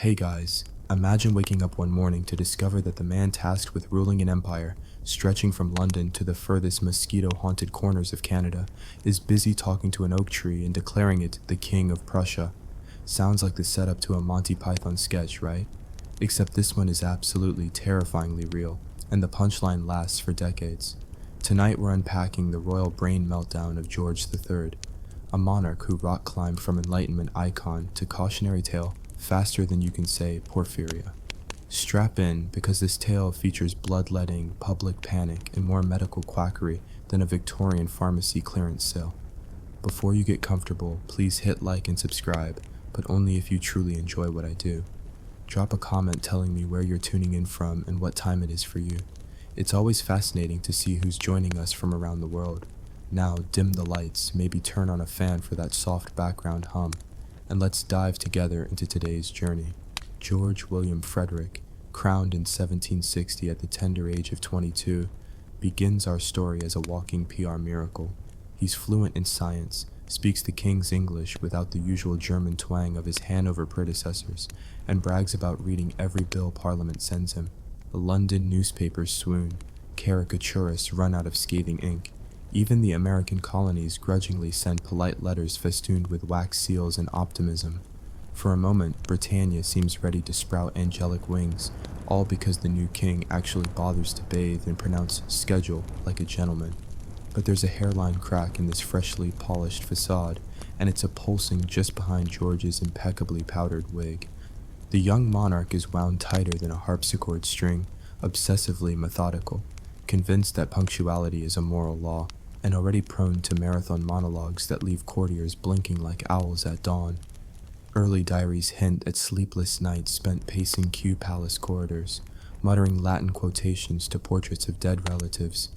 Hey guys, imagine waking up one morning to discover that the man tasked with ruling an empire, stretching from London to the furthest mosquito-haunted corners of Canada, is busy talking to an oak tree and declaring it the King of Prussia. Sounds like the setup to a Monty Python sketch, right? Except this one is absolutely terrifyingly real, and the punchline lasts for decades. Tonight we're unpacking the royal brain meltdown of George III, a monarch who rock climbed from Enlightenment icon to cautionary tale faster than you can say Porphyria. Strap in, because this tale features bloodletting, public panic, and more medical quackery than a Victorian pharmacy clearance sale. Before you get comfortable, please hit like and subscribe, but only if you truly enjoy what I do. Drop a comment telling me where you're tuning in from and what time it is for you. It's always fascinating to see who's joining us from around the world. Now dim the lights, maybe turn on a fan for that soft background hum, and let's dive together into today's journey. George William Frederick, crowned in 1760 at the tender age of 22, begins our story as a walking PR miracle. He's fluent in science, speaks the King's English without the usual German twang of his Hanover predecessors, and brags about reading every bill Parliament sends him. The London newspapers swoon, caricaturists run out of scathing ink. Even the American colonies grudgingly send polite letters festooned with wax seals and optimism. For a moment, Britannia seems ready to sprout angelic wings, all because the new king actually bothers to bathe and pronounce schedule like a gentleman. But there's a hairline crack in this freshly polished facade, and it's a pulsing just behind George's impeccably powdered wig. The young monarch is wound tighter than a harpsichord string, obsessively methodical, convinced that punctuality is a moral law, and already prone to marathon monologues that leave courtiers blinking like owls at dawn. Early diaries hint at sleepless nights spent pacing Kew Palace corridors, muttering Latin quotations to portraits of dead relatives.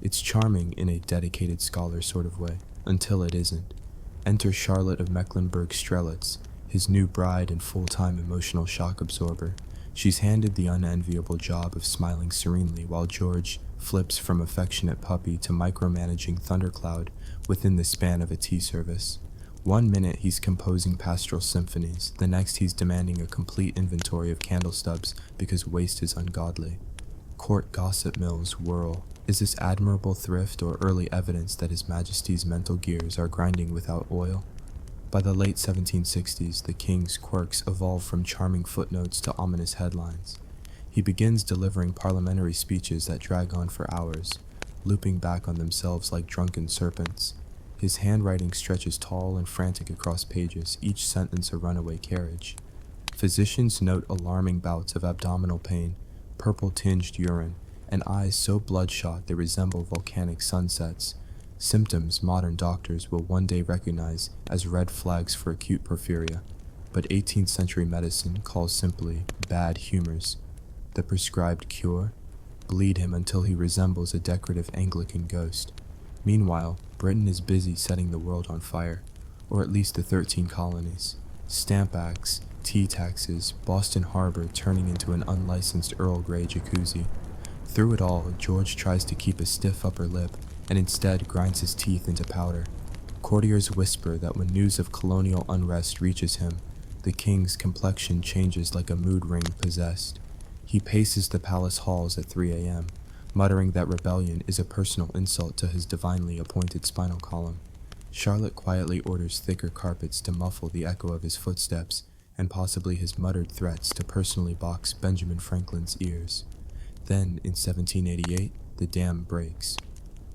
It's charming in a dedicated scholar sort of way, until it isn't. Enter Charlotte of Mecklenburg-Strelitz, his new bride and full-time emotional shock absorber. She's handed the unenviable job of smiling serenely while George flips from affectionate puppy to micromanaging thundercloud within the span of a tea service. One minute he's composing pastoral symphonies, the next he's demanding a complete inventory of candle stubs because waste is ungodly. Court gossip mills whirl. Is this admirable thrift or early evidence that His Majesty's mental gears are grinding without oil? By the late 1760s, the king's quirks evolve from charming footnotes to ominous headlines. He begins delivering parliamentary speeches that drag on for hours, looping back on themselves like drunken serpents. His handwriting stretches tall and frantic across pages, each sentence a runaway carriage. Physicians note alarming bouts of abdominal pain, purple-tinged urine, and eyes so bloodshot they resemble volcanic sunsets, symptoms modern doctors will one day recognize as red flags for acute porphyria, but 18th century medicine calls simply bad humors. The prescribed cure? Bleed him until he resembles a decorative Anglican ghost. Meanwhile, Britain is busy setting the world on fire, or at least the 13 colonies. Stamp acts, tea taxes, Boston Harbor turning into an unlicensed Earl Grey jacuzzi. Through it all, George tries to keep a stiff upper lip, and instead grinds his teeth into powder. Courtiers whisper that when news of colonial unrest reaches him, the king's complexion changes like a mood ring possessed. He paces the palace halls at 3 a.m., muttering that rebellion is a personal insult to his divinely appointed spinal column. Charlotte quietly orders thicker carpets to muffle the echo of his footsteps, and possibly his muttered threats to personally box Benjamin Franklin's ears. Then, in 1788, the dam breaks.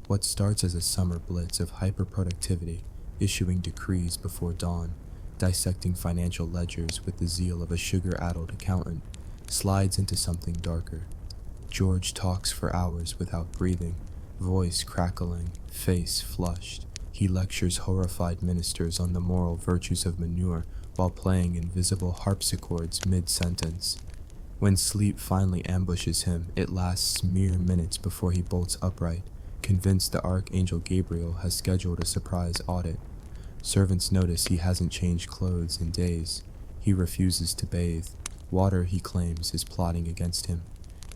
What starts as a summer blitz of hyperproductivity, issuing decrees before dawn, dissecting financial ledgers with the zeal of a sugar-addled accountant, slides into something darker. George talks for hours without breathing, voice crackling, face flushed. He lectures horrified ministers on the moral virtues of manure while playing invisible harpsichords mid-sentence. When sleep finally ambushes him, it lasts mere minutes before he bolts upright, convinced the Archangel Gabriel has scheduled a surprise audit. Servants notice he hasn't changed clothes in days. He refuses to bathe. Water, he claims, is plotting against him.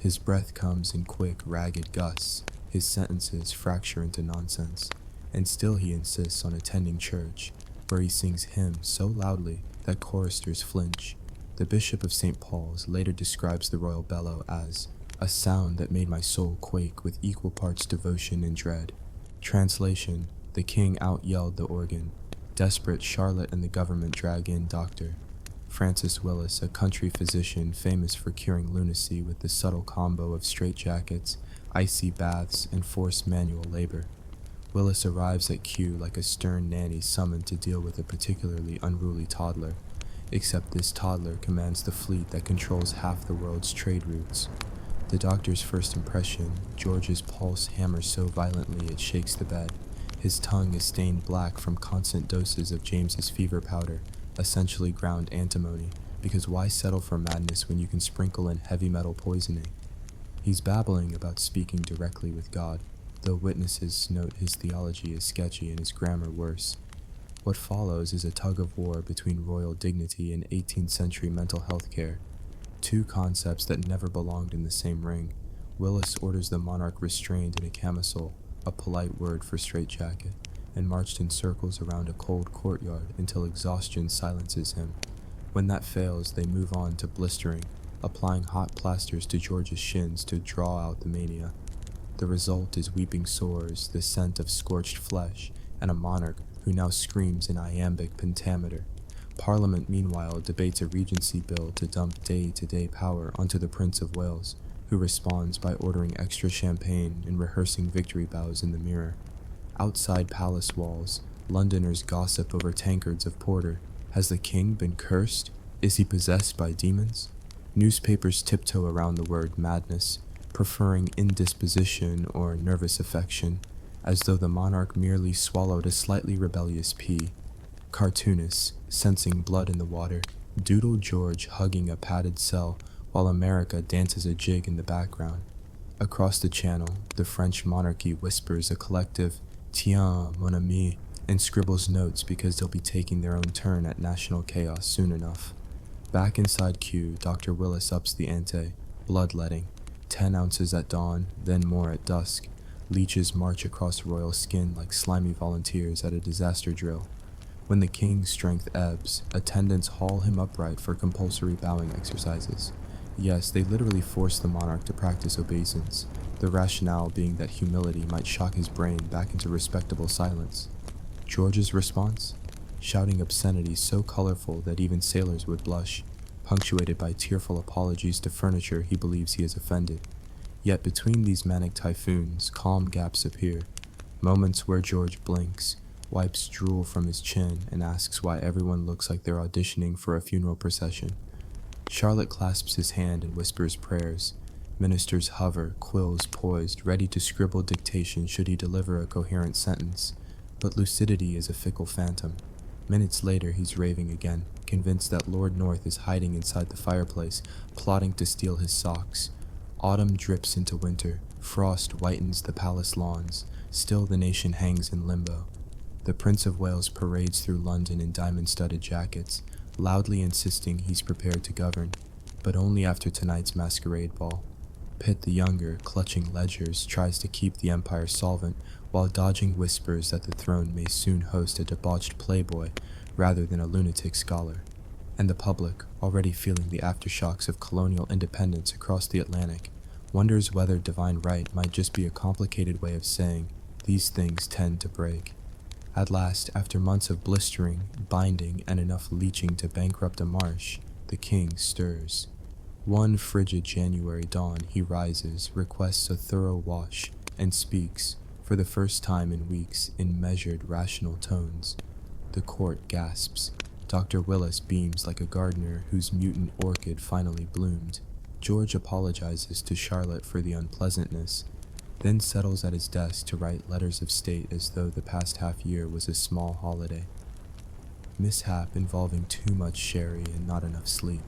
His breath comes in quick, ragged gusts. His sentences fracture into nonsense. And still he insists on attending church, where he sings hymns so loudly that choristers flinch. The Bishop of St. Paul's later describes the royal bellow as a sound that made my soul quake with equal parts devotion and dread. Translation: the king out-yelled the organ. Desperate, Charlotte and the government drag in Dr. Francis Willis, a country physician famous for curing lunacy with the subtle combo of straitjackets, icy baths, and forced manual labor. Willis arrives at Kew like a stern nanny summoned to deal with a particularly unruly toddler, except this toddler commands the fleet that controls half the world's trade routes. The doctor's first impression: George's pulse hammers so violently it shakes the bed. His tongue is stained black from constant doses of James's fever powder, essentially ground antimony, because why settle for madness when you can sprinkle in heavy metal poisoning? He's babbling about speaking directly with God, though witnesses note his theology is sketchy and his grammar worse. What follows is a tug-of-war between royal dignity and 18th century mental health care, two concepts that never belonged in the same ring. Willis orders the monarch restrained in a camisole, a polite word for straitjacket, and marched in circles around a cold courtyard until exhaustion silences him. When that fails, they move on to blistering, applying hot plasters to George's shins to draw out the mania. The result is weeping sores, the scent of scorched flesh, and a monarch who now screams in iambic pentameter. Parliament, meanwhile, debates a regency bill to dump day-to-day power onto the Prince of Wales, who responds by ordering extra champagne and rehearsing victory bows in the mirror. Outside palace walls, Londoners gossip over tankards of porter. Has the king been cursed? Is he possessed by demons? Newspapers tiptoe around the word madness, preferring indisposition or nervous affection, as though the monarch merely swallowed a slightly rebellious pea. Cartoonists, sensing blood in the water, doodle George hugging a padded cell while America dances a jig in the background. Across the channel, the French monarchy whispers a collective "Tiens, mon ami," and scribbles notes because they'll be taking their own turn at national chaos soon enough. Back inside Kew, Dr. Willis ups the ante, bloodletting, 10 ounces at dawn, then more at dusk. Leeches march across royal skin like slimy volunteers at a disaster drill. When the king's strength ebbs, attendants haul him upright for compulsory bowing exercises. Yes, they literally force the monarch to practice obeisance, the rationale being that humility might shock his brain back into respectable silence. George's response? Shouting obscenities so colorful that even sailors would blush, punctuated by tearful apologies to furniture he believes he has offended. Yet between these manic typhoons, calm gaps appear, moments where George blinks, wipes drool from his chin, and asks why everyone looks like they're auditioning for a funeral procession. Charlotte clasps his hand and whispers prayers. Ministers hover, quills poised, ready to scribble dictation should he deliver a coherent sentence. But lucidity is a fickle phantom. Minutes later, he's raving again, convinced that Lord North is hiding inside the fireplace, plotting to steal his socks. Autumn drips into winter, frost whitens the palace lawns, still the nation hangs in limbo. The Prince of Wales parades through London in diamond-studded jackets, loudly insisting he's prepared to govern, but only after tonight's masquerade ball. Pitt the Younger, clutching ledgers, tries to keep the empire solvent while dodging whispers that the throne may soon host a debauched playboy rather than a lunatic scholar. And the public, already feeling the aftershocks of colonial independence across the Atlantic, wonders whether divine right might just be a complicated way of saying these things tend to break. At last, after months of blistering, binding, and enough leeching to bankrupt a marsh, the king stirs. One frigid January dawn, he rises, requests a thorough wash, and speaks, for the first time in weeks, in measured, rational tones. The court gasps. Dr. Willis beams like a gardener whose mutant orchid finally bloomed. George apologizes to Charlotte for the unpleasantness, then settles at his desk to write letters of state as though the past half-year was a small holiday. Mishap involving too much sherry and not enough sleep.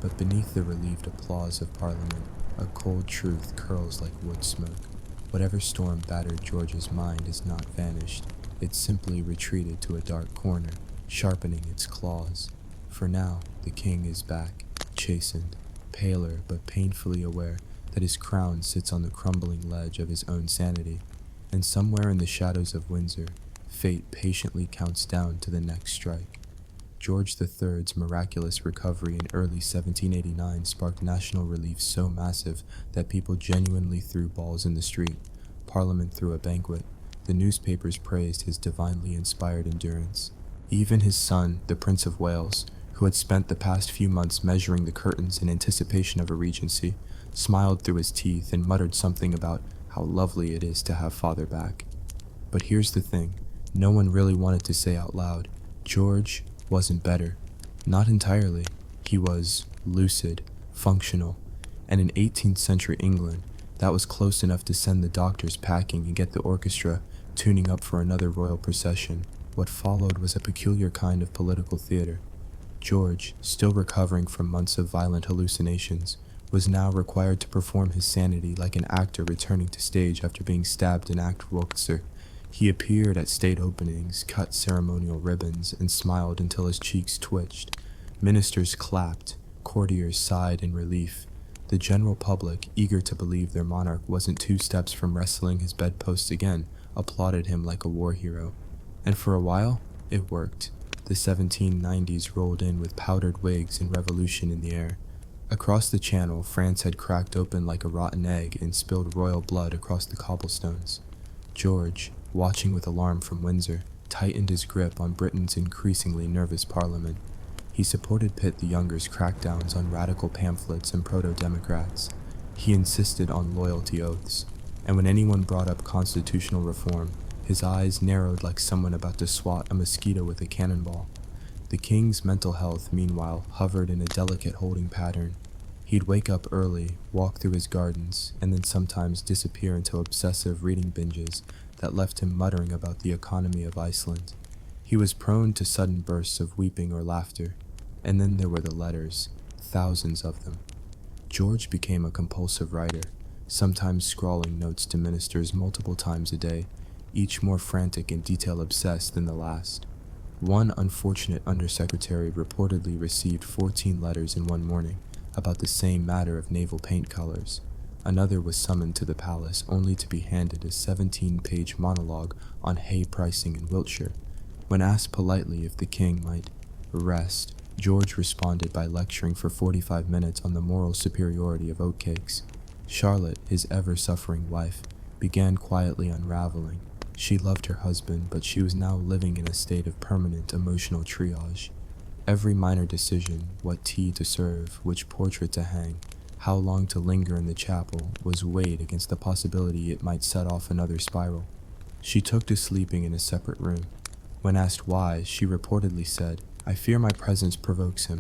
But beneath the relieved applause of Parliament, a cold truth curls like wood smoke. Whatever storm battered George's mind has not vanished. It simply retreated to a dark corner, sharpening its claws. For now, the king is back, chastened, paler but painfully aware that his crown sits on the crumbling ledge of his own sanity, and somewhere in the shadows of Windsor, fate patiently counts down to the next strike. George III's miraculous recovery in early 1789 sparked national relief so massive that people genuinely threw balls in the street. Parliament threw a banquet. The newspapers praised his divinely inspired endurance. Even his son, the Prince of Wales, who had spent the past few months measuring the curtains in anticipation of a regency, smiled through his teeth and muttered something about how lovely it is to have father back. But here's the thing, no one really wanted to say out loud, George wasn't better. Not entirely. He was lucid, functional, and in 18th century England, that was close enough to send the doctors packing and get the orchestra tuning up for another royal procession. What followed was a peculiar kind of political theater. George, still recovering from months of violent hallucinations, was now required to perform his sanity like an actor returning to stage after being stabbed in Act Wurzeln. He appeared at state openings, cut ceremonial ribbons, and smiled until his cheeks twitched. Ministers clapped, courtiers sighed in relief. The general public, eager to believe their monarch wasn't 2 steps from wrestling his bedpost again, applauded him like a war hero. And for a while, it worked. The 1790s rolled in with powdered wigs and revolution in the air. Across the channel, France had cracked open like a rotten egg and spilled royal blood across the cobblestones. George, watching with alarm from Windsor, tightened his grip on Britain's increasingly nervous parliament. He supported Pitt the Younger's crackdowns on radical pamphlets and proto-democrats. He insisted on loyalty oaths, and when anyone brought up constitutional reform, his eyes narrowed like someone about to swat a mosquito with a cannonball. The king's mental health, meanwhile, hovered in a delicate holding pattern. He'd wake up early, walk through his gardens, and then sometimes disappear into obsessive reading binges that left him muttering about the economy of Iceland. He was prone to sudden bursts of weeping or laughter, and then there were the letters, thousands of them. George became a compulsive writer, sometimes scrawling notes to ministers multiple times a day, each more frantic and detail-obsessed than the last. One unfortunate undersecretary reportedly received 14 letters in one morning about the same matter of naval paint colors. Another was summoned to the palace only to be handed a 17-page monologue on hay pricing in Wiltshire. When asked politely if the king might rest, George responded by lecturing for 45 minutes on the moral superiority of oatcakes. Charlotte, his ever-suffering wife, began quietly unraveling. She loved her husband, but she was now living in a state of permanent emotional triage. Every minor decision, what tea to serve, which portrait to hang, how long to linger in the chapel, was weighed against the possibility it might set off another spiral. She took to sleeping in a separate room. When asked why, she reportedly said, "I fear my presence provokes him."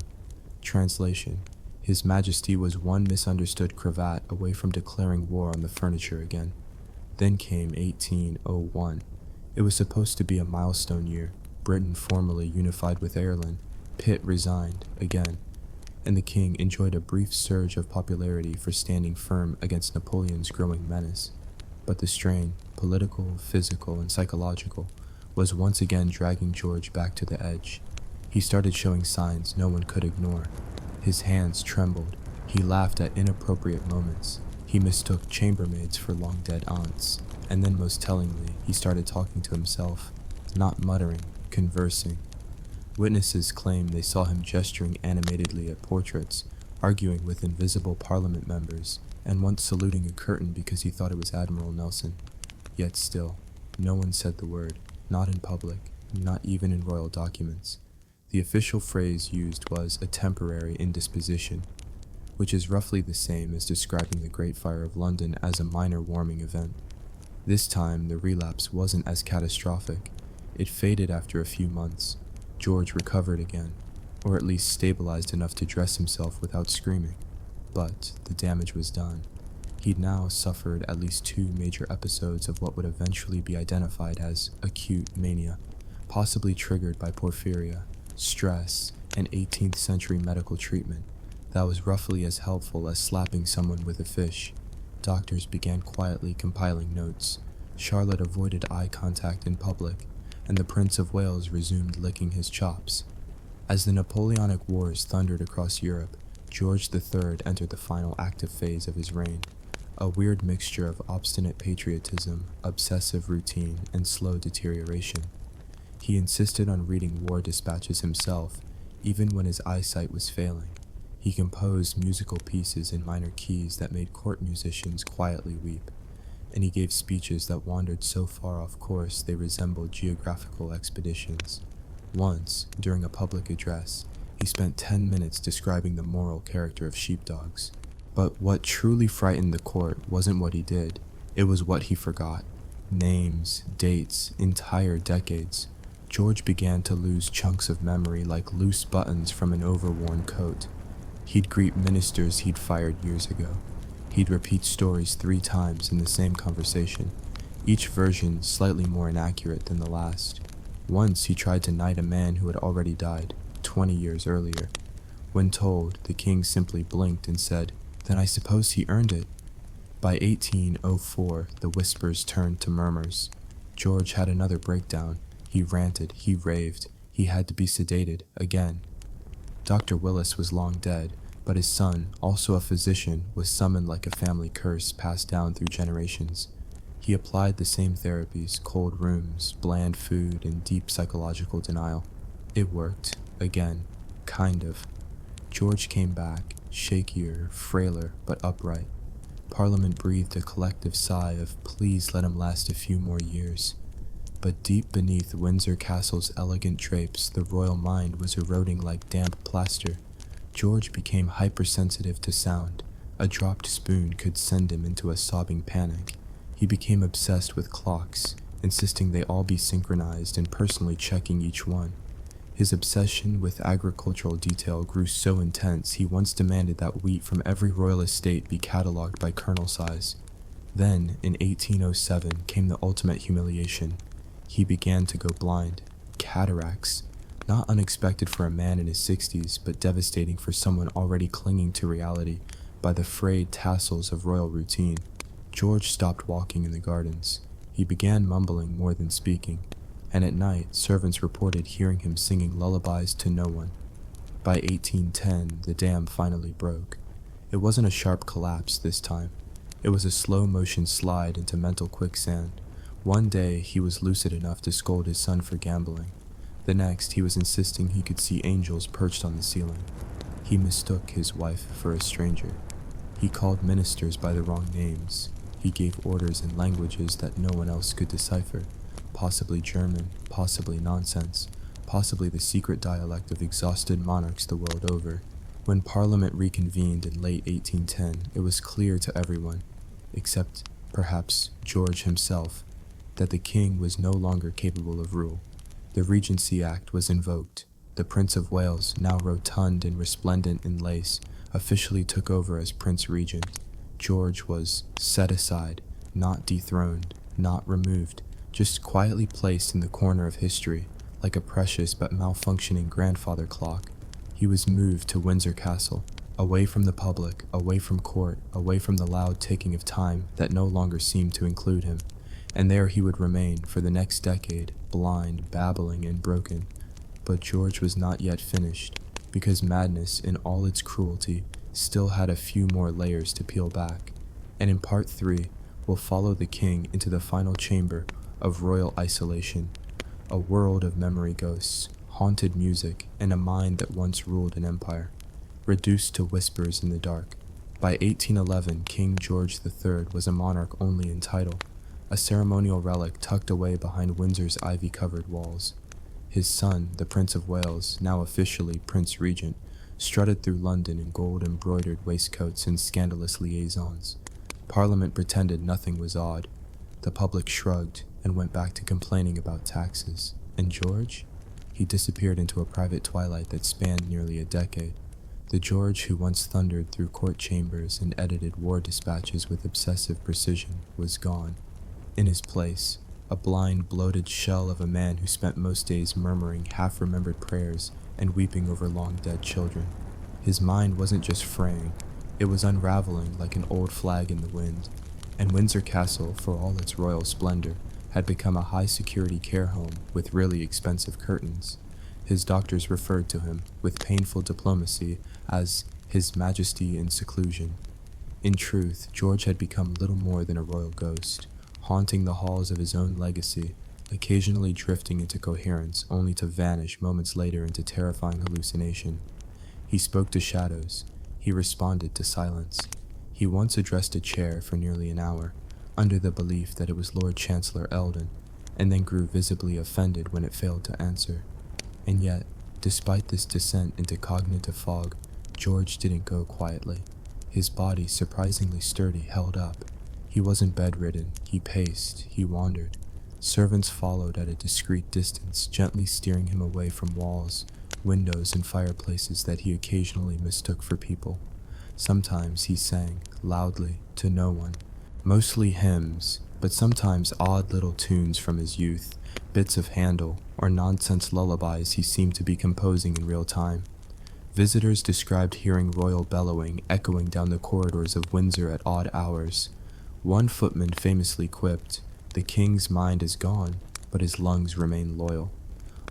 Translation: His Majesty was one misunderstood cravat away from declaring war on the furniture again. Then came 1801. It was supposed to be a milestone year. Britain formally unified with Ireland. Pitt resigned, again, and the king enjoyed a brief surge of popularity for standing firm against Napoleon's growing menace. But the strain, political, physical, and psychological, was once again dragging George back to the edge. He started showing signs no one could ignore. His hands trembled. He laughed at inappropriate moments. He mistook chambermaids for long-dead aunts. And then, most tellingly, he started talking to himself, not muttering, conversing. Witnesses claim they saw him gesturing animatedly at portraits, arguing with invisible parliament members, and once saluting a curtain because he thought it was Admiral Nelson. Yet still, no one said the word, not in public, not even in royal documents. The official phrase used was a temporary indisposition, which is roughly the same as describing the Great Fire of London as a minor warming event. This time, the relapse wasn't as catastrophic. It faded after a few months. George recovered again, or at least stabilized enough to dress himself without screaming. But the damage was done. He'd now suffered at least 2 major episodes of what would eventually be identified as acute mania, possibly triggered by porphyria, stress, and 18th century medical treatment that was roughly as helpful as slapping someone with a fish. Doctors began quietly compiling notes. Charlotte avoided eye contact in public, and the Prince of Wales resumed licking his chops. As the Napoleonic Wars thundered across Europe, George III entered the final active phase of his reign, a weird mixture of obstinate patriotism, obsessive routine, and slow deterioration. He insisted on reading war dispatches himself, Even when his eyesight was failing, he composed musical pieces in minor keys that made court musicians quietly weep, and he gave speeches that wandered so far off course they resembled geographical expeditions. Once, during a public address, he spent 10 minutes describing the moral character of sheepdogs. But what truly frightened the court wasn't what he did, it was what he forgot. Names, dates, entire decades. George began to lose chunks of memory like loose buttons from an overworn coat. He'd greet ministers he'd fired years ago. He'd repeat stories 3 times in the same conversation, each version slightly more inaccurate than the last. Once he tried to knight a man who had already died, 20 years earlier. When told, the king simply blinked and said, "Then I suppose he earned it." By 1804, the whispers turned to murmurs. George had another breakdown. He ranted, he raved, he had to be sedated again. Dr. Willis was long dead, but his son, also a physician, was summoned like a family curse passed down through generations. He applied the same therapies, cold rooms, bland food, and deep psychological denial. It worked, again, kind of. George came back, shakier, frailer, but upright. Parliament breathed a collective sigh of please let him last a few more years. But deep beneath Windsor Castle's elegant drapes, the royal mind was eroding like damp plaster. George became hypersensitive to sound. A dropped spoon could send him into a sobbing panic. He became obsessed with clocks, insisting they all be synchronized and personally checking each one. His obsession with agricultural detail grew so intense he once demanded that wheat from every royal estate be catalogued by kernel size. Then, in 1807, came the ultimate humiliation. He began to go blind. Cataracts. Not unexpected for a man in his 60s, but devastating for someone already clinging to reality by the frayed tassels of royal routine. George stopped walking in the gardens. He began mumbling more than speaking, and at night servants reported hearing him singing lullabies to no one. By 1810, the dam finally broke. It wasn't a sharp collapse this time. It was a slow-motion slide into mental quicksand. One day, he was lucid enough to scold his son for gambling. The next, he was insisting he could see angels perched on the ceiling. He mistook his wife for a stranger. He called ministers by the wrong names. He gave orders in languages that no one else could decipher. Possibly German, possibly nonsense, possibly the secret dialect of exhausted monarchs the world over. When Parliament reconvened in late 1810, it was clear to everyone, except perhaps George himself, that the king was no longer capable of rule. The Regency Act was invoked. The Prince of Wales, now rotund and resplendent in lace, officially took over as Prince Regent. George was set aside, not dethroned, not removed, just quietly placed in the corner of history, like a precious but malfunctioning grandfather clock. He was moved to Windsor Castle, away from the public, away from court, away from the loud ticking of time that no longer seemed to include him, and there he would remain for the next decade, blind, babbling, and broken. But George was not yet finished, because madness, in all its cruelty, still had a few more layers to peel back, and in part 3, we'll follow the king into the final chamber of royal isolation, a world of memory ghosts, haunted music, and a mind that once ruled an empire, reduced to whispers in the dark. By 1811, King George III was a monarch only in title, a ceremonial relic tucked away behind Windsor's ivy-covered walls. His son, the Prince of Wales, now officially Prince Regent, strutted through London in gold-embroidered waistcoats and scandalous liaisons. Parliament pretended nothing was odd. The public shrugged and went back to complaining about taxes. And George? He disappeared into a private twilight that spanned nearly a decade. The George who once thundered through court chambers and edited war dispatches with obsessive precision was gone. In his place, a blind, bloated shell of a man who spent most days murmuring half-remembered prayers and weeping over long-dead children. His mind wasn't just fraying, it was unraveling like an old flag in the wind, and Windsor Castle, for all its royal splendor, had become a high-security care home with really expensive curtains. His doctors referred to him, with painful diplomacy, as His Majesty in seclusion. In truth, George had become little more than a royal ghost, haunting the halls of his own legacy, occasionally drifting into coherence only to vanish moments later into terrifying hallucination. He spoke to shadows. He responded to silence. He once addressed a chair for nearly an hour, under the belief that it was Lord Chancellor Eldon, and then grew visibly offended when it failed to answer. And yet, despite this descent into cognitive fog, George didn't go quietly. His body, surprisingly sturdy, held up. He wasn't bedridden. He paced. He wandered. Servants followed at a discreet distance, gently steering him away from walls, windows, and fireplaces that he occasionally mistook for people. Sometimes he sang, loudly, to no one. Mostly hymns, but sometimes odd little tunes from his youth, bits of Handel, or nonsense lullabies he seemed to be composing in real time. Visitors described hearing royal bellowing echoing down the corridors of Windsor at odd hours. One footman famously quipped, "The king's mind is gone, but his lungs remain loyal."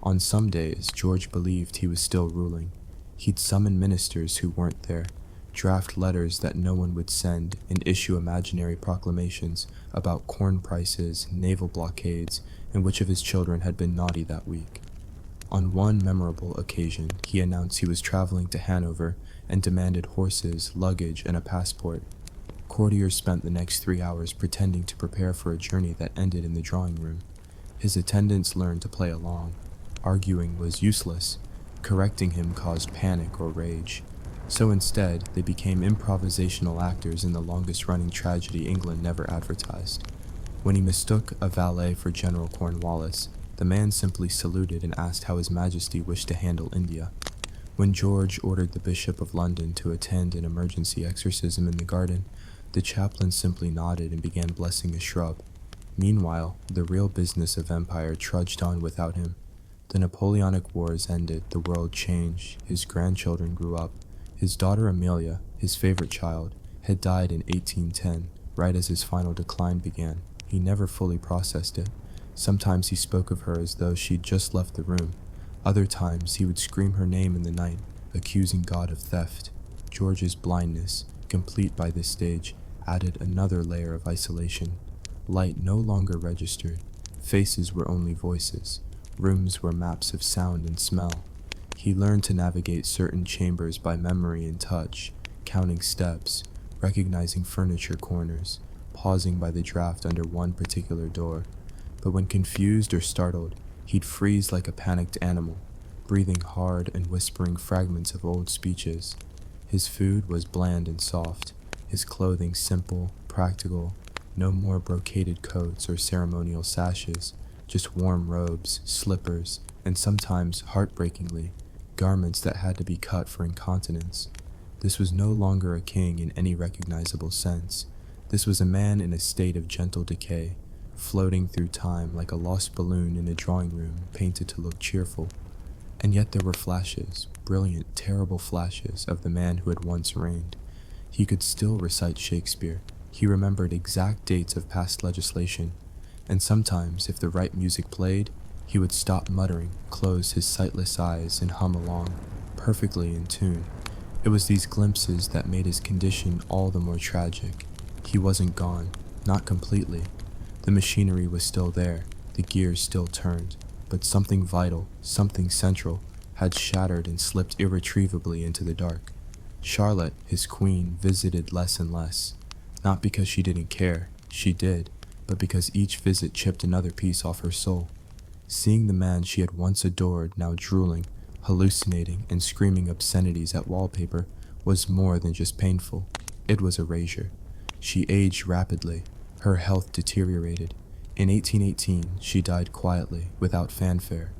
On some days, George believed he was still ruling. He'd summon ministers who weren't there, draft letters that no one would send, and issue imaginary proclamations about corn prices, naval blockades, and which of his children had been naughty that week. On one memorable occasion, he announced he was traveling to Hanover and demanded horses, luggage, and a passport. Courtiers spent the next 3 hours pretending to prepare for a journey that ended in the drawing room. His attendants learned to play along. Arguing was useless. Correcting him caused panic or rage. So instead, they became improvisational actors in the longest-running tragedy England never advertised. When he mistook a valet for General Cornwallis, the man simply saluted and asked how His Majesty wished to handle India. When George ordered the Bishop of London to attend an emergency exorcism in the garden, the chaplain simply nodded and began blessing a shrub. Meanwhile, the real business of empire trudged on without him. The Napoleonic Wars ended, the world changed, his grandchildren grew up. His daughter Amelia, his favorite child, had died in 1810, right as his final decline began. He never fully processed it. Sometimes he spoke of her as though she'd just left the room. Other times he would scream her name in the night, accusing God of theft. George's blindness, complete by this stage, added another layer of isolation. Light no longer registered. Faces were only voices. Rooms were maps of sound and smell. He learned to navigate certain chambers by memory and touch, counting steps, recognizing furniture corners, pausing by the draft under one particular door. But when confused or startled, he'd freeze like a panicked animal, breathing hard and whispering fragments of old speeches. His food was bland and soft, his clothing simple, practical, no more brocaded coats or ceremonial sashes, just warm robes, slippers, and sometimes, heartbreakingly, garments that had to be cut for incontinence. This was no longer a king in any recognizable sense. This was a man in a state of gentle decay, floating through time like a lost balloon in a drawing room painted to look cheerful. And yet there were flashes, brilliant, terrible flashes of the man who had once reigned. He could still recite Shakespeare. He remembered exact dates of past legislation. And sometimes, if the right music played, he would stop muttering, close his sightless eyes, and hum along, perfectly in tune. It was these glimpses that made his condition all the more tragic. He wasn't gone, not completely. The machinery was still there, the gears still turned, but something vital, something central, had shattered and slipped irretrievably into the dark. Charlotte, his queen, visited less and less, not because she didn't care, she did, but because each visit chipped another piece off her soul. Seeing the man she had once adored now drooling, hallucinating, and screaming obscenities at wallpaper was more than just painful. It was erasure. She aged rapidly. Her health deteriorated. In 1818, she died quietly, without fanfare,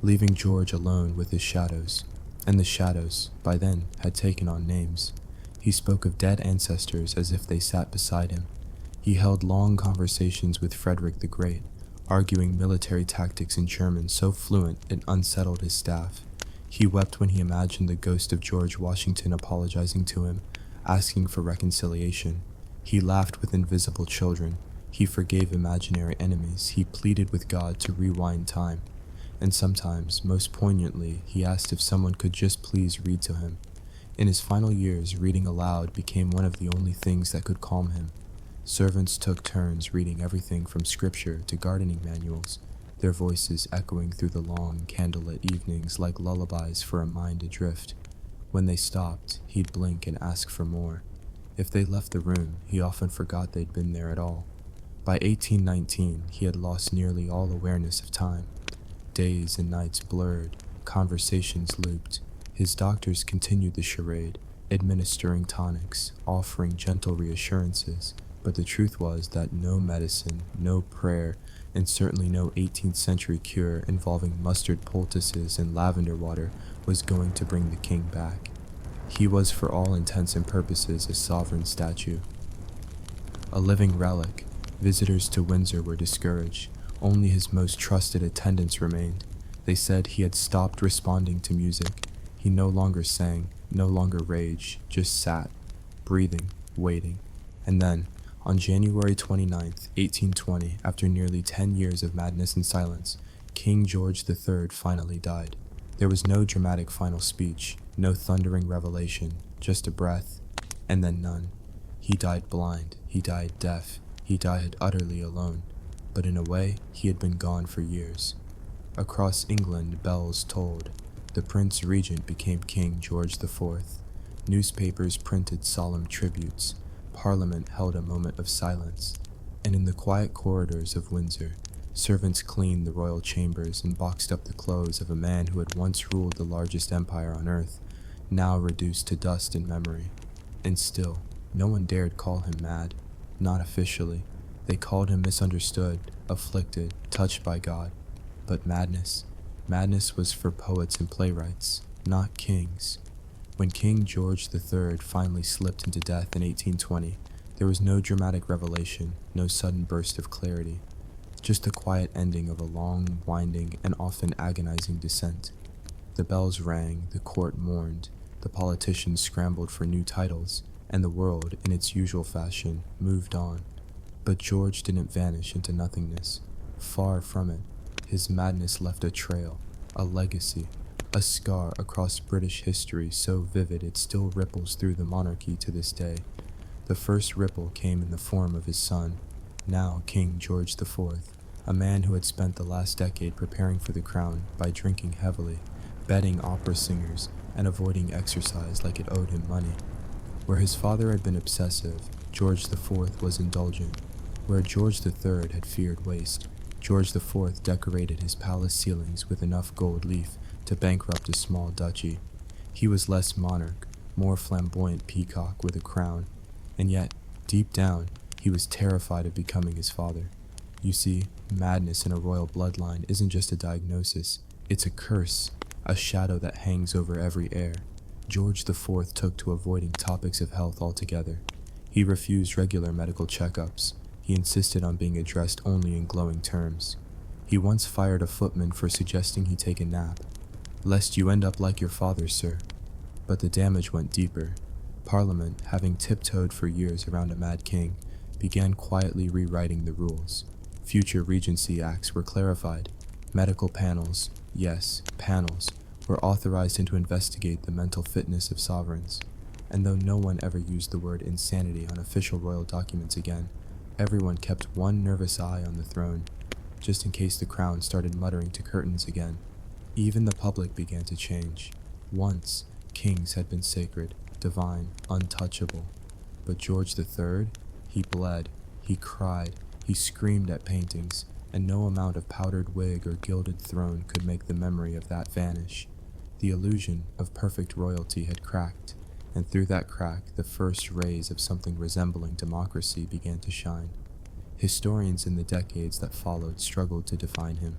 leaving George alone with his shadows. And the shadows, by then, had taken on names. He spoke of dead ancestors as if they sat beside him. He held long conversations with Frederick the Great, arguing military tactics in German so fluent it unsettled his staff. He wept when he imagined the ghost of George Washington apologizing to him, asking for reconciliation. He laughed with invisible children. He forgave imaginary enemies. He pleaded with God to rewind time. And sometimes, most poignantly, he asked if someone could just please read to him. In his final years, reading aloud became one of the only things that could calm him. Servants took turns reading everything from scripture to gardening manuals. their voices echoing through the long, candlelit evenings like lullabies for a mind adrift. When they stopped, he'd blink and ask for more. If they left the room, he often forgot they'd been there at all. By 1819, he had lost nearly all awareness of time. Days and nights blurred, conversations looped. His doctors continued the charade, administering tonics, offering gentle reassurances, but the truth was that no medicine, no prayer, and certainly no 18th century cure involving mustard poultices and lavender water was going to bring the king back. He was for all intents and purposes a sovereign statue. A living relic, visitors to Windsor were discouraged. Only his most trusted attendants remained. They said he had stopped responding to music. He no longer sang, no longer raged, just sat, breathing, waiting. And then, on January 29th, 1820, after nearly 10 years of madness and silence, King George III finally died. There was no dramatic final speech, no thundering revelation, just a breath, and then none. He died blind, he died deaf, he died utterly alone, but in a way, he had been gone for years. Across England, bells tolled. The Prince Regent became King George IV. Newspapers printed solemn tributes. Parliament held a moment of silence. And in the quiet corridors of Windsor, servants cleaned the royal chambers and boxed up the clothes of a man who had once ruled the largest empire on earth, now reduced to dust in memory. And still, no one dared call him mad. Not officially. They called him misunderstood, afflicted, touched by God. But madness was for poets and playwrights, not kings. When King George III finally slipped into death in 1820, there was no dramatic revelation, no sudden burst of clarity, just a quiet ending of a long, winding, and often agonizing descent. The bells rang, the court mourned, the politicians scrambled for new titles, and the world, in its usual fashion, moved on. But George didn't vanish into nothingness. Far from it. His madness left a trail, a legacy, a scar across British history so vivid it still ripples through the monarchy to this day. The first ripple came in the form of his son, now King George IV, a man who had spent the last decade preparing for the crown by drinking heavily, betting opera singers, and avoiding exercise like it owed him money. Where his father had been obsessive, George IV was indulgent. Where George III had feared waste, George IV decorated his palace ceilings with enough gold leaf to bankrupt a small duchy. He was less monarch, more flamboyant peacock with a crown, and yet, deep down, he was terrified of becoming his father. You see, madness in a royal bloodline isn't just a diagnosis, it's a curse, a shadow that hangs over every heir. George IV took to avoiding topics of health altogether. He refused regular medical checkups. He insisted on being addressed only in glowing terms. He once fired a footman for suggesting he take a nap. "Lest you end up like your father, sir." But the damage went deeper. Parliament, having tiptoed for years around a mad king, began quietly rewriting the rules. Future regency acts were clarified. Medical panels, yes, panels, were authorized to investigate the mental fitness of sovereigns. And though no one ever used the word insanity on official royal documents again, everyone kept one nervous eye on the throne, just in case the crown started muttering to curtains again. Even the public began to change. Once, kings had been sacred, divine, untouchable. But George III? He bled, he cried, he screamed at paintings, and no amount of powdered wig or gilded throne could make the memory of that vanish. The illusion of perfect royalty had cracked, and through that crack the first rays of something resembling democracy began to shine. Historians in the decades that followed struggled to define him.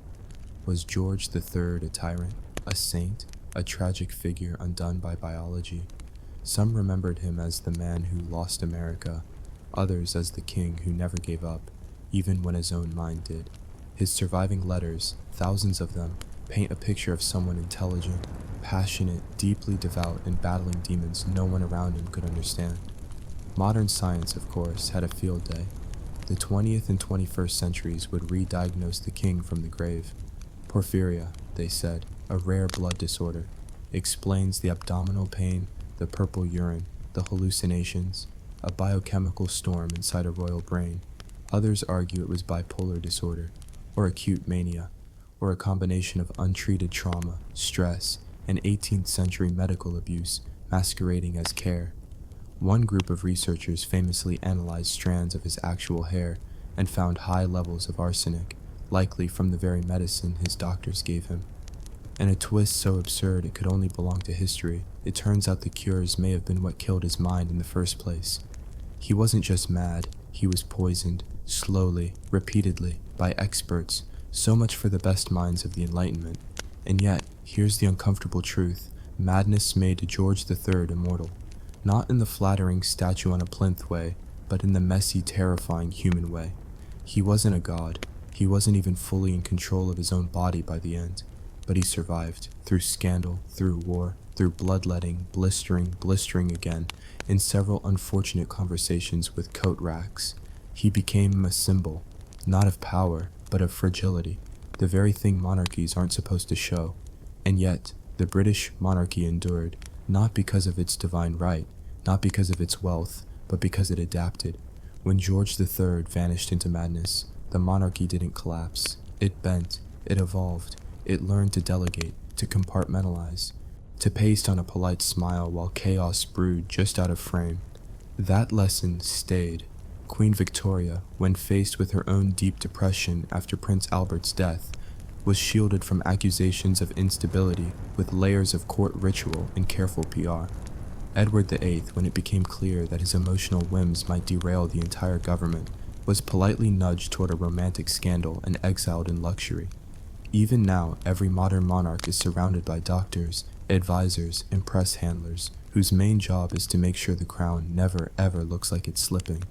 Was George III a tyrant, a saint, a tragic figure undone by biology? Some remembered him as the man who lost America, others as the king who never gave up, even when his own mind did. His surviving letters, thousands of them, paint a picture of someone intelligent, passionate, deeply devout, and battling demons no one around him could understand. Modern science, of course, had a field day. The 20th and 21st centuries would re-diagnose the king from the grave. Porphyria, they said, a rare blood disorder, explains the abdominal pain, the purple urine, the hallucinations, a biochemical storm inside a royal brain. Others argue it was bipolar disorder, or acute mania, or a combination of untreated trauma, stress, and 18th century medical abuse masquerading as care. One group of researchers famously analyzed strands of his actual hair and found high levels of arsenic, likely from the very medicine his doctors gave him. In a twist so absurd it could only belong to history, it turns out the cures may have been what killed his mind in the first place. He wasn't just mad, he was poisoned, slowly, repeatedly, by experts, so much for the best minds of the Enlightenment. And yet, here's the uncomfortable truth: madness made George III immortal. Not in the flattering statue on a plinth way, but in the messy, terrifying human way. He wasn't a god. He wasn't even fully in control of his own body by the end. But he survived, through scandal, through war, through bloodletting, blistering again, in several unfortunate conversations with coat racks. He became a symbol, not of power, but of fragility, the very thing monarchies aren't supposed to show. And yet, the British monarchy endured, not because of its divine right, not because of its wealth, but because it adapted. When George III vanished into madness, the monarchy didn't collapse. It bent, it evolved, it learned to delegate, to compartmentalize, to paste on a polite smile while chaos brewed just out of frame. That lesson stayed. Queen Victoria, when faced with her own deep depression after Prince Albert's death, was shielded from accusations of instability with layers of court ritual and careful PR. Edward VIII, when it became clear that his emotional whims might derail the entire government, was politely nudged toward a romantic scandal and exiled in luxury. Even now, every modern monarch is surrounded by doctors, advisors, and press handlers, whose main job is to make sure the crown never ever looks like it's slipping.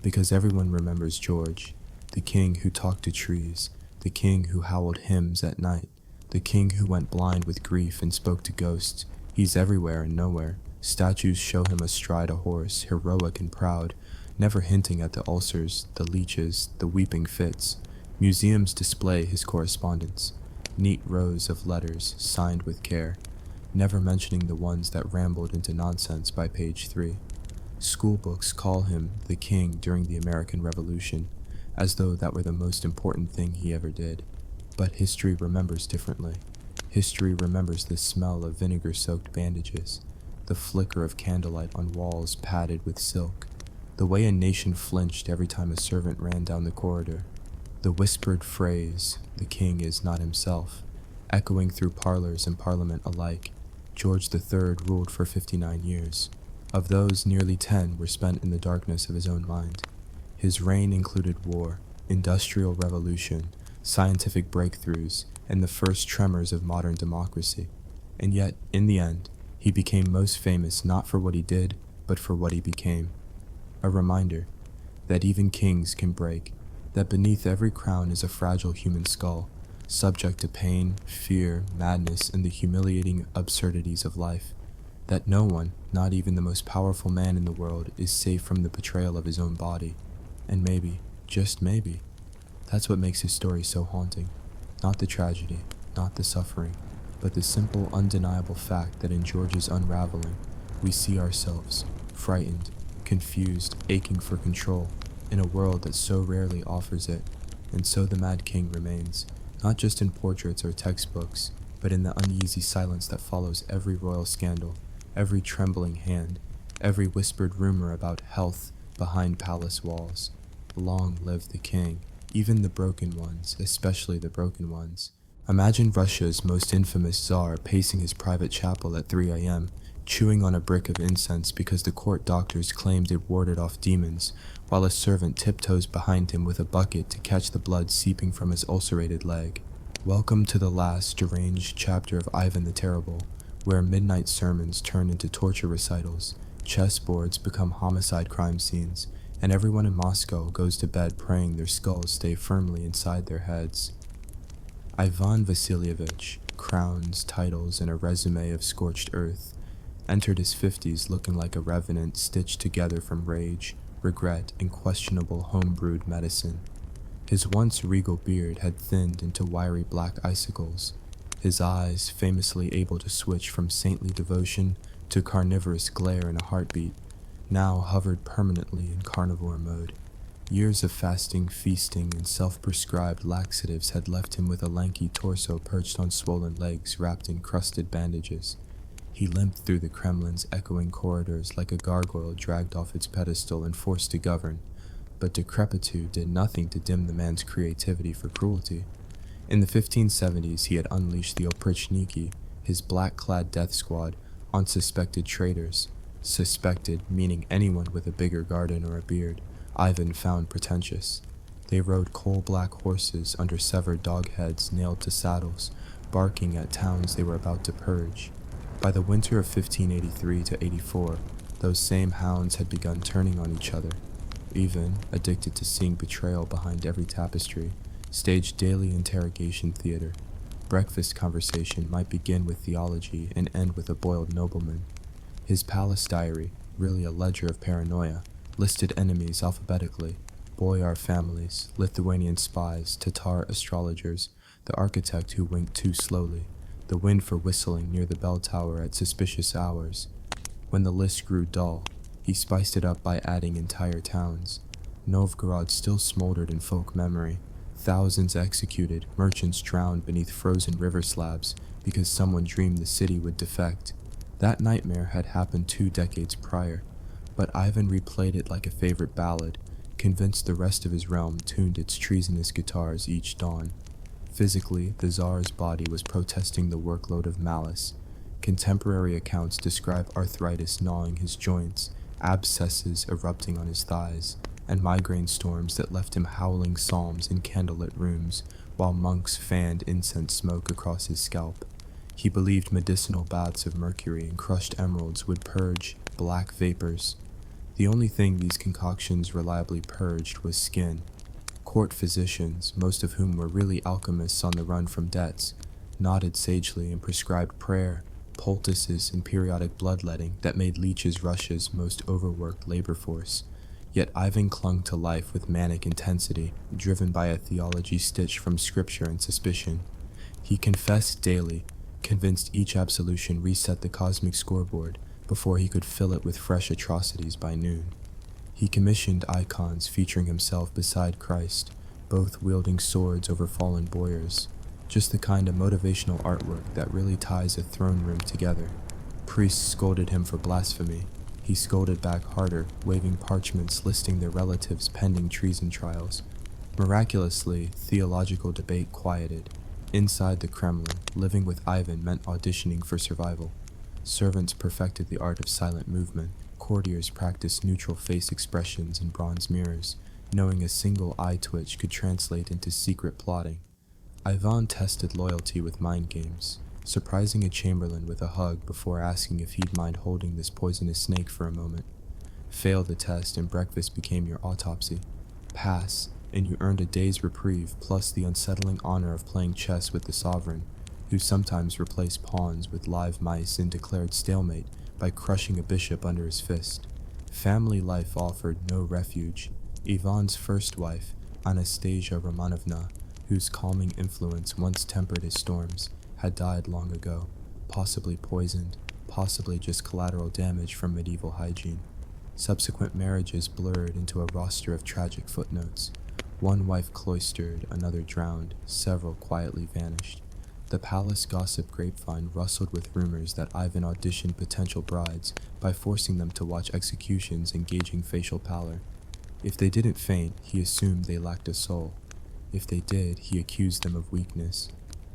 Because everyone remembers George, the king who talked to trees, the king who howled hymns at night, the king who went blind with grief and spoke to ghosts. He's everywhere and nowhere. Statues show him astride a horse, heroic and proud, never hinting at the ulcers, the leeches, the weeping fits. Museums display his correspondence, neat rows of letters signed with care, never mentioning the ones that rambled into nonsense by page 3. Schoolbooks call him the king during the American Revolution, as though that were the most important thing he ever did. But history remembers differently. History remembers the smell of vinegar-soaked bandages, the flicker of candlelight on walls padded with silk, the way a nation flinched every time a servant ran down the corridor, the whispered phrase, "The king is not himself," echoing through parlors and parliament alike. George III ruled for 59 years. Of those, nearly 10 were spent in the darkness of his own mind. His reign included war, industrial revolution, scientific breakthroughs, and the first tremors of modern democracy. And yet, in the end, he became most famous not for what he did, but for what he became. A reminder that even kings can break, that beneath every crown is a fragile human skull, subject to pain, fear, madness, and the humiliating absurdities of life. That no one, not even the most powerful man in the world, is safe from the betrayal of his own body. And maybe, just maybe, that's what makes his story so haunting. Not the tragedy, not the suffering, but the simple, undeniable fact that in George's unraveling, we see ourselves, frightened, confused, aching for control, in a world that so rarely offers it. And so the Mad King remains, not just in portraits or textbooks, but in the uneasy silence that follows every royal scandal, every trembling hand, every whispered rumor about health behind palace walls. Long live the king, even the broken ones, especially the broken ones. Imagine Russia's most infamous Tsar pacing his private chapel at 3 a.m., chewing on a brick of incense because the court doctors claimed it warded off demons, while a servant tiptoes behind him with a bucket to catch the blood seeping from his ulcerated leg. Welcome to the last deranged chapter of Ivan the Terrible, where midnight sermons turn into torture recitals, chessboards become homicide crime scenes, and everyone in Moscow goes to bed praying their skulls stay firmly inside their heads. Ivan Vasilievich, crowns, titles, and a resume of scorched earth, entered his 50s looking like a revenant stitched together from rage, regret, and questionable home-brewed medicine. His once regal beard had thinned into wiry black icicles. His eyes, famously able to switch from saintly devotion to carnivorous glare in a heartbeat, now hovered permanently in carnivore mode. Years of fasting, feasting, and self-prescribed laxatives had left him with a lanky torso perched on swollen legs wrapped in crusted bandages. He limped through the Kremlin's echoing corridors like a gargoyle dragged off its pedestal and forced to govern, but decrepitude did nothing to dim the man's creativity for cruelty. In the 1570s, he had unleashed the oprichniki, his black-clad death squad, on suspected traitors. Suspected meaning anyone with a bigger garden or a beard, Ivan found pretentious. They rode coal-black horses under severed dog heads nailed to saddles, barking at towns they were about to purge. By the winter of 1583 to 84, those same hounds had begun turning on each other. Ivan, addicted to seeing betrayal behind every tapestry, staged daily interrogation theater. Breakfast conversation might begin with theology and end with a boiled nobleman. His palace diary, really a ledger of paranoia, listed enemies alphabetically: boyar families, Lithuanian spies, Tatar astrologers, the architect who winked too slowly, the wind for whistling near the bell tower at suspicious hours. When the list grew dull, he spiced it up by adding entire towns. Novgorod still smoldered in folk memory. Thousands executed, merchants drowned beneath frozen river slabs because someone dreamed the city would defect. That nightmare had happened 2 decades prior, but Ivan replayed it like a favorite ballad, convinced the rest of his realm tuned its treasonous guitars each dawn. Physically, the Tsar's body was protesting the workload of malice. Contemporary accounts describe arthritis gnawing his joints, abscesses erupting on his thighs, and migraine storms that left him howling psalms in candlelit rooms while monks fanned incense smoke across his scalp. He believed medicinal baths of mercury and crushed emeralds would purge black vapors. The only thing these concoctions reliably purged was skin. Court physicians, most of whom were really alchemists on the run from debts, nodded sagely and prescribed prayer, poultices, and periodic bloodletting that made leeches Russia's most overworked labor force. Yet Ivan clung to life with manic intensity, driven by a theology stitched from scripture and suspicion. He confessed daily, convinced each absolution reset the cosmic scoreboard before he could fill it with fresh atrocities by noon. He commissioned icons featuring himself beside Christ, both wielding swords over fallen boyars, just the kind of motivational artwork that really ties a throne room together. Priests scolded him for blasphemy. He scolded back harder, waving parchments listing their relatives' pending treason trials. Miraculously, theological debate quieted. Inside the Kremlin, living with Ivan meant auditioning for survival. Servants perfected the art of silent movement. Courtiers practiced neutral face expressions in bronze mirrors, knowing a single eye twitch could translate into secret plotting. Ivan tested loyalty with mind games, surprising a chamberlain with a hug before asking if he'd mind holding this poisonous snake for a moment. Fail the test and breakfast became your autopsy. Pass, and you earned a day's reprieve plus the unsettling honor of playing chess with the sovereign, who sometimes replaced pawns with live mice and declared stalemate by crushing a bishop under his fist. Family life offered no refuge. Ivan's first wife, Anastasia Romanovna, whose calming influence once tempered his storms, had died long ago, possibly poisoned, possibly just collateral damage from medieval hygiene. Subsequent marriages blurred into a roster of tragic footnotes. One wife cloistered, another drowned, several quietly vanished. The palace gossip grapevine rustled with rumors that Ivan auditioned potential brides by forcing them to watch executions engaging facial pallor. If they didn't faint, he assumed they lacked a soul. If they did, he accused them of weakness.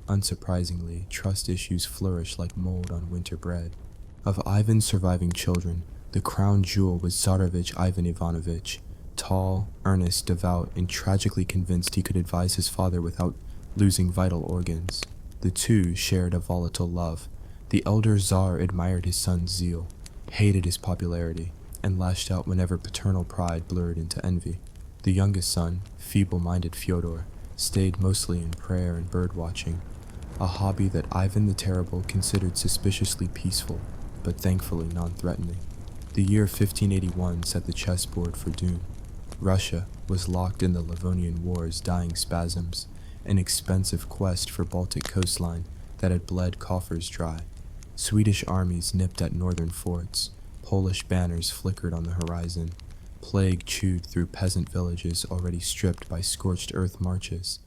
Unsurprisingly, trust issues flourished like mold on winter bread. Of Ivan's surviving children, the crown jewel was Tsarevich Ivan Ivanovich, tall, earnest, devout, and tragically convinced he could advise his father without losing vital organs. The two shared a volatile love. The elder Tsar admired his son's zeal, hated his popularity, and lashed out whenever paternal pride blurred into envy. The youngest son, feeble-minded Fyodor, stayed mostly in prayer and bird-watching, a hobby that Ivan the Terrible considered suspiciously peaceful, but thankfully non-threatening. The year 1581 set the chessboard for doom. Russia was locked in the Livonian War's dying spasms, an expensive quest for Baltic coastline that had bled coffers dry. Swedish armies nipped at northern forts. Polish banners flickered on the horizon. Plague chewed through peasant villages already stripped by scorched earth marches.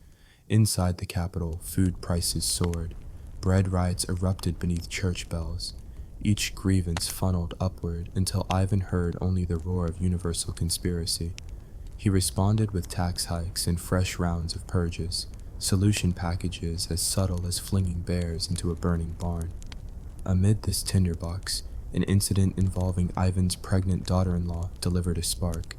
Inside the capital, food prices soared. Bread riots erupted beneath church bells. Each grievance funneled upward until Ivan heard only the roar of universal conspiracy. He responded with tax hikes and fresh rounds of purges, solution packages as subtle as flinging bears into a burning barn. Amid this tinderbox, an incident involving Ivan's pregnant daughter-in-law delivered a spark.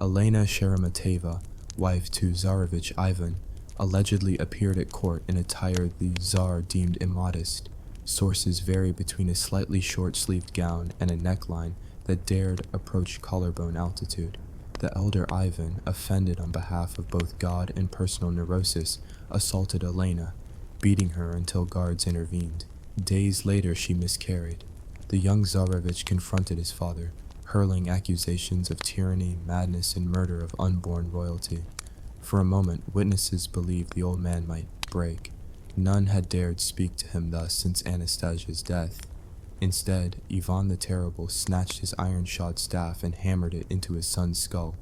Elena Sheremeteva, wife to Tsarevich Ivan, allegedly appeared at court in attire the Tsar deemed immodest. Sources vary between a slightly short-sleeved gown and a neckline that dared approach collarbone altitude. The elder Ivan, offended on behalf of both God and personal neurosis, assaulted Elena, beating her until guards intervened. Days later, she miscarried. The young Tsarevich confronted his father, hurling accusations of tyranny, madness, and murder of unborn royalty. For a moment, witnesses believed the old man might break. None had dared speak to him thus since Anastasia's death. Instead, Ivan the Terrible snatched his iron-shod staff and hammered it into his son's skull.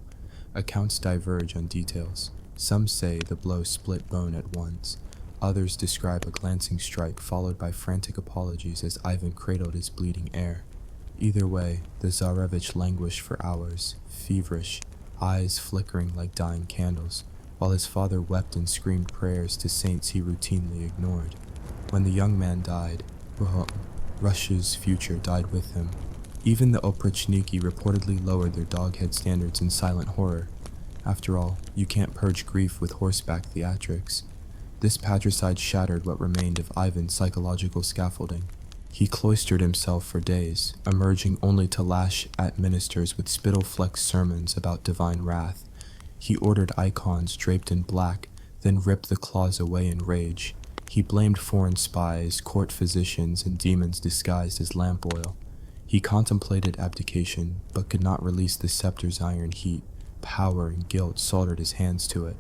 Accounts diverge on details. Some say the blow split bone at once. Others describe a glancing strike followed by frantic apologies as Ivan cradled his bleeding heir. Either way, the Tsarevich languished for hours, feverish, eyes flickering like dying candles, while his father wept and screamed prayers to saints he routinely ignored. When the young man died, Russia's future died with him. Even the Oprichniki reportedly lowered their doghead standards in silent horror. After all, you can't purge grief with horseback theatrics. This patricide shattered what remained of Ivan's psychological scaffolding. He cloistered himself for days, emerging only to lash at ministers with spittle-flecked sermons about divine wrath. He ordered icons draped in black, then ripped the claws away in rage. He blamed foreign spies, court physicians, and demons disguised as lamp oil. He contemplated abdication, but could not release the scepter's iron heat. Power and guilt soldered his hands to it.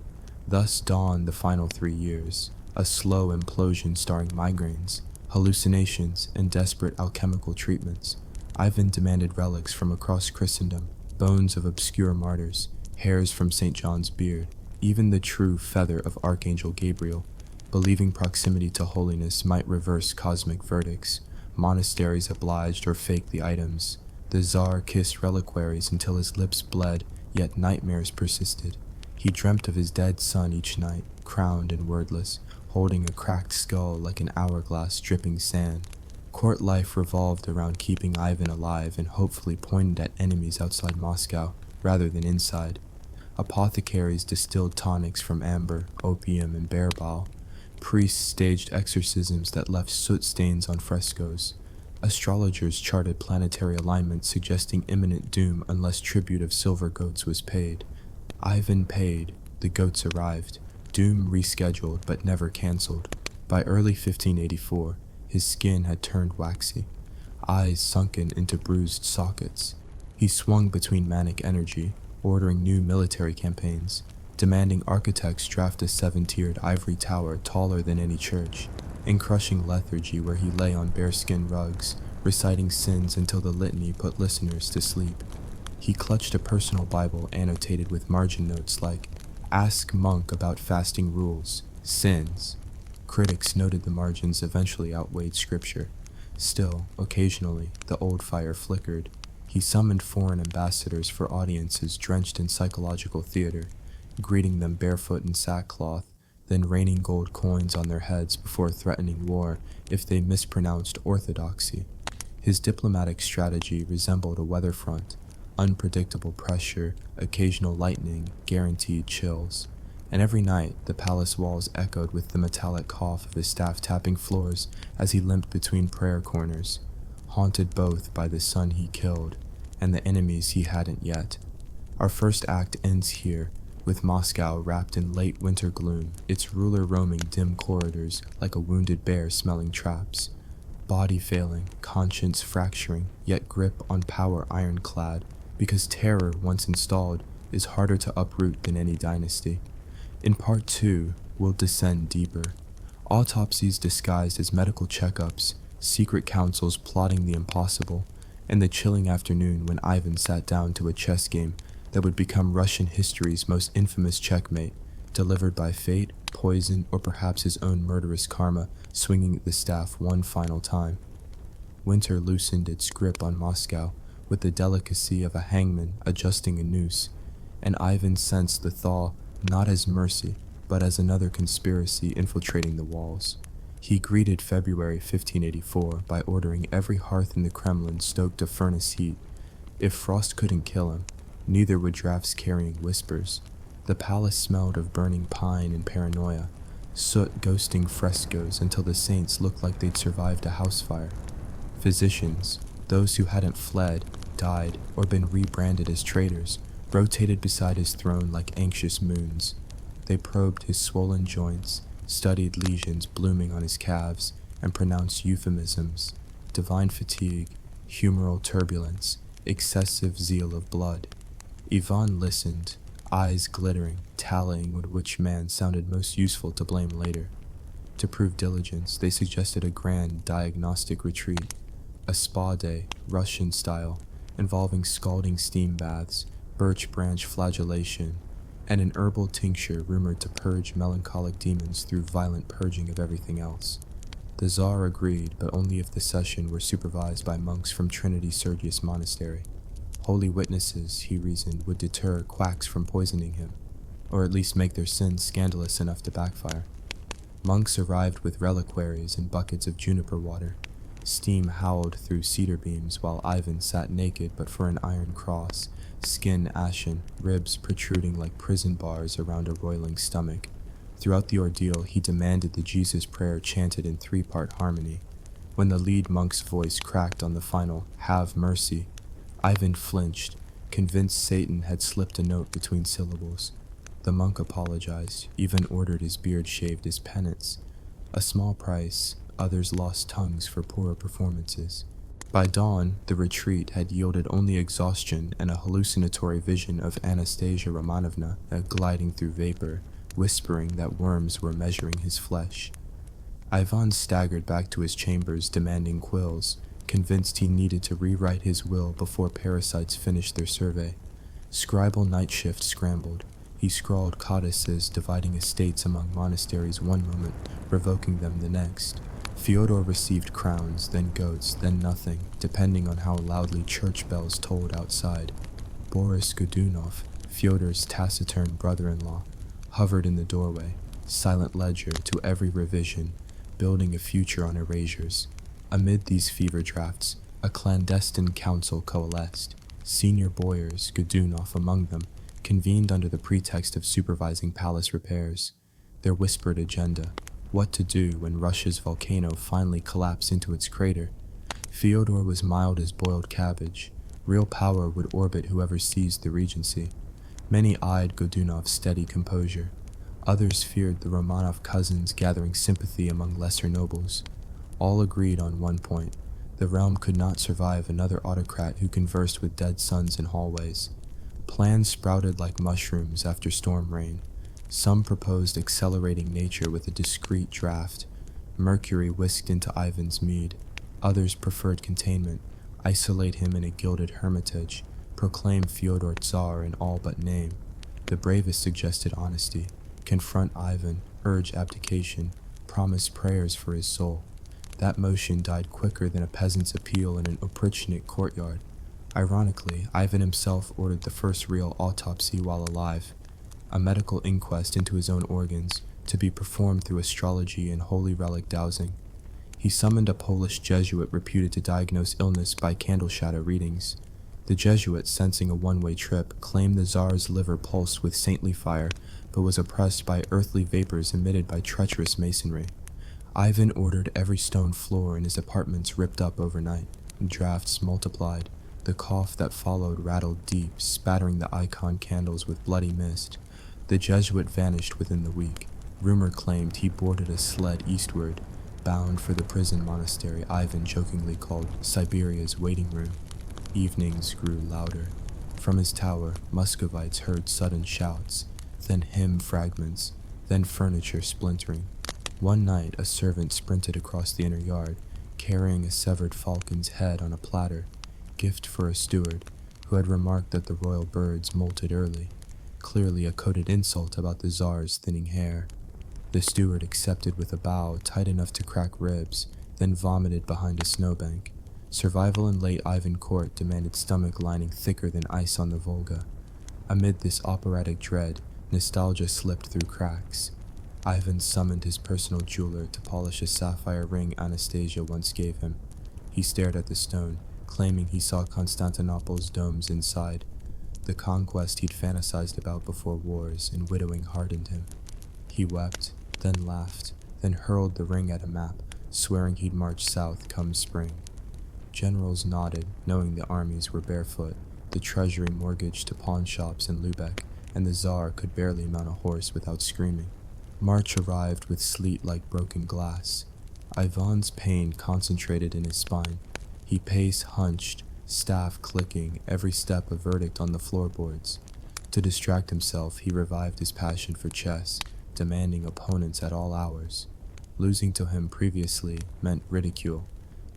Thus dawned the final 3 years, a slow implosion starring migraines, hallucinations, and desperate alchemical treatments. Ivan demanded relics from across Christendom, bones of obscure martyrs, hairs from St. John's beard, even the true feather of Archangel Gabriel. Believing proximity to holiness might reverse cosmic verdicts, monasteries obliged or faked the items. The Tsar kissed reliquaries until his lips bled, yet nightmares persisted. He dreamt of his dead son each night, crowned and wordless, holding a cracked skull like an hourglass dripping sand. Court life revolved around keeping Ivan alive and hopefully pointed at enemies outside Moscow, rather than inside. Apothecaries distilled tonics from amber, opium, and bear bile. Priests staged exorcisms that left soot stains on frescoes. Astrologers charted planetary alignments suggesting imminent doom unless tribute of silver goats was paid. Ivan paid, the goats arrived, doom rescheduled but never cancelled. By early 1584, his skin had turned waxy, eyes sunken into bruised sockets. He swung between manic energy, ordering new military campaigns, demanding architects draft a 7-tiered ivory tower taller than any church, and crushing lethargy where he lay on bearskin rugs, reciting sins until the litany put listeners to sleep. He clutched a personal Bible annotated with margin notes like, "Ask monk about fasting rules, sins." Critics noted the margins eventually outweighed scripture. Still, occasionally, the old fire flickered. He summoned foreign ambassadors for audiences drenched in psychological theater, greeting them barefoot in sackcloth, then raining gold coins on their heads before threatening war if they mispronounced orthodoxy. His diplomatic strategy resembled a weather front: unpredictable pressure, occasional lightning, guaranteed chills. And every night, the palace walls echoed with the metallic cough of his staff tapping floors as he limped between prayer corners, haunted both by the son he killed and the enemies he hadn't yet. Our first act ends here, with Moscow wrapped in late winter gloom, its ruler roaming dim corridors like a wounded bear smelling traps. Body failing, conscience fracturing, yet grip on power ironclad, because terror, once installed, is harder to uproot than any dynasty. In part 2, we'll descend deeper. Autopsies disguised as medical checkups, secret councils plotting the impossible, and the chilling afternoon when Ivan sat down to a chess game that would become Russian history's most infamous checkmate, delivered by fate, poison, or perhaps his own murderous karma swinging the staff one final time. Winter loosened its grip on Moscow with the delicacy of a hangman adjusting a noose, and Ivan sensed the thaw not as mercy, but as another conspiracy infiltrating the walls. He greeted February 1584 by ordering every hearth in the Kremlin stoked to furnace heat. If frost couldn't kill him, neither would drafts carrying whispers. The palace smelled of burning pine and paranoia, soot ghosting frescoes until the saints looked like they'd survived a house fire. Physicians, those who hadn't fled, died, or been rebranded as traitors, rotated beside his throne like anxious moons. They probed his swollen joints, studied lesions blooming on his calves, and pronounced euphemisms: divine fatigue, humoral turbulence, excessive zeal of blood. Ivan listened, eyes glittering, tallying which man sounded most useful to blame later. To prove diligence, they suggested a grand diagnostic retreat, a spa day, Russian style, involving scalding steam baths, birch branch flagellation, and an herbal tincture rumored to purge melancholic demons through violent purging of everything else. The Tsar agreed, but only if the session were supervised by monks from Trinity Sergius Monastery. Holy witnesses, he reasoned, would deter quacks from poisoning him, or at least make their sins scandalous enough to backfire. Monks arrived with reliquaries and buckets of juniper water. Steam howled through cedar beams while Ivan sat naked but for an iron cross, skin ashen, ribs protruding like prison bars around a roiling stomach. Throughout the ordeal, he demanded the Jesus prayer chanted in three-part harmony. When the lead monk's voice cracked on the final "Have mercy," Ivan flinched, convinced Satan had slipped a note between syllables. The monk apologized, even ordered his beard shaved as penance. A small price, others lost tongues for poorer performances. By dawn, the retreat had yielded only exhaustion and a hallucinatory vision of Anastasia Romanovna gliding through vapor, whispering that worms were measuring his flesh. Ivan staggered back to his chambers demanding quills, convinced he needed to rewrite his will before parasites finished their survey. Scribal night shift scrambled. He scrawled codices dividing estates among monasteries one moment, revoking them the next. Fyodor received crowns, then goats, then nothing, depending on how loudly church bells tolled outside. Boris Godunov, Fyodor's taciturn brother-in-law, hovered in the doorway, silent ledger to every revision, building a future on erasures. Amid these fever drafts, a clandestine council coalesced. Senior boyars, Godunov among them, convened under the pretext of supervising palace repairs. Their whispered agenda: what to do when Russia's volcano finally collapsed into its crater. Fyodor was mild as boiled cabbage. Real power would orbit whoever seized the regency. Many eyed Godunov's steady composure. Others feared the Romanov cousins gathering sympathy among lesser nobles. All agreed on one point: the realm could not survive another autocrat who conversed with dead sons in hallways. Plans sprouted like mushrooms after storm rain. Some proposed accelerating nature with a discreet draft. Mercury whisked into Ivan's mead. Others preferred containment, isolate him in a gilded hermitage, proclaim Fyodor Tsar in all but name. The bravest suggested honesty, confront Ivan, urge abdication, promise prayers for his soul. That motion died quicker than a peasant's appeal in an oprichnik courtyard. Ironically, Ivan himself ordered the first real autopsy while alive, a medical inquest into his own organs, to be performed through astrology and holy relic dowsing. He summoned a Polish Jesuit reputed to diagnose illness by candle shadow readings. The Jesuit, sensing a one-way trip, claimed the Tsar's liver pulsed with saintly fire, but was oppressed by earthly vapors emitted by treacherous masonry. Ivan ordered every stone floor in his apartments ripped up overnight. Drafts multiplied. The cough that followed rattled deep, spattering the icon candles with bloody mist. The Jesuit vanished within the week. Rumor claimed he boarded a sled eastward, bound for the prison monastery Ivan jokingly called Siberia's waiting room. Evenings grew louder. From his tower, Muscovites heard sudden shouts, then hymn fragments, then furniture splintering. One night, a servant sprinted across the inner yard, carrying a severed falcon's head on a platter, gift for a steward, who had remarked that the royal birds molted early, clearly a coded insult about the Tsar's thinning hair. The steward accepted with a bow tight enough to crack ribs, then vomited behind a snowbank. Survival in late Ivan court demanded stomach lining thicker than ice on the Volga. Amid this operatic dread, nostalgia slipped through cracks. Ivan summoned his personal jeweler to polish a sapphire ring Anastasia once gave him. He stared at the stone, claiming he saw Constantinople's domes inside. The conquest he'd fantasized about before wars and widowing hardened him. He wept, then laughed, then hurled the ring at a map, swearing he'd march south come spring. Generals nodded, knowing the armies were barefoot, the treasury mortgaged to pawn shops in Lubeck, and the Tsar could barely mount a horse without screaming. March arrived with sleet like broken glass. Ivan's pain concentrated in his spine. He paced hunched, staff clicking, every step a verdict on the floorboards. To distract himself, he revived his passion for chess, demanding opponents at all hours. Losing to him previously meant ridicule.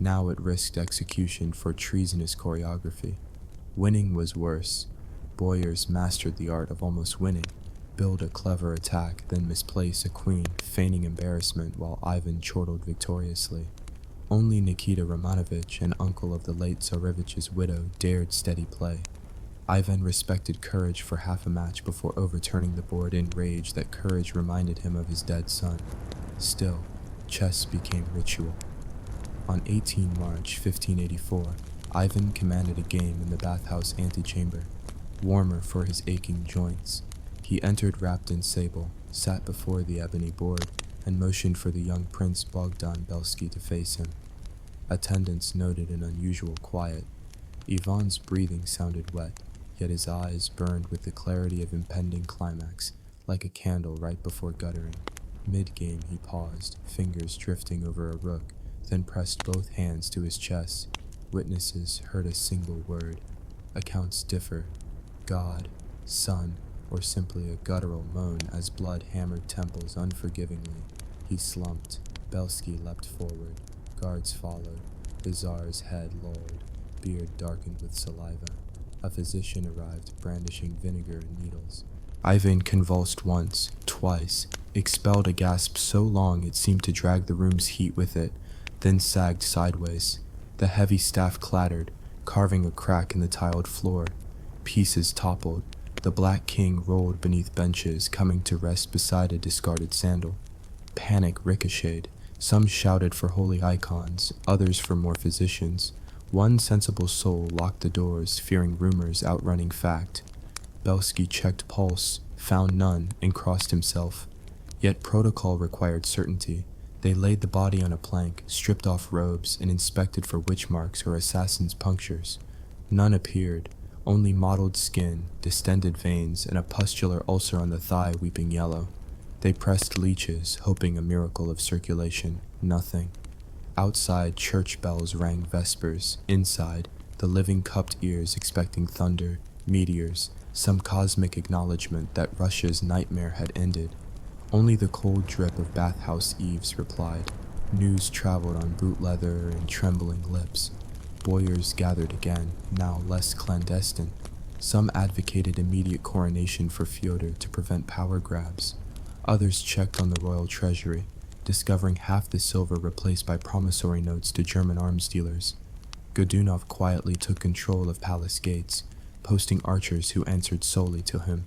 Now it risked execution for treasonous choreography. Winning was worse. Boyars mastered the art of almost winning, build a clever attack, then misplace a queen, feigning embarrassment while Ivan chortled victoriously. Only Nikita Romanovich, an uncle of the late Tsarevich's widow, dared steady play. Ivan respected courage for half a match before overturning the board in rage that courage reminded him of his dead son. Still, chess became ritual. On 18 March 1584, Ivan commanded a game in the bathhouse antechamber, warmer for his aching joints. He entered wrapped in sable, sat before the ebony board, and motioned for the young Prince Bogdan Belsky to face him. Attendants noted an unusual quiet. Ivan's breathing sounded wet, yet his eyes burned with the clarity of impending climax, like a candle right before guttering. Mid-game he paused, fingers drifting over a rook, then pressed both hands to his chest. Witnesses heard a single word. Accounts differ. God, son, or simply a guttural moan as blood hammered temples unforgivingly. He slumped. Belsky leapt forward. Guards followed. The Tsar's head lolled, beard darkened with saliva. A physician arrived, brandishing vinegar and needles. Ivan convulsed once, twice, expelled a gasp so long it seemed to drag the room's heat with it, then sagged sideways. The heavy staff clattered, carving a crack in the tiled floor. Pieces toppled. The Black King rolled beneath benches, coming to rest beside a discarded sandal. Panic ricocheted. Some shouted for holy icons, others for more physicians. One sensible soul locked the doors, fearing rumors outrunning fact. Belsky checked pulse, found none, and crossed himself. Yet protocol required certainty. They laid the body on a plank, stripped off robes, and inspected for witch marks or assassin's punctures. None appeared, only mottled skin, distended veins, and a pustular ulcer on the thigh weeping yellow. They pressed leeches, hoping a miracle of circulation. Nothing. Outside, church bells rang vespers. Inside, the living cupped ears expecting thunder, meteors, some cosmic acknowledgement that Russia's nightmare had ended. Only the cold drip of bathhouse eaves replied. News traveled on boot leather and trembling lips. Boyars gathered again, now less clandestine. Some advocated immediate coronation for Fyodor to prevent power grabs. Others checked on the royal treasury, discovering half the silver replaced by promissory notes to German arms dealers. Godunov quietly took control of palace gates, posting archers who answered solely to him.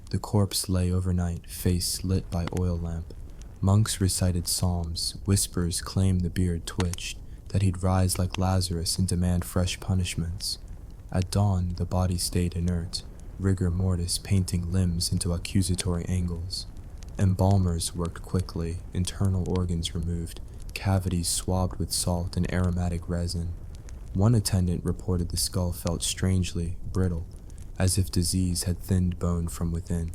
The corpse lay overnight, face lit by oil lamp. Monks recited psalms, whispers claimed the beard twitched, that he'd rise like Lazarus and demand fresh punishments. At dawn, the body stayed inert, rigor mortis painting limbs into accusatory angles. Embalmers worked quickly, internal organs removed, cavities swabbed with salt and aromatic resin. One attendant reported the skull felt strangely brittle, as if disease had thinned bone from within.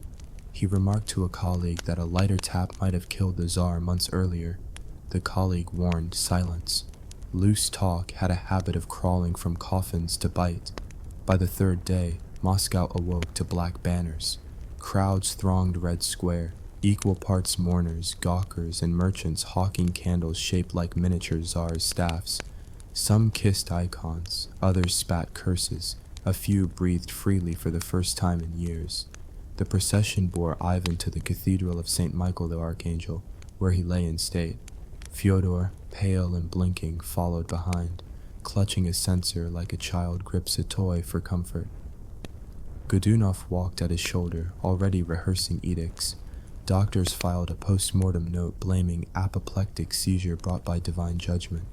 He remarked to a colleague that a lighter tap might have killed the Tsar months earlier. The colleague warned silence. Loose talk had a habit of crawling from coffins to bite. By the third day, Moscow awoke to black banners. Crowds thronged Red Square, equal parts mourners, gawkers, and merchants hawking candles shaped like miniature Tsar's staffs. Some kissed icons, others spat curses, A few breathed freely for the first time in years. The procession bore Ivan to the Cathedral of St. Michael the Archangel, where he lay in state. Fyodor, pale and blinking, followed behind, clutching a censer like a child grips a toy for comfort. Godunov walked at his shoulder, already rehearsing edicts. Doctors filed a post-mortem note blaming apoplectic seizure brought by divine judgment.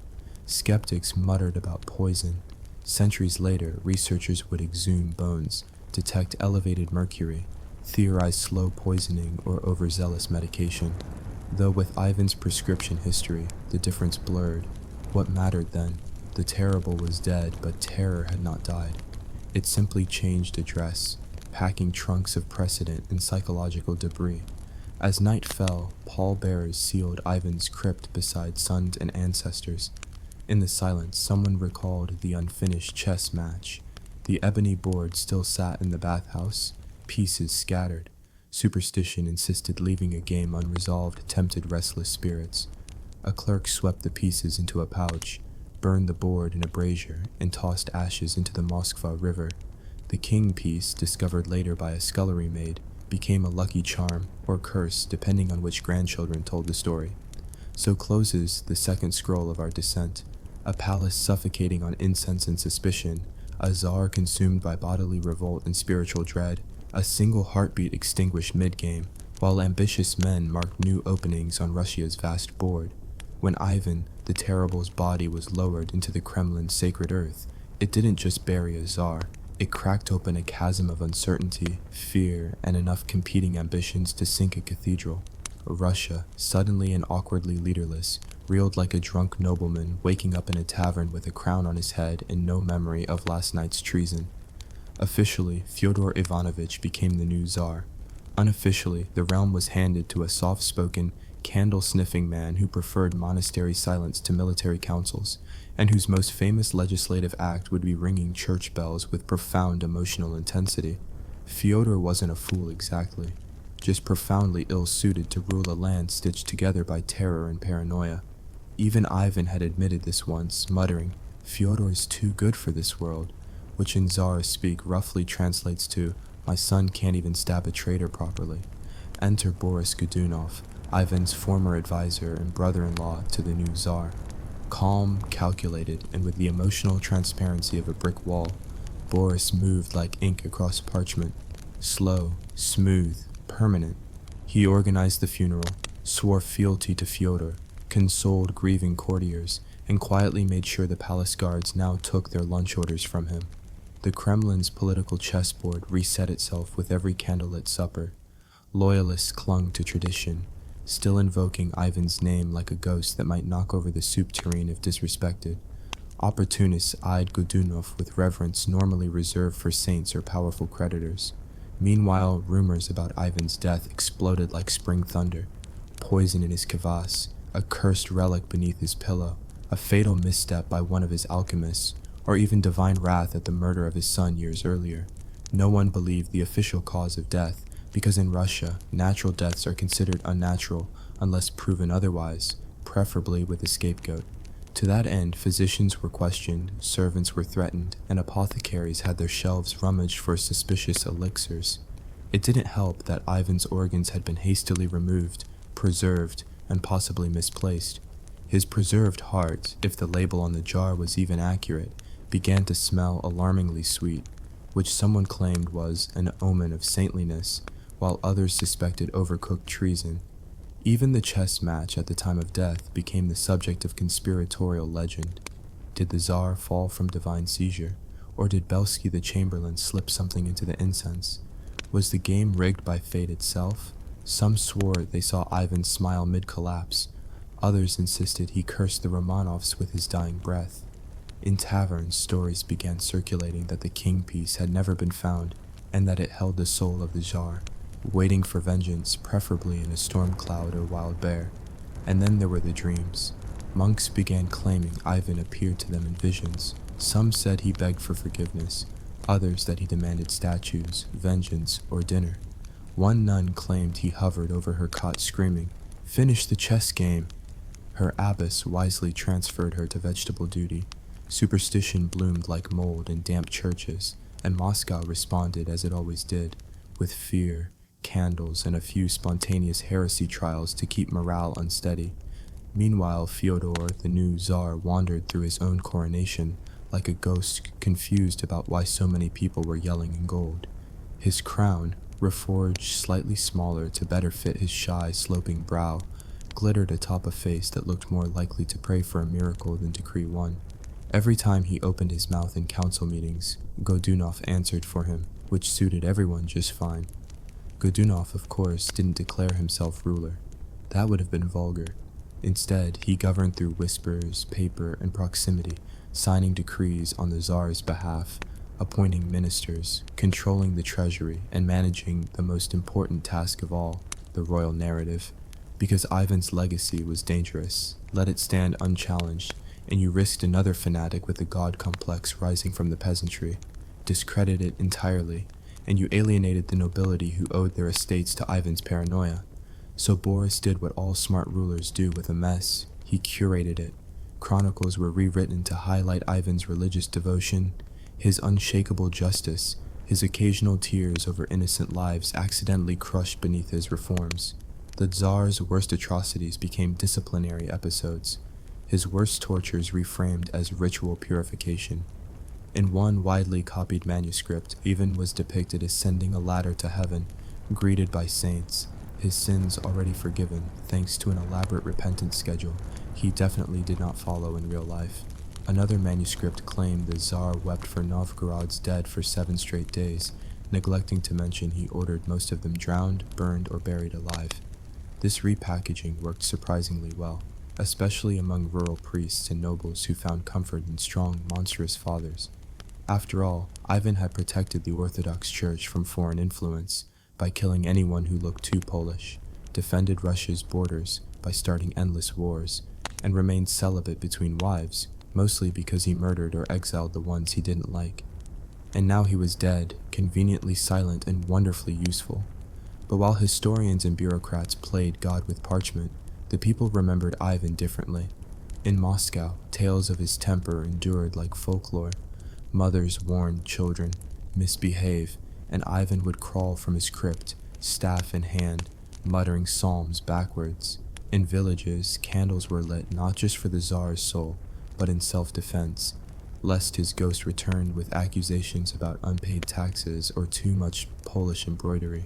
Skeptics muttered about poison. Centuries later, researchers would exhume bones, detect elevated mercury, theorize slow poisoning or overzealous medication. Though with Ivan's prescription history, the difference blurred. What mattered then? The terrible was dead, but terror had not died. It simply changed address, packing trunks of precedent and psychological debris. As night fell, pallbearers sealed Ivan's crypt beside sons and ancestors. In the silence, someone recalled the unfinished chess match. The ebony board still sat in the bathhouse, pieces scattered. Superstition insisted leaving a game unresolved tempted restless spirits. A clerk swept the pieces into a pouch, burned the board in a brazier, and tossed ashes into the Moskva River. The king piece, discovered later by a scullery maid, became a lucky charm or curse depending on which grandchildren told the story. So closes the second scroll of our descent, a palace suffocating on incense and suspicion, a czar consumed by bodily revolt and spiritual dread, a single heartbeat extinguished mid-game, while ambitious men marked new openings on Russia's vast board. When Ivan, the Terrible's body was lowered into the Kremlin's sacred earth, it didn't just bury a czar, it cracked open a chasm of uncertainty, fear, and enough competing ambitions to sink a cathedral. Russia, suddenly and awkwardly leaderless, reeled like a drunk nobleman waking up in a tavern with a crown on his head and no memory of last night's treason. Officially, Fyodor Ivanovich became the new czar. Unofficially, the realm was handed to a soft-spoken, candle-sniffing man who preferred monastery silence to military councils, and whose most famous legislative act would be ringing church bells with profound emotional intensity. Fyodor wasn't a fool exactly, just profoundly ill-suited to rule a land stitched together by terror and paranoia. Even Ivan had admitted this once, muttering, "Fyodor is too good for this world," which in Tsar speak roughly translates to, "My son can't even stab a traitor properly." Enter Boris Godunov, Ivan's former advisor and brother-in-law to the new Tsar. Calm, calculated, and with the emotional transparency of a brick wall, Boris moved like ink across parchment. Slow, smooth, permanent. He organized the funeral, swore fealty to Fyodor, consoled grieving courtiers, and quietly made sure the palace guards now took their lunch orders from him. The Kremlin's political chessboard reset itself with every candlelit supper. Loyalists clung to tradition, still invoking Ivan's name like a ghost that might knock over the soup tureen if disrespected. Opportunists eyed Godunov with reverence normally reserved for saints or powerful creditors. Meanwhile, rumors about Ivan's death exploded like spring thunder. Poison in his kvass, a cursed relic beneath his pillow, a fatal misstep by one of his alchemists, or even divine wrath at the murder of his son years earlier. No one believed the official cause of death, because in Russia, natural deaths are considered unnatural unless proven otherwise, preferably with a scapegoat. To that end, physicians were questioned, servants were threatened, and apothecaries had their shelves rummaged for suspicious elixirs. It didn't help that Ivan's organs had been hastily removed, preserved, and possibly misplaced. His preserved heart, if the label on the jar was even accurate, began to smell alarmingly sweet, which someone claimed was an omen of saintliness, while others suspected overcooked treason. Even the chess match at the time of death became the subject of conspiratorial legend. Did the Tsar fall from divine seizure, or did Belsky the Chamberlain slip something into the incense? Was the game rigged by fate itself? Some swore they saw Ivan smile mid-collapse. Others insisted he cursed the Romanovs with his dying breath. In taverns, stories began circulating that the king piece had never been found, and that it held the soul of the Tsar, waiting for vengeance, preferably in a storm cloud or wild bear. And then there were the dreams. Monks began claiming Ivan appeared to them in visions. Some said he begged for forgiveness, others that he demanded statues, vengeance, or dinner. One nun claimed he hovered over her cot screaming, "Finish the chess game!" Her abbess wisely transferred her to vegetable duty. Superstition bloomed like mold in damp churches. and Moscow responded as it always did, with fear, candles, and a few spontaneous heresy trials to keep morale unsteady. Meanwhile, Fyodor, the new Tsar, wandered through his own coronation like a ghost, confused about why so many people were yelling in gold. His crown, reforged slightly smaller to better fit his shy, sloping brow, glittered atop a face that looked more likely to pray for a miracle than decree one. Every time he opened his mouth in council meetings, Godunov answered for him, which suited everyone just fine. Godunov, of course, didn't declare himself ruler. That would have been vulgar. Instead, he governed through whispers, paper, and proximity, signing decrees on the Tsar's behalf, appointing ministers, controlling the treasury, and managing the most important task of all, the royal narrative. Because Ivan's legacy was dangerous, let it stand unchallenged, and you risked another fanatic with a god complex rising from the peasantry, discredit it entirely, and you alienated the nobility who owed their estates to Ivan's paranoia. So Boris did what all smart rulers do with a mess. He curated it. Chronicles were rewritten to highlight Ivan's religious devotion, his unshakable justice, his occasional tears over innocent lives accidentally crushed beneath his reforms. The Tsar's worst atrocities became disciplinary episodes, his worst tortures reframed as ritual purification. In one widely copied manuscript, Ivan was depicted ascending a ladder to heaven, greeted by saints, his sins already forgiven thanks to an elaborate repentance schedule he definitely did not follow in real life. Another manuscript claimed the Tsar wept for Novgorod's dead for 7 straight days, neglecting to mention he ordered most of them drowned, burned, or buried alive. This repackaging worked surprisingly well, especially among rural priests and nobles who found comfort in strong, monstrous fathers. After all, Ivan had protected the Orthodox Church from foreign influence by killing anyone who looked too Polish, defended Russia's borders by starting endless wars, and remained celibate between wives, mostly because he murdered or exiled the ones he didn't like. And now he was dead, conveniently silent and wonderfully useful. But while historians and bureaucrats played God with parchment, the people remembered Ivan differently. In Moscow, tales of his temper endured like folklore. Mothers warned children, misbehave, and Ivan would crawl from his crypt, staff in hand, muttering psalms backwards. In villages, candles were lit not just for the Tsar's soul, but in self-defense, lest his ghost returned with accusations about unpaid taxes or too much Polish embroidery.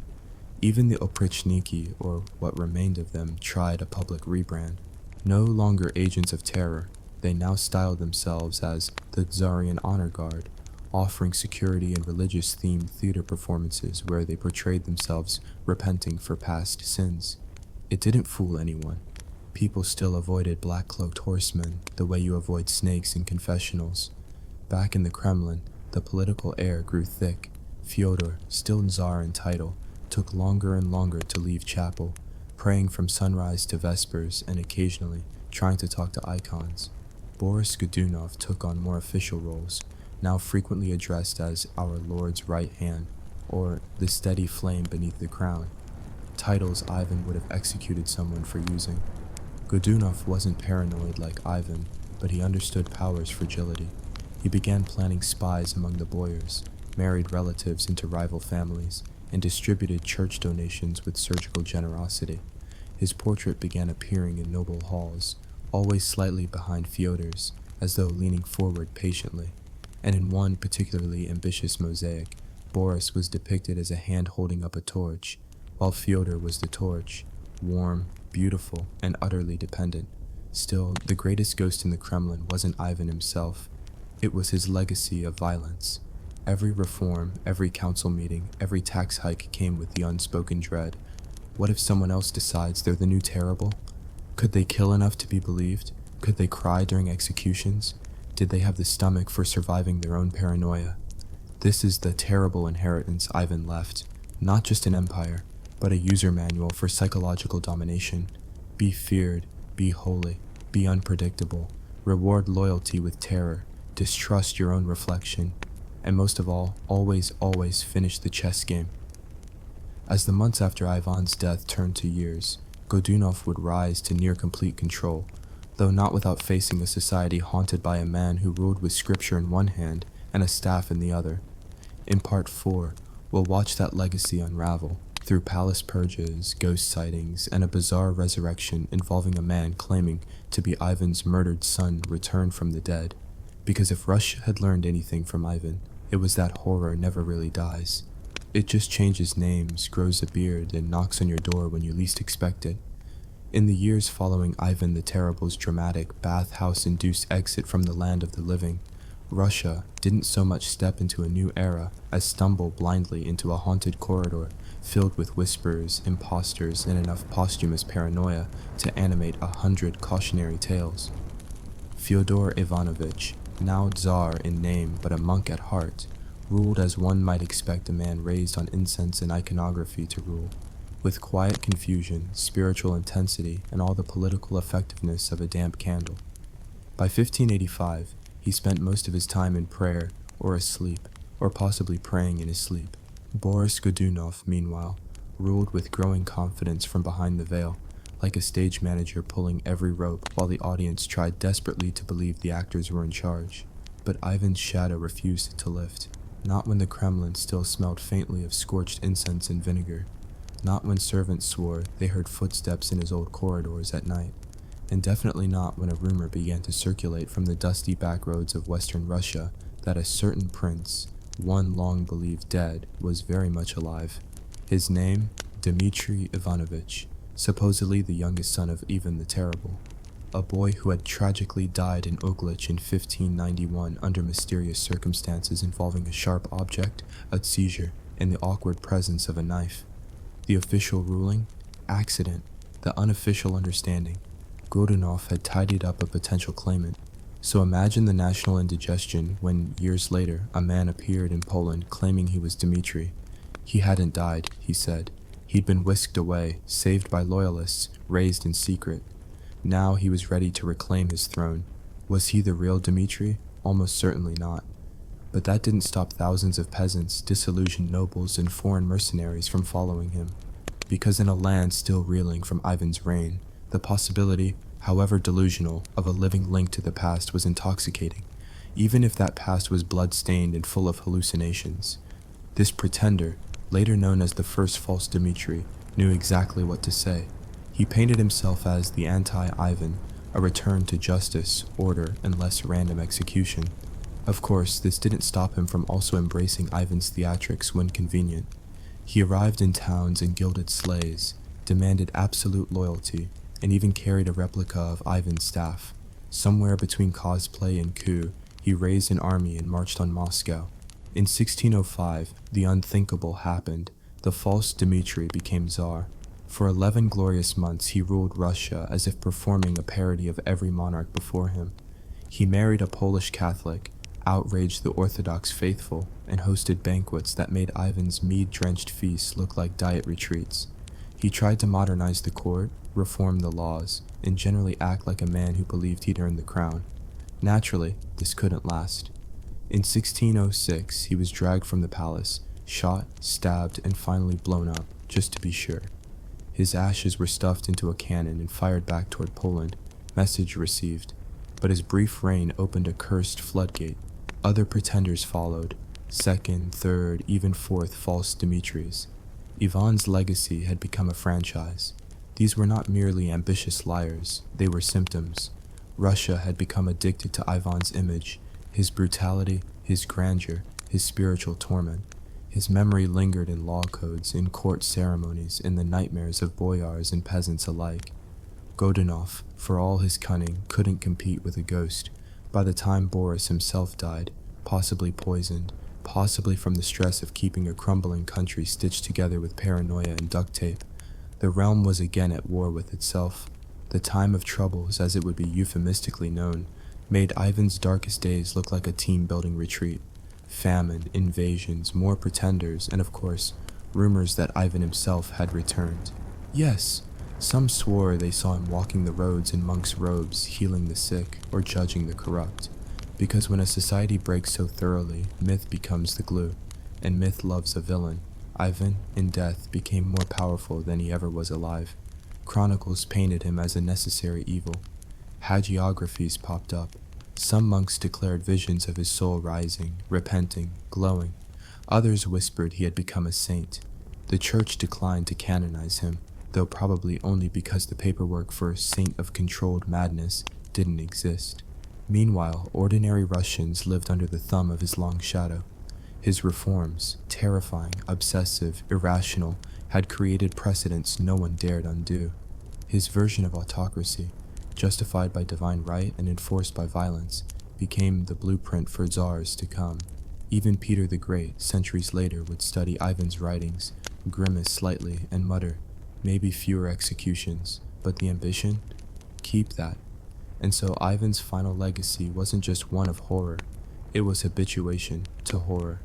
Even the oprichniki, or what remained of them, tried a public rebrand. No longer agents of terror, they now styled themselves as the Tsarian Honor Guard, offering security and religious-themed theater performances where they portrayed themselves repenting for past sins. It didn't fool anyone. People still avoided black-cloaked horsemen the way you avoid snakes in confessionals. Back in the Kremlin, the political air grew thick. Fyodor, still Tsar in title, took longer and longer to leave chapel, praying from sunrise to vespers and occasionally trying to talk to icons. Boris Godunov took on more official roles, now frequently addressed as our Lord's right hand, or the steady flame beneath the crown, titles Ivan would have executed someone for using. Godunov wasn't paranoid like Ivan, but he understood power's fragility. He began planting spies among the boyars, married relatives into rival families, and distributed church donations with surgical generosity. His portrait began appearing in noble halls, always slightly behind Fyodor's, as though leaning forward patiently. And in one particularly ambitious mosaic, Boris was depicted as a hand holding up a torch, while Fyodor was the torch, warm, beautiful, and utterly dependent. Still, the greatest ghost in the Kremlin wasn't Ivan himself. It was his legacy of violence. Every reform, every council meeting, every tax hike came with the unspoken dread. What if someone else decides they're the new terrible? Could they kill enough to be believed? Could they cry during executions? Did they have the stomach for surviving their own paranoia? This is the terrible inheritance Ivan left, not just an empire, but a user manual for psychological domination. Be feared, be holy, be unpredictable, reward loyalty with terror, distrust your own reflection, and most of all, always finish the chess game. As the months after Ivan's death turned to years, Godunov would rise to near complete control, though not without facing a society haunted by a man who ruled with scripture in one hand and a staff in the other. In part 4, we'll watch that legacy unravel through palace purges, ghost sightings, and a bizarre resurrection involving a man claiming to be Ivan's murdered son returned from the dead. Because if Russia had learned anything from Ivan, it was that horror never really dies. It just changes names, grows a beard, and knocks on your door when you least expect it. In the years following Ivan the Terrible's dramatic bathhouse-induced exit from the land of the living, Russia didn't so much step into a new era as stumble blindly into a haunted corridor filled with whispers, imposters, and enough posthumous paranoia to animate 100 cautionary tales. Fyodor Ivanovich, now Tsar in name but a monk at heart, ruled as one might expect a man raised on incense and iconography to rule, with quiet confusion, spiritual intensity, and all the political effectiveness of a damp candle. By 1585, he spent most of his time in prayer or asleep, or possibly praying in his sleep. Boris Godunov, meanwhile, ruled with growing confidence from behind the veil, like a stage manager pulling every rope while the audience tried desperately to believe the actors were in charge. But Ivan's shadow refused to lift, not when the Kremlin still smelled faintly of scorched incense and vinegar, not when servants swore they heard footsteps in his old corridors at night, and definitely not when a rumor began to circulate from the dusty backroads of Western Russia that a certain prince, one long believed dead, was very much alive. His name, Dmitry Ivanovich, supposedly the youngest son of Ivan the Terrible, a boy who had tragically died in Oglich in 1591 under mysterious circumstances involving a sharp object, a seizure, and the awkward presence of a knife. The official ruling? Accident. The unofficial understanding. Godunov had tidied up a potential claimant. So imagine the national indigestion when, years later, a man appeared in Poland claiming he was Dmitry. He hadn't died, he said. He'd been whisked away, saved by loyalists, raised in secret. Now he was ready to reclaim his throne. Was he the real Dmitry? Almost certainly not. But that didn't stop thousands of peasants, disillusioned nobles, and foreign mercenaries from following him. Because in a land still reeling from Ivan's reign, the possibility, however delusional, of a living link to the past was intoxicating, even if that past was blood-stained and full of hallucinations. This pretender, later known as the first false Dmitry, knew exactly what to say. He painted himself as the anti-Ivan, a return to justice, order, and less random execution. Of course, this didn't stop him from also embracing Ivan's theatrics when convenient. He arrived in towns in gilded sleighs, demanded absolute loyalty, and even carried a replica of Ivan's staff. Somewhere between cosplay and coup, he raised an army and marched on Moscow. In 1605, the unthinkable happened. The false Dmitry became Tsar. For 11 glorious months, he ruled Russia as if performing a parody of every monarch before him. He married a Polish Catholic, outraged the Orthodox faithful, and hosted banquets that made Ivan's mead-drenched feasts look like diet retreats. He tried to modernize the court, reform the laws, and generally act like a man who believed he'd earned the crown. Naturally, this couldn't last. In 1606, he was dragged from the palace, shot, stabbed, and finally blown up, just to be sure. His ashes were stuffed into a cannon and fired back toward Poland. Message received. But his brief reign opened a cursed floodgate. Other pretenders followed. Second, third, even fourth false Dmitrys. Ivan's legacy had become a franchise. These were not merely ambitious liars, they were symptoms. Russia had become addicted to Ivan's image, his brutality, his grandeur, his spiritual torment. His memory lingered in law codes, in court ceremonies, in the nightmares of boyars and peasants alike. Godunov, for all his cunning, couldn't compete with a ghost. By the time Boris himself died, possibly poisoned, possibly from the stress of keeping a crumbling country stitched together with paranoia and duct tape, the realm was again at war with itself. The time of troubles, as it would be euphemistically known, made Ivan's darkest days look like a team-building retreat. Famine, invasions, more pretenders, and of course, rumors that Ivan himself had returned. Yes, some swore they saw him walking the roads in monk's robes, healing the sick, or judging the corrupt. Because when a society breaks so thoroughly, myth becomes the glue, and myth loves a villain. Ivan, in death, became more powerful than he ever was alive. Chronicles painted him as a necessary evil. Hagiographies popped up. Some monks declared visions of his soul rising, repenting, glowing. Others whispered he had become a saint. The church declined to canonize him, though probably only because the paperwork for a saint of controlled madness didn't exist. Meanwhile, ordinary Russians lived under the thumb of his long shadow. His reforms, terrifying, obsessive, irrational, had created precedents no one dared undo. His version of autocracy, justified by divine right and enforced by violence, became the blueprint for czars to come. Even Peter the Great, centuries later, would study Ivan's writings, grimace slightly, and mutter, maybe fewer executions, but the ambition? Keep that. And so Ivan's final legacy wasn't just one of horror, it was habituation to horror.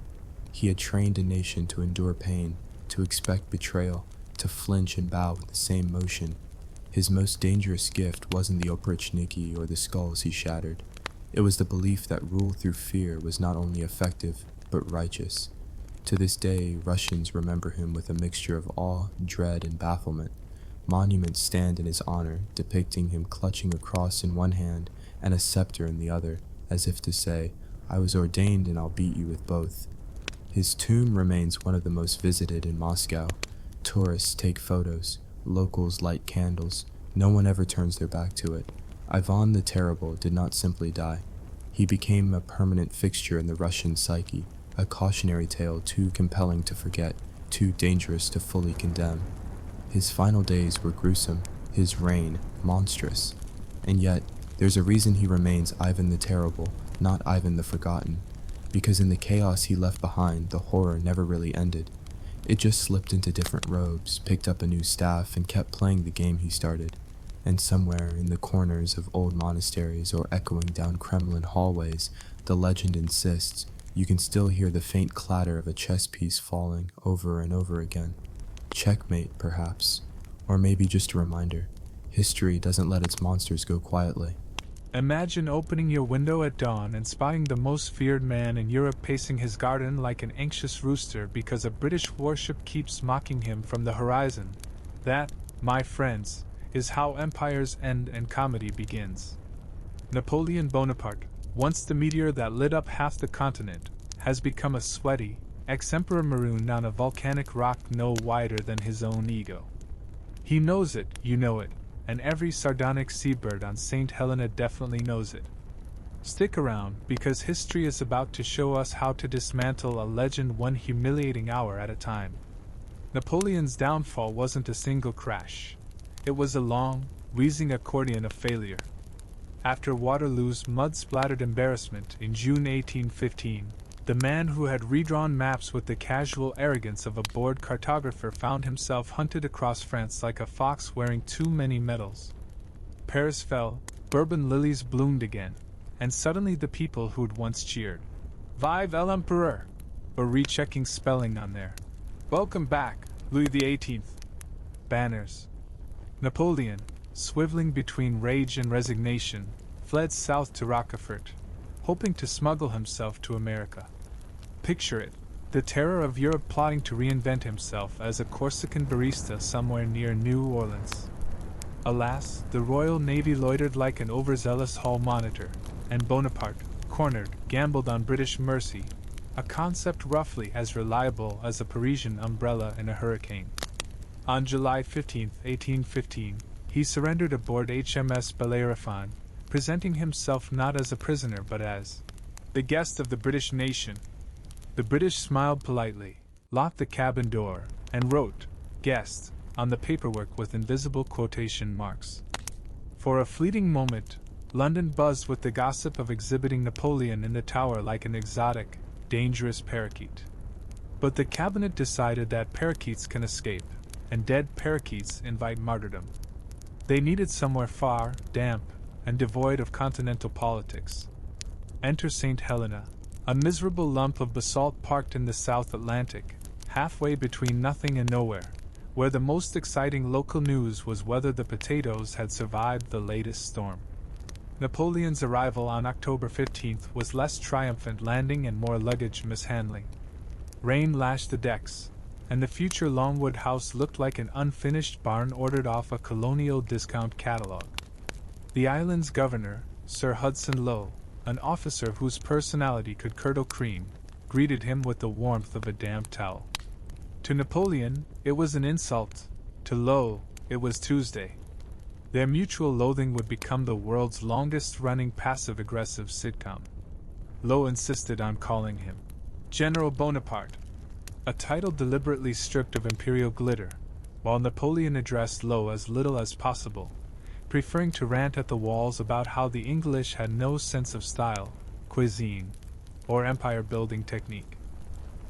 He had trained a nation to endure pain, to expect betrayal, to flinch and bow with the same motion. His most dangerous gift wasn't the oprichniki or the skulls he shattered. It was the belief that rule through fear was not only effective, but righteous. To this day, Russians remember him with a mixture of awe, dread, and bafflement. Monuments stand in his honor, depicting him clutching a cross in one hand and a scepter in the other, as if to say, "I was ordained and I'll beat you with both." His tomb remains one of the most visited in Moscow. Tourists take photos, locals light candles, no one ever turns their back to it. Ivan the Terrible did not simply die. He became a permanent fixture in the Russian psyche, a cautionary tale too compelling to forget, too dangerous to fully condemn. His final days were gruesome, his reign monstrous. And yet, there's a reason he remains Ivan the Terrible, not Ivan the Forgotten. Because in the chaos he left behind, the horror never really ended. It just slipped into different robes, picked up a new staff, and kept playing the game he started. And somewhere in the corners of old monasteries or echoing down Kremlin hallways, the legend insists you can still hear the faint clatter of a chess piece falling over and over again. Checkmate, perhaps. Or maybe just a reminder. History doesn't let its monsters go quietly. Imagine opening your window at dawn and spotting the most feared man in Europe pacing his garden like an anxious rooster because a British warship keeps mocking him from the horizon. That, my friends, is how empires end and comedy begins. Napoleon Bonaparte, once the meteor that lit up half the continent, has become a sweaty, ex-emperor marooned on a volcanic rock no wider than his own ego. He knows it, you know it, and every sardonic seabird on St. Helena definitely knows it. Stick around, because history is about to show us how to dismantle a legend one humiliating hour at a time. Napoleon's downfall wasn't a single crash. It was a long, wheezing accordion of failure. After Waterloo's mud-splattered embarrassment in June 1815, the man who had redrawn maps with the casual arrogance of a bored cartographer found himself hunted across France like a fox wearing too many medals. Paris fell, Bourbon lilies bloomed again, and suddenly the people who'd once cheered, "Vive l'Empereur!" were rechecking spelling on their "Welcome back, Louis XVIII" banners. Napoleon, swiveling between rage and resignation, fled south to Rochefort, hoping to smuggle himself to America. Picture it, the terror of Europe plotting to reinvent himself as a Corsican barista somewhere near New Orleans. Alas, the Royal Navy loitered like an overzealous hall monitor, and Bonaparte, cornered, gambled on British mercy, a concept roughly as reliable as a Parisian umbrella in a hurricane. On July 15, 1815, he surrendered aboard HMS Bellerophon, presenting himself not as a prisoner but as the guest of the British nation. The British smiled politely, locked the cabin door, and wrote, "Guest," on the paperwork with invisible quotation marks. For a fleeting moment, London buzzed with the gossip of exhibiting Napoleon in the Tower like an exotic, dangerous parakeet. But the cabinet decided that parakeets can escape, and dead parakeets invite martyrdom. They needed somewhere far, damp, and devoid of continental politics. Enter St. Helena, a miserable lump of basalt parked in the South Atlantic, halfway between nothing and nowhere, where the most exciting local news was whether the potatoes had survived the latest storm. Napoleon's arrival on October 15th was less triumphant landing and more luggage mishandling. Rain lashed the decks, and the future Longwood House looked like an unfinished barn ordered off a colonial discount catalog. The island's governor, Sir Hudson Lowe, an officer whose personality could curdle cream, greeted him with the warmth of a damp towel. To Napoleon, it was an insult. To Lull, it was Tuesday. Their mutual loathing would become the world's longest-running passive-aggressive sitcom. Lull insisted on calling him General Bonaparte, a title deliberately stripped of imperial glitter, while Napoleon addressed Lull as little as possible, preferring to rant at the walls about how the English had no sense of style, cuisine, or empire-building technique.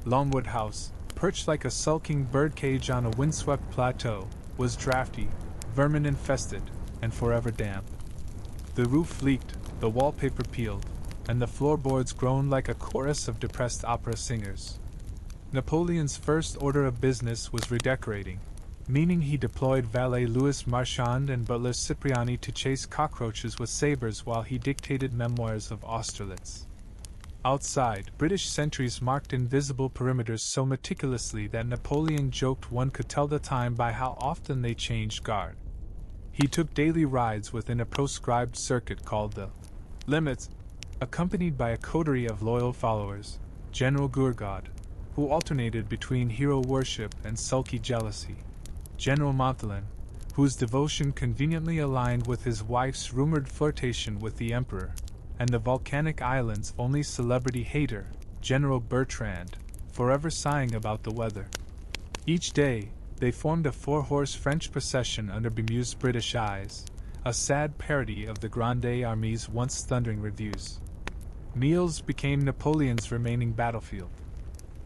Longwood House, perched like a sulking birdcage on a windswept plateau, was drafty, vermin-infested, and forever damp. The roof leaked, the wallpaper peeled, and the floorboards groaned like a chorus of depressed opera singers. Napoleon's first order of business was redecorating, meaning he deployed valet Louis Marchand and butler Cipriani to chase cockroaches with sabers while he dictated memoirs of Austerlitz. Outside, British sentries marked invisible perimeters so meticulously that Napoleon joked one could tell the time by how often they changed guard. He took daily rides within a proscribed circuit called the limits, accompanied by a coterie of loyal followers, General Gourgaud, who alternated between hero worship and sulky jealousy, General Montholin, whose devotion conveniently aligned with his wife's rumored flirtation with the Emperor, and the volcanic island's only celebrity hater, General Bertrand, forever sighing about the weather. Each day, they formed a four-horse French procession under bemused British eyes, a sad parody of the Grande Armée's once thundering reviews. Meals became Napoleon's remaining battlefield.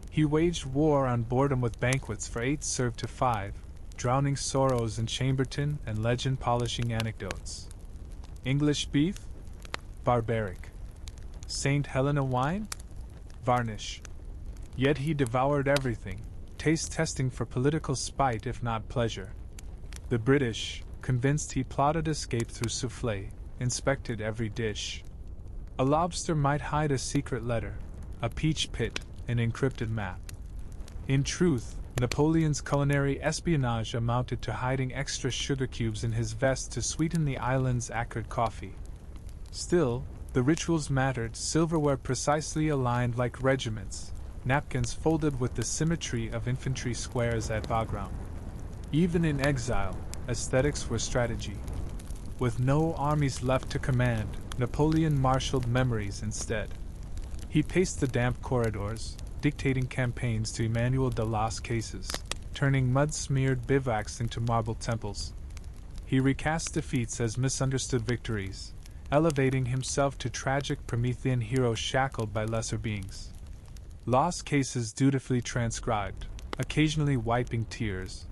He waged war on boredom with banquets for 8 served to 5, drowning sorrows in Chambertin and legend-polishing anecdotes. English beef? Barbaric. St. Helena wine? Varnish. Yet he devoured everything, taste-testing for political spite if not pleasure. The British, convinced he plotted escape through soufflé, inspected every dish. A lobster might hide a secret letter, a peach pit, an encrypted map. In truth, Napoleon's culinary espionage amounted to hiding extra sugar cubes in his vest to sweeten the island's acrid coffee. Still, the rituals mattered, silverware precisely aligned like regiments, napkins folded with the symmetry of infantry squares at Wagram. Even in exile, aesthetics were strategy. With no armies left to command, Napoleon marshaled memories instead. He paced the damp corridors, dictating campaigns to Emmanuel de las Cases, turning mud-smeared bivouacs into marble temples. He recast defeats as misunderstood victories, elevating himself to tragic Promethean hero shackled by lesser beings. Las Cases dutifully transcribed, occasionally wiping tears.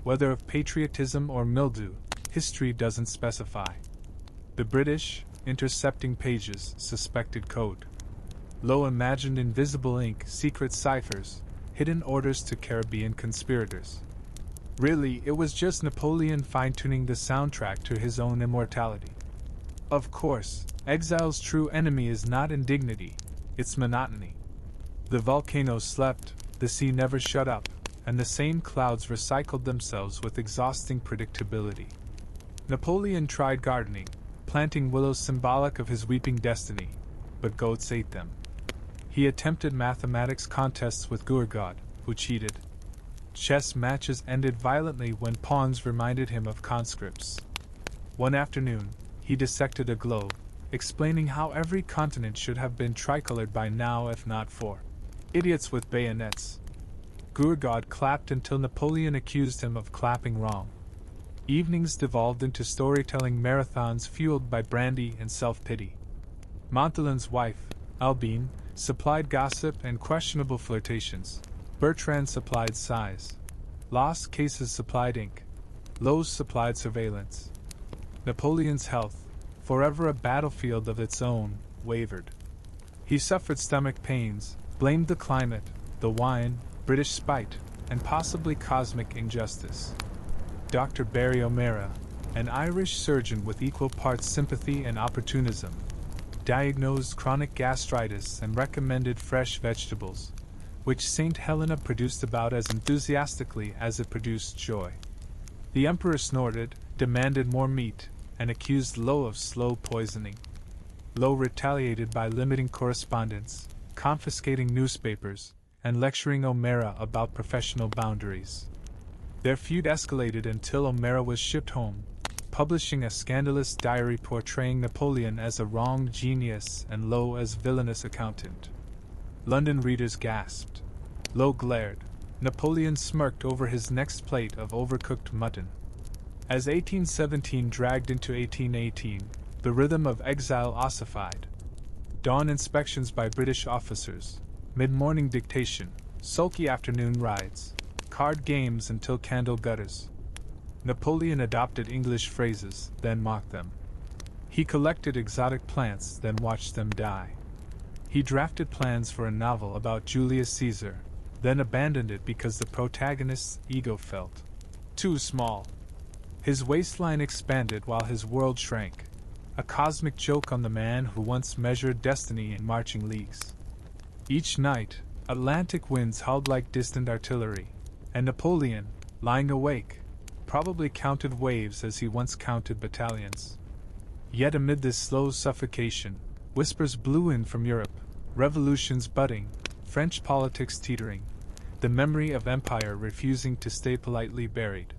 Whether of patriotism or mildew, history doesn't specify. The British, intercepting pages, suspected code. Lowe imagined invisible ink, secret ciphers, hidden orders to Caribbean conspirators. Really, it was just Napoleon fine-tuning the soundtrack to his own immortality. Of course, exile's true enemy is not indignity, it's monotony. The volcanoes slept, the sea never shut up, and the same clouds recycled themselves with exhausting predictability. Napoleon tried gardening, planting willows symbolic of his weeping destiny, but goats ate them. He attempted mathematics contests with Gourgaud, who cheated. Chess matches ended violently when pawns reminded him of conscripts. One afternoon, he dissected a globe, explaining how every continent should have been tricolored by now if not for idiots with bayonets. Gourgaud clapped until Napoleon accused him of clapping wrong. Evenings devolved into storytelling marathons fueled by brandy and self-pity. Montolin's wife, Albine, supplied gossip and questionable flirtations. Bertrand supplied sighs. Las Cases supplied ink. Lowe's supplied surveillance. Napoleon's health, forever a battlefield of its own, wavered. He suffered stomach pains, blamed the climate, the wine, British spite, and possibly cosmic injustice. Dr. Barry O'Mara, an Irish surgeon with equal parts sympathy and opportunism, diagnosed chronic gastritis and recommended fresh vegetables, which St. Helena produced about as enthusiastically as it produced joy. The Emperor snorted, demanded more meat, and accused Lowe of slow poisoning. Lowe retaliated by limiting correspondence, confiscating newspapers, and lecturing O'Mara about professional boundaries. Their feud escalated until O'Mara was shipped home, publishing a scandalous diary portraying Napoleon as a wrong genius and Lowe as villainous accountant. London readers gasped. Lowe glared. Napoleon smirked over his next plate of overcooked mutton. As 1817 dragged into 1818, the rhythm of exile ossified. Dawn inspections by British officers, mid-morning dictation, sulky afternoon rides, card games until candle gutters. Napoleon adopted English phrases, then mocked them. He collected exotic plants, then watched them die. He drafted plans for a novel about Julius Caesar, then abandoned it because the protagonist's ego felt too small. His waistline expanded while his world shrank, a cosmic joke on the man who once measured destiny in marching leagues. Each night, Atlantic winds howled like distant artillery, and Napoleon, lying awake, probably counted waves as he once counted battalions. Yet amid this slow suffocation, whispers blew in from Europe, revolutions budding, French politics teetering, the memory of empire refusing to stay politely buried.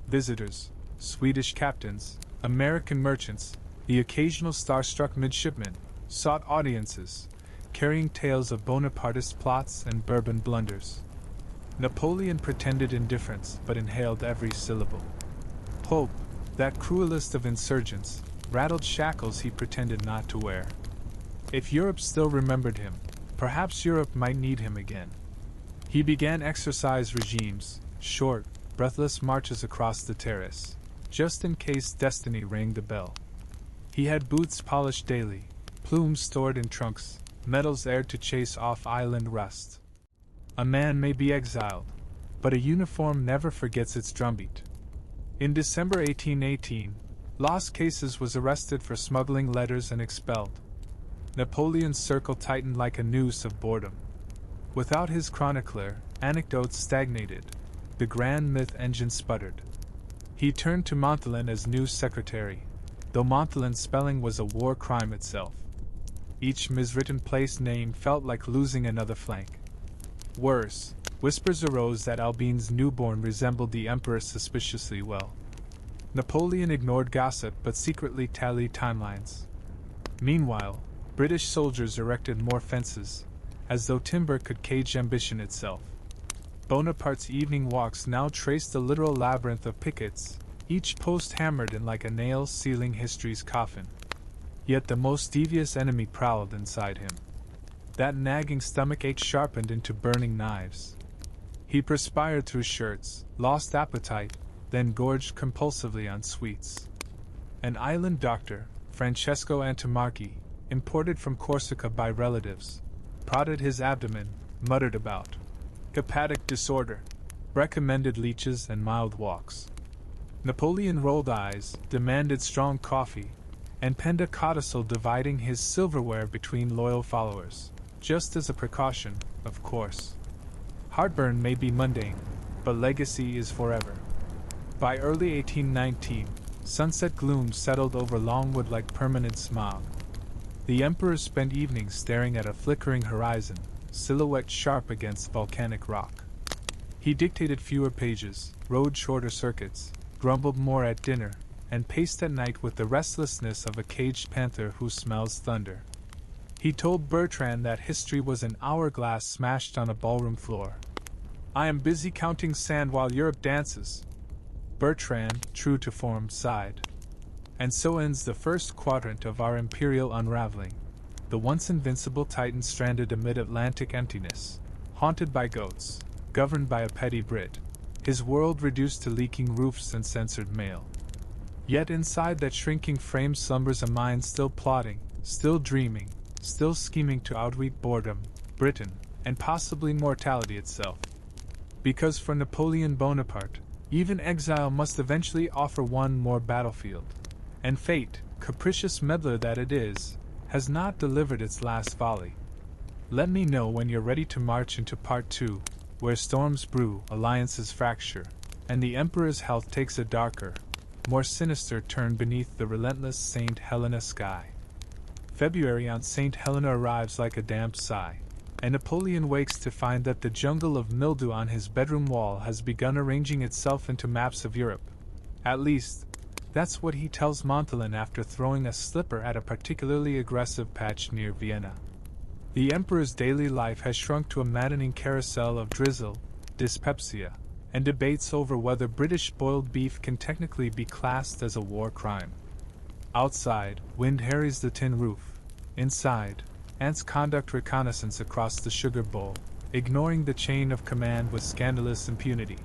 Visitors, Swedish captains, American merchants, the occasional star-struck midshipman, sought audiences, carrying tales of Bonapartist plots and Bourbon blunders. Napoleon pretended indifference but inhaled every syllable. Hope, that cruelest of insurgents, rattled shackles he pretended not to wear. If Europe still remembered him, perhaps Europe might need him again. He began exercise regimes, short, breathless marches across the terrace, just in case destiny rang the bell. He had boots polished daily, plumes stored in trunks, medals aired to chase off island rust. A man may be exiled, but a uniform never forgets its drumbeat. In December 1818, Las Cases was arrested for smuggling letters and expelled. Napoleon's circle tightened like a noose of boredom. Without his chronicler, anecdotes stagnated. The grand myth engine sputtered. He turned to Montholin as news secretary, though Montholin's spelling was a war crime itself. Each miswritten place name felt like losing another flank. Worse, whispers arose that Albine's newborn resembled the emperor suspiciously well. Napoleon ignored gossip but secretly tallied timelines. Meanwhile, British soldiers erected more fences, as though timber could cage ambition itself. Bonaparte's evening walks now traced a literal labyrinth of pickets, each post hammered in like a nail sealing history's coffin. Yet the most devious enemy prowled inside him. That nagging stomach ache sharpened into burning knives. He perspired through shirts, lost appetite, then gorged compulsively on sweets. An island doctor, Francesco Antimarchi, imported from Corsica by relatives, prodded his abdomen, muttered about hepatic disorder, recommended leeches and mild walks. Napoleon rolled eyes, demanded strong coffee, and penned a codicil dividing his silverware between loyal followers, just as a precaution, of course. Heartburn may be mundane, but legacy is forever. By early 1819, sunset gloom settled over Longwood like permanent smog. The emperor spent evenings staring at a flickering horizon, silhouette sharp against volcanic rock. He dictated fewer pages, rode shorter circuits, grumbled more at dinner, and paced at night with the restlessness of a caged panther who smells thunder. He told Bertrand that history was an hourglass smashed on a ballroom floor. "I am busy counting sand while Europe dances." Bertrand, true to form, sighed. And so ends the first quadrant of our imperial unraveling. The once invincible Titan stranded amid Atlantic emptiness, haunted by goats, governed by a petty Brit, his world reduced to leaking roofs and censored mail. Yet inside that shrinking frame slumbers a mind still plotting, still dreaming, still scheming to outwit boredom, Britain, and possibly mortality itself. Because for Napoleon Bonaparte, even exile must eventually offer one more battlefield. And fate, capricious meddler that it is, has not delivered its last volley. Let me know when you're ready to march into Part 2, where storms brew, alliances fracture, and the Emperor's health takes a darker, more sinister turn beneath the relentless St. Helena sky. February on St. Helena arrives like a damp sigh, and Napoleon wakes to find that the jungle of mildew on his bedroom wall has begun arranging itself into maps of Europe. At least, that's what he tells Montalon after throwing a slipper at a particularly aggressive patch near Vienna. The Emperor's daily life has shrunk to a maddening carousel of drizzle, dyspepsia, and debates over whether British boiled beef can technically be classed as a war crime. Outside, wind harries the tin roof. Inside, ants conduct reconnaissance across the sugar bowl, ignoring the chain of command with scandalous impunity.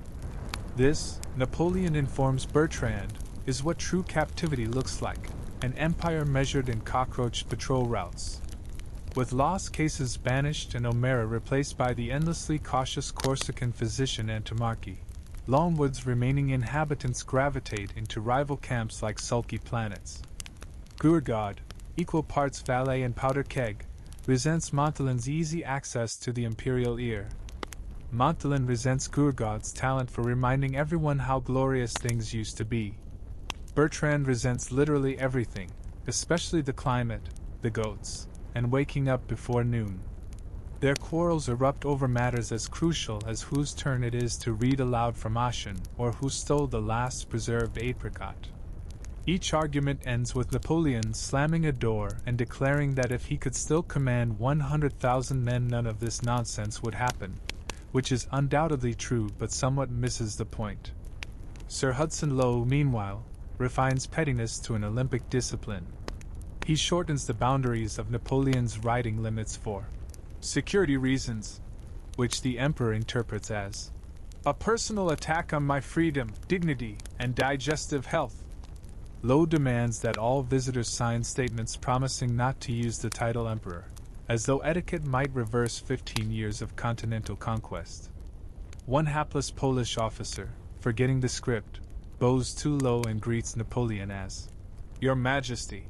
This, Napoleon informs Bertrand, is what true captivity looks like, an empire measured in cockroach patrol routes. With lost cases banished and O'Mara replaced by the endlessly cautious Corsican physician Antimarchy, Longwood's remaining inhabitants gravitate into rival camps like sulky planets. Gourgaud, equal parts valet and powder keg, resents Montalon's easy access to the imperial ear. Montalon resents Gourgaud's talent for reminding everyone how glorious things used to be. Bertrand resents literally everything, especially the climate, the goats, and waking up before noon. Their quarrels erupt over matters as crucial as whose turn it is to read aloud from Ossian or who stole the last preserved apricot. Each argument ends with Napoleon slamming a door and declaring that if he could still command 100,000 men none of this nonsense would happen, which is undoubtedly true but somewhat misses the point. Sir Hudson Lowe, meanwhile, refines pettiness to an Olympic discipline. He shortens the boundaries of Napoleon's riding limits for security reasons, which the Emperor interprets as a personal attack on my freedom, dignity, and digestive health. Lowe demands that all visitors sign statements promising not to use the title Emperor, as though etiquette might reverse 15 years of continental conquest. One hapless Polish officer, forgetting the script, bows too low and greets Napoleon as Your Majesty.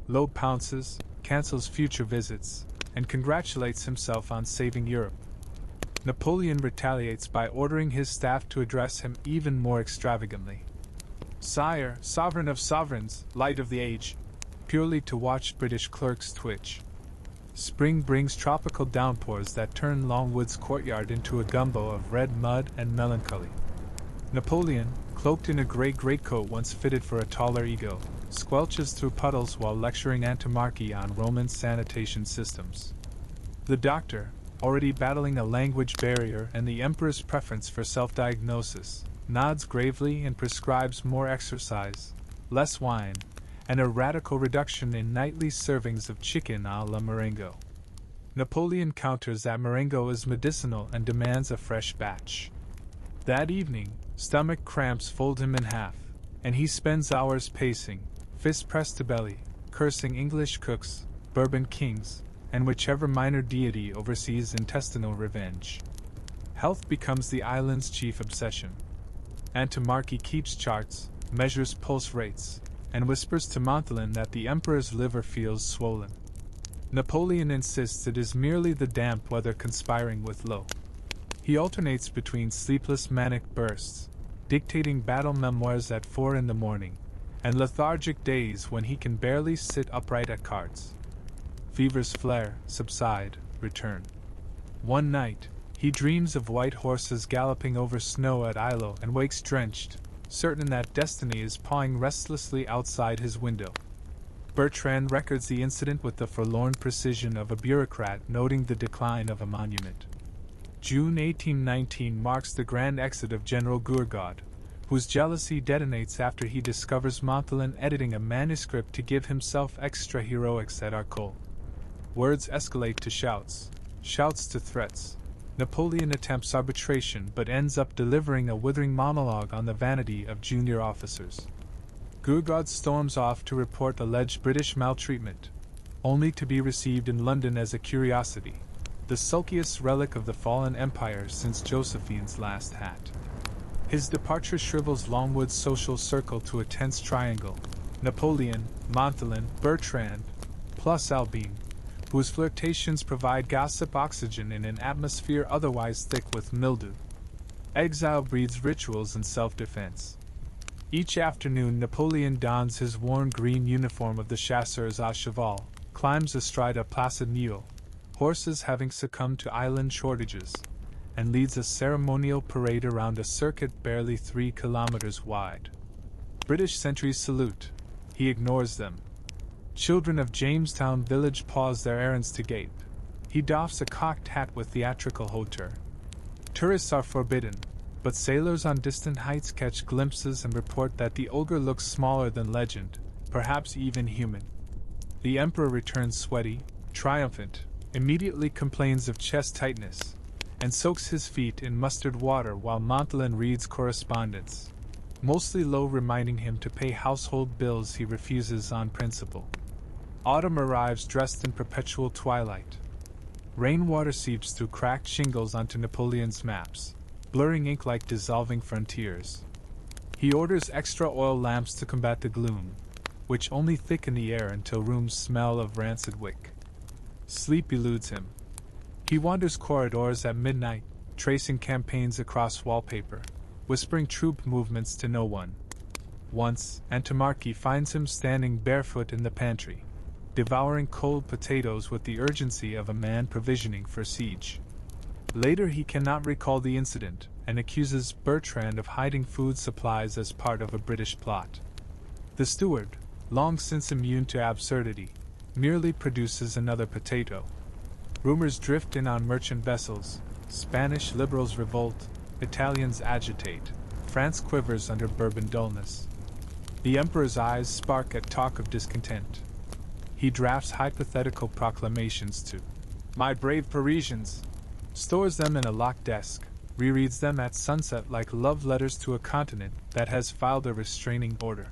Lowe pounces, cancels future visits, and congratulates himself on saving Europe. Napoleon retaliates by ordering his staff to address him even more extravagantly. Sire, sovereign of sovereigns, light of the age, purely to watch British clerks twitch. Spring brings tropical downpours that turn Longwood's courtyard into a gumbo of red mud and melancholy. Napoleon, cloaked in a grey greatcoat once fitted for a taller ego, squelches through puddles while lecturing Antimarchy on Roman sanitation systems. The doctor, already battling a language barrier and the Emperor's preference for self-diagnosis, nods gravely and prescribes more exercise, less wine, and a radical reduction in nightly servings of chicken a la Marengo. Napoleon counters that Marengo is medicinal and demands a fresh batch. That evening, stomach cramps fold him in half, and he spends hours pacing, fist pressed to belly, cursing English cooks, Bourbon kings, and whichever minor deity oversees intestinal revenge. Health becomes the island's chief obsession. Antimarchy keeps charts, measures pulse rates, and whispers to Montalon that the Emperor's liver feels swollen. Napoleon insists it is merely the damp weather conspiring with Lowe. He alternates between sleepless manic bursts, dictating battle memoirs at 4 a.m, and lethargic days when he can barely sit upright at cards. Fevers flare, subside, return. One night, he dreams of white horses galloping over snow at Ilo and wakes drenched, certain that destiny is pawing restlessly outside his window. Bertrand records the incident with the forlorn precision of a bureaucrat noting the decline of a monument. June 1819 marks the grand exit of General Gourgaud, whose jealousy detonates after he discovers Montalon editing a manuscript to give himself extra heroics at Arcole. Words escalate to shouts, shouts to threats. Napoleon attempts arbitration but ends up delivering a withering monologue on the vanity of junior officers. Gourgaud storms off to report alleged British maltreatment, only to be received in London as a curiosity, the sulkiest relic of the fallen empire since Josephine's last hat. His departure shrivels Longwood's social circle to a tense triangle: Napoleon, Montalon, Bertrand, plus Albine, whose flirtations provide gossip oxygen in an atmosphere otherwise thick with mildew. Exile breeds rituals and self-defense. Each afternoon Napoleon dons his worn green uniform of the chasseurs à cheval, climbs astride a placid mule, horses having succumbed to island shortages, and leads a ceremonial parade around a circuit barely 3 kilometers wide. British sentries salute. He ignores them. Children of Jamestown village pause their errands to gape. He doffs a cocked hat with theatrical hauteur. Tourists are forbidden, but sailors on distant heights catch glimpses and report that the ogre looks smaller than legend, perhaps even human. The emperor returns sweaty, triumphant, immediately complains of chest tightness, and soaks his feet in mustard water while Montholin reads correspondence, mostly low, reminding him to pay household bills he refuses on principle. Autumn arrives dressed in perpetual twilight. Rainwater seeps through cracked shingles onto Napoleon's maps, blurring ink like dissolving frontiers. He orders extra oil lamps to combat the gloom, which only thicken the air until rooms smell of rancid wick. Sleep eludes him. He wanders corridors at midnight, tracing campaigns across wallpaper, whispering troop movements to no one. Once, Antimarchy finds him standing barefoot in the pantry, devouring cold potatoes with the urgency of a man provisioning for siege. Later he cannot recall the incident, and accuses Bertrand of hiding food supplies as part of a British plot. The steward, long since immune to absurdity, merely produces another potato. Rumors drift in on merchant vessels. Spanish liberals revolt, Italians agitate, France quivers under Bourbon dullness. The emperor's eyes spark at talk of discontent. He drafts hypothetical proclamations to "My brave Parisians," stores them in a locked desk, rereads them at sunset like love letters to a continent that has filed a restraining order.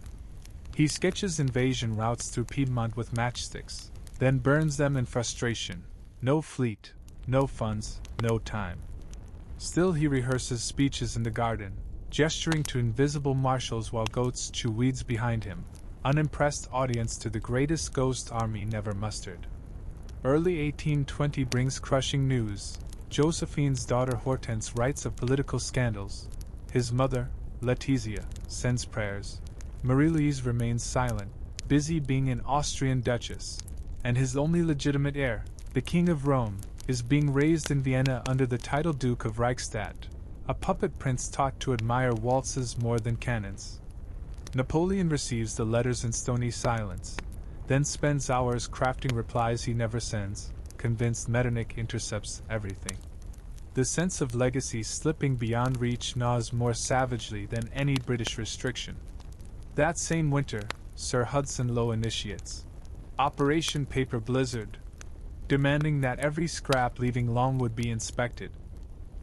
He sketches invasion routes through Piedmont with matchsticks, then burns them in frustration. No fleet, no funds, no time. Still he rehearses speeches in the garden, gesturing to invisible marshals while goats chew weeds behind him, unimpressed audience to the greatest ghost army never mustered. Early 1820 brings crushing news. Josephine's daughter Hortense writes of political scandals. His mother, Letizia, sends prayers. Marie-Louise remains silent, busy being an Austrian duchess, and his only legitimate heir, the King of Rome, is being raised in Vienna under the title Duke of Reichstadt, a puppet prince taught to admire waltzes more than cannons. Napoleon receives the letters in stony silence, then spends hours crafting replies he never sends, convinced Metternich intercepts everything. The sense of legacy slipping beyond reach gnaws more savagely than any British restriction. That same winter, Sir Hudson Lowe initiates Operation Paper Blizzard, demanding that every scrap leaving Longwood be inspected.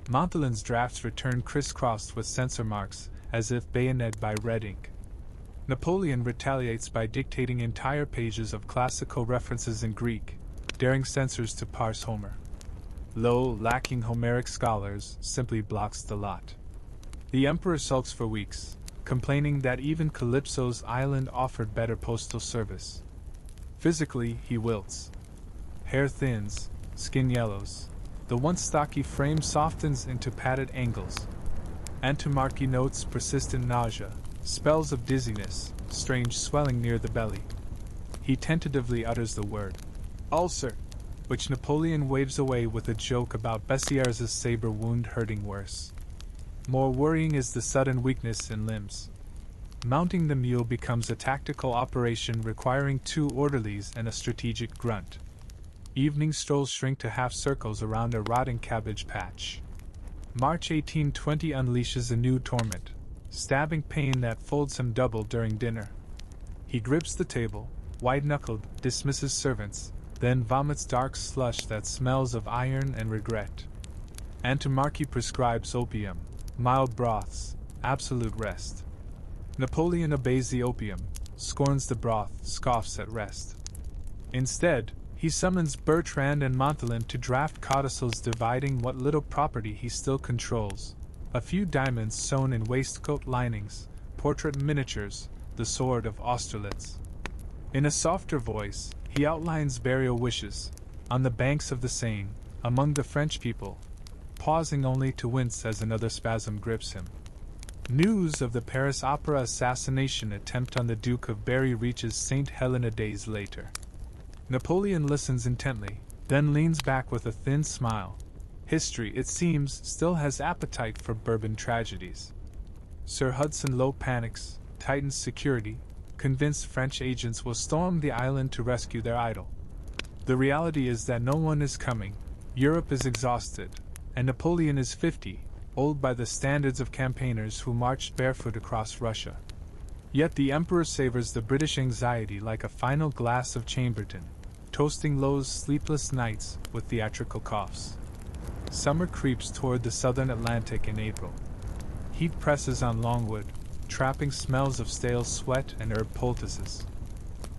Montholin's drafts return crisscrossed with censor marks, as if bayoneted by red ink. Napoleon retaliates by dictating entire pages of classical references in Greek, daring censors to parse Homer. Lowe, lacking Homeric scholars, simply blocks the lot. The emperor sulks for weeks, complaining that even Calypso's island offered better postal service. Physically, he wilts. Hair thins, skin yellows. The once stocky frame softens into padded angles. Antimarchy notes persistent nausea, spells of dizziness, strange swelling near the belly. He tentatively utters the word ulcer, which Napoleon waves away with a joke about Bessieres' saber wound hurting worse. More worrying is the sudden weakness in limbs. Mounting the mule becomes a tactical operation requiring 2 orderlies and a strategic grunt. Evening strolls shrink to half circles around a rotting cabbage patch. March 1820 unleashes a new torment, stabbing pain that folds him double during dinner. He grips the table, white-knuckled, dismisses servants, then vomits dark slush that smells of iron and regret. Antimarchy prescribes opium, mild broths, absolute rest. Napoleon obeys the opium, scorns the broth, scoffs at rest. Instead, he summons Bertrand and Montholin to draft codicils dividing what little property he still controls. A few diamonds sewn in waistcoat linings, portrait miniatures, the sword of Austerlitz. In a softer voice, he outlines burial wishes, on the banks of the Seine, among the French people, pausing only to wince as another spasm grips him. News of the Paris Opera assassination attempt on the Duke of Berry reaches St. Helena days later. Napoleon listens intently, then leans back with a thin smile. History, it seems, still has appetite for bourbon tragedies. Sir Hudson Lowe panics, tightens security, convinced French agents will storm the island to rescue their idol. The reality is that no one is coming, Europe is exhausted, and Napoleon is 50, old by the standards of campaigners who marched barefoot across Russia. Yet the Emperor savors the British anxiety like a final glass of Chambertin, toasting Lowe's sleepless nights with theatrical coughs. Summer creeps toward the southern Atlantic in April. Heat presses on Longwood, trapping smells of stale sweat and herb poultices.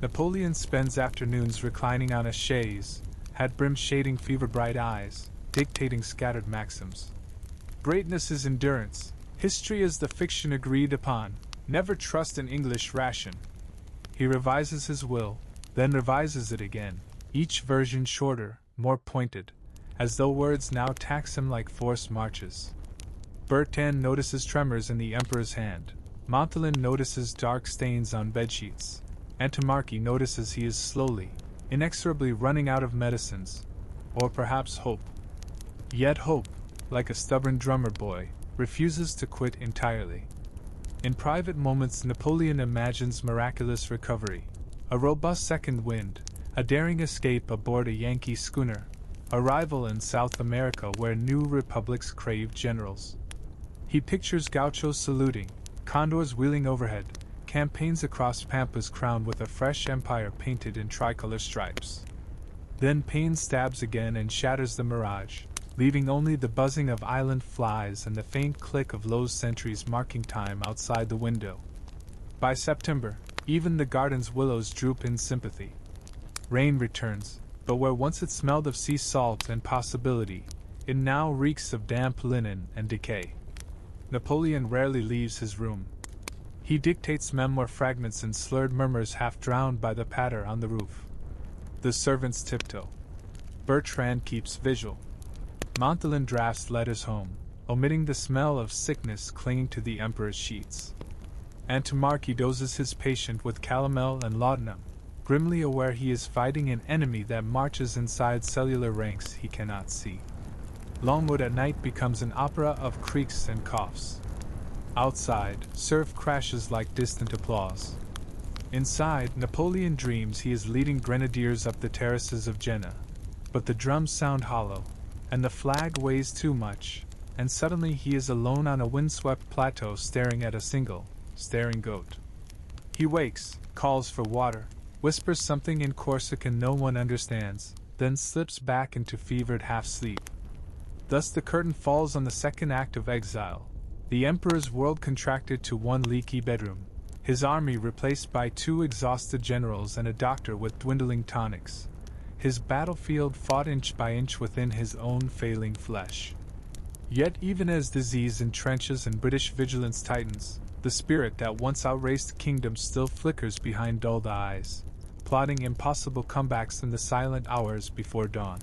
Napoleon spends afternoons reclining on a chaise, hat-brim shading fever-bright eyes, dictating scattered maxims. Greatness is endurance. History is the fiction agreed upon. Never trust an English ration. He revises his will, then revises it again, each version shorter, more pointed, as though words now tax him like forced marches. Bertin notices tremors in the Emperor's hand. Montalin notices dark stains on bedsheets. Antimarchy notices he is slowly, inexorably running out of medicines, or perhaps hope. Yet hope, like a stubborn drummer boy, refuses to quit entirely. In private moments, Napoleon imagines miraculous recovery, a robust second wind, a daring escape aboard a Yankee schooner, arrival in South America where new republics crave generals. He pictures gauchos saluting, condors wheeling overhead, campaigns across Pampas crowned with a fresh empire painted in tricolor stripes. Then pain stabs again and shatters the mirage, leaving only the buzzing of island flies and the faint click of Lowe's sentries marking time outside the window. By September, even the garden's willows droop in sympathy. Rain returns, but where once it smelled of sea salt and possibility, it now reeks of damp linen and decay. Napoleon rarely leaves his room. He dictates memoir fragments in slurred murmurs half drowned by the patter on the roof. The servants tiptoe. Bertrand keeps vigil. Montalin drafts letters home, omitting the smell of sickness clinging to the Emperor's sheets. Antimarchy doses his patient with calomel and laudanum, grimly aware he is fighting an enemy that marches inside cellular ranks he cannot see. Longwood at night becomes an opera of creaks and coughs. Outside, surf crashes like distant applause. Inside, Napoleon dreams he is leading grenadiers up the terraces of Jena, but the drums sound hollow, and the flag weighs too much, and suddenly he is alone on a windswept plateau staring at a single, staring goat. He wakes, calls for water, whispers something in Corsican no one understands, then slips back into fevered half-sleep. Thus the curtain falls on the second act of Exile, the Emperor's world contracted to one leaky bedroom, his army replaced by 2 exhausted generals and a doctor with dwindling tonics, his battlefield fought inch by inch within his own failing flesh. Yet even as disease entrenches and British vigilance tightens, the spirit that once outraced kingdoms still flickers behind dulled eyes, plotting impossible comebacks in the silent hours before dawn.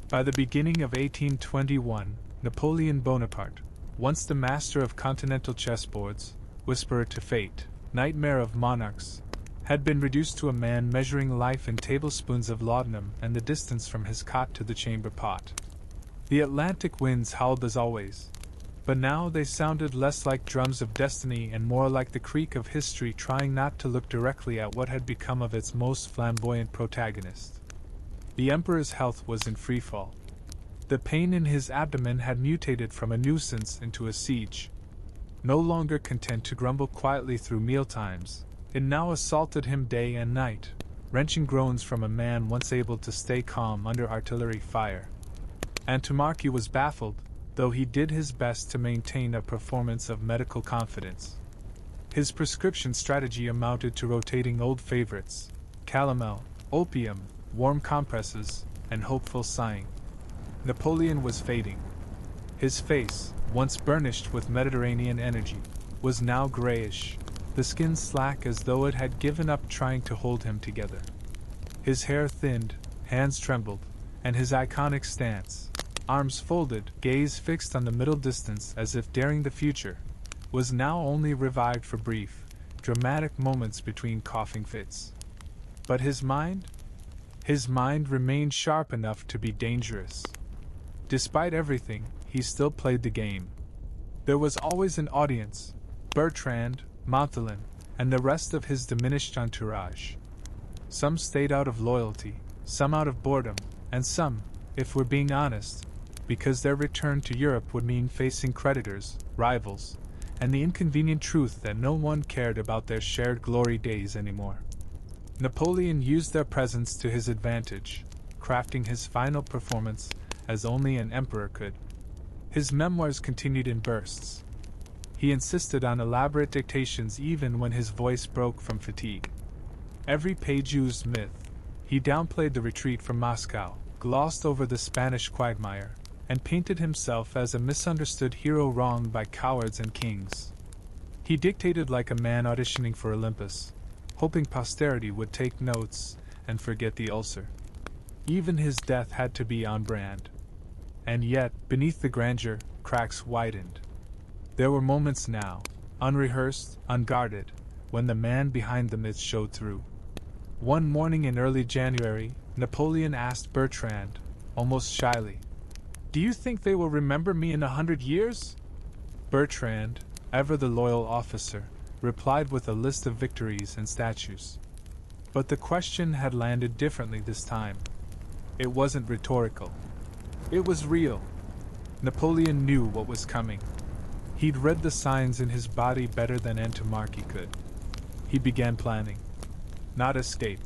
By the beginning of 1821, Napoleon Bonaparte, once the master of continental chessboards, whisperer to fate, nightmare of monarchs, had been reduced to a man measuring life in tablespoons of laudanum and the distance from his cot to the chamber pot. The Atlantic winds howled as always, but now they sounded less like drums of destiny and more like the creak of history trying not to look directly at what had become of its most flamboyant protagonist. The Emperor's health was in freefall. The pain in his abdomen had mutated from a nuisance into a siege. No longer content to grumble quietly through mealtimes, it now assaulted him day and night, wrenching groans from a man once able to stay calm under artillery fire. Antimarchy was baffled, though he did his best to maintain a performance of medical confidence. His prescription strategy amounted to rotating old favorites, calomel, opium, warm compresses, and hopeful sighing. Napoleon was fading. His face, once burnished with Mediterranean energy, was now grayish, the skin slack as though it had given up trying to hold him together. His hair thinned, hands trembled, and his iconic stance, arms folded, gaze fixed on the middle distance as if daring the future, was now only revived for brief, dramatic moments between coughing fits. But his mind? His mind remained sharp enough to be dangerous. Despite everything, he still played the game. There was always an audience: Bertrand, Montholin, and the rest of his diminished entourage. Some stayed out of loyalty, some out of boredom, and some, if we're being honest, because their return to Europe would mean facing creditors, rivals, and the inconvenient truth that no one cared about their shared glory days anymore. Napoleon used their presence to his advantage, crafting his final performance as only an emperor could. His memoirs continued in bursts. He insisted on elaborate dictations even when his voice broke from fatigue. Every page used myth. He downplayed the retreat from Moscow, glossed over the Spanish quagmire, and painted himself as a misunderstood hero wronged by cowards and kings. He dictated like a man auditioning for Olympus, hoping posterity would take notes and forget the ulcer. Even his death had to be on brand. And yet, beneath the grandeur, cracks widened. There were moments now, unrehearsed, unguarded, when the man behind the myth showed through. One morning in early January, Napoleon asked Bertrand, almost shyly, "Do you think they will remember me in 100 years?" Bertrand, ever the loyal officer, replied with a list of victories and statues. But the question had landed differently this time. It wasn't rhetorical. It was real. Napoleon knew what was coming. He'd read the signs in his body better than monarchy could. He began planning. Not escape.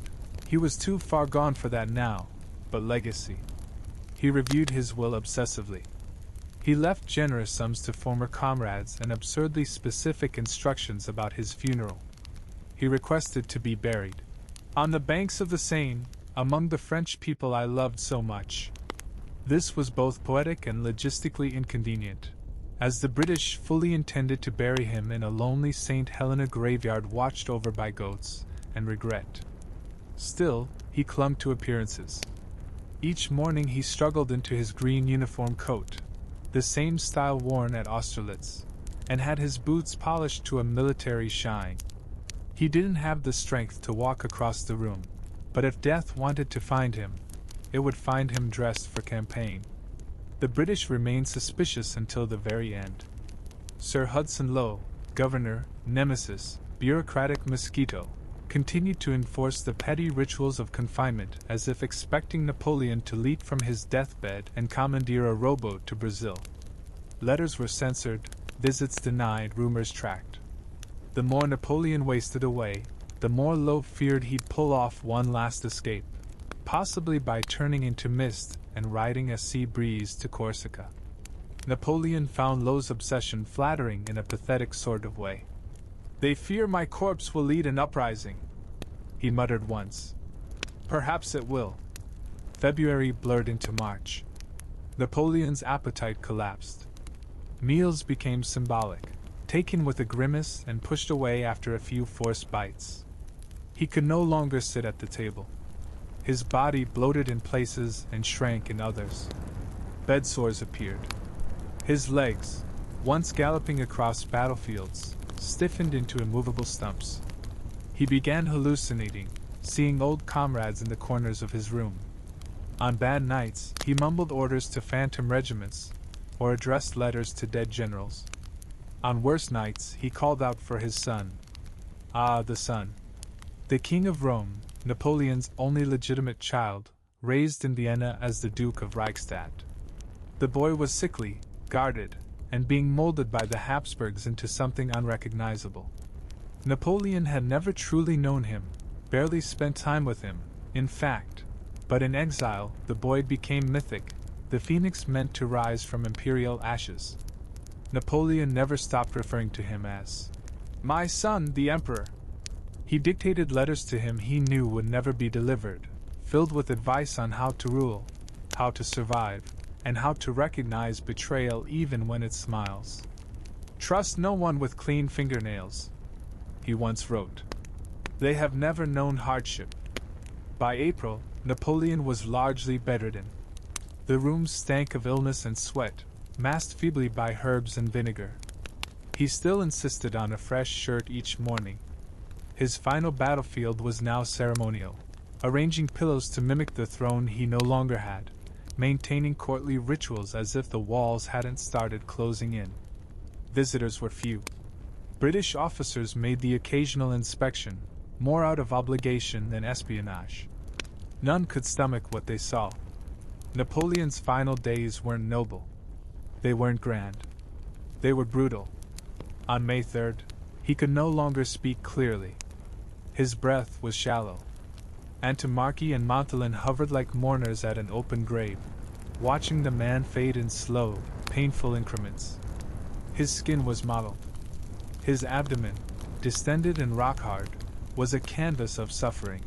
He was too far gone for that now, but legacy. He reviewed his will obsessively. He left generous sums to former comrades and absurdly specific instructions about his funeral. He requested to be buried on the banks of the Seine, among the French people I loved so much. This was both poetic and logistically inconvenient, as the British fully intended to bury him in a lonely St. Helena graveyard watched over by goats and regret. Still, he clung to appearances. Each morning he struggled into his green uniform coat, the same style worn at Austerlitz, and had his boots polished to a military shine. He didn't have the strength to walk across the room, but if death wanted to find him, it would find him dressed for campaign. The British remained suspicious until the very end. Sir Hudson Lowe, governor, nemesis, bureaucratic mosquito, continued to enforce the petty rituals of confinement as if expecting Napoleon to leap from his deathbed and commandeer a rowboat to Brazil. Letters were censored, visits denied, rumors tracked. The more Napoleon wasted away, the more Lowe feared he'd pull off one last escape, possibly by turning into mist and riding a sea breeze to Corsica. Napoleon found Lowe's obsession flattering in a pathetic sort of way. "They fear my corpse will lead an uprising," he muttered once. "Perhaps it will." February blurred into March. Napoleon's appetite collapsed. Meals became symbolic, taken with a grimace and pushed away after a few forced bites. He could no longer sit at the table. His body bloated in places and shrank in others. Bed sores appeared. His legs, once galloping across battlefields, stiffened into immovable stumps. He began hallucinating, seeing old comrades in the corners of his room. On bad nights, he mumbled orders to phantom regiments, or addressed letters to dead generals. On worse nights, he called out for his son. Ah, the son. The King of Rome, Napoleon's only legitimate child, raised in Vienna as the Duke of Reichstadt. The boy was sickly, guarded, and being molded by the Habsburgs into something unrecognizable. Napoleon had never truly known him, barely spent time with him, in fact, but in exile the boy became mythic, the phoenix meant to rise from imperial ashes. Napoleon never stopped referring to him as "my son, the Emperor." He dictated letters to him he knew would never be delivered, filled with advice on how to rule, how to survive, and how to recognize betrayal even when it smiles. "Trust no one with clean fingernails," he once wrote. "They have never known hardship." By April, Napoleon was largely bedridden. The room stank of illness and sweat, masked feebly by herbs and vinegar. He still insisted on a fresh shirt each morning. His final battlefield was now ceremonial, arranging pillows to mimic the throne he no longer had, maintaining courtly rituals as if the walls hadn't started closing in. Visitors were few. British officers made the occasional inspection, more out of obligation than espionage. None could stomach what they saw. Napoleon's final days weren't noble. They weren't grand. They were brutal. On May 3rd, he could no longer speak clearly. His breath was shallow. Monarchy and Montholin hovered like mourners at an open grave, watching the man fade in slow, painful increments. His skin was mottled. His abdomen, distended and rock-hard, was a canvas of suffering.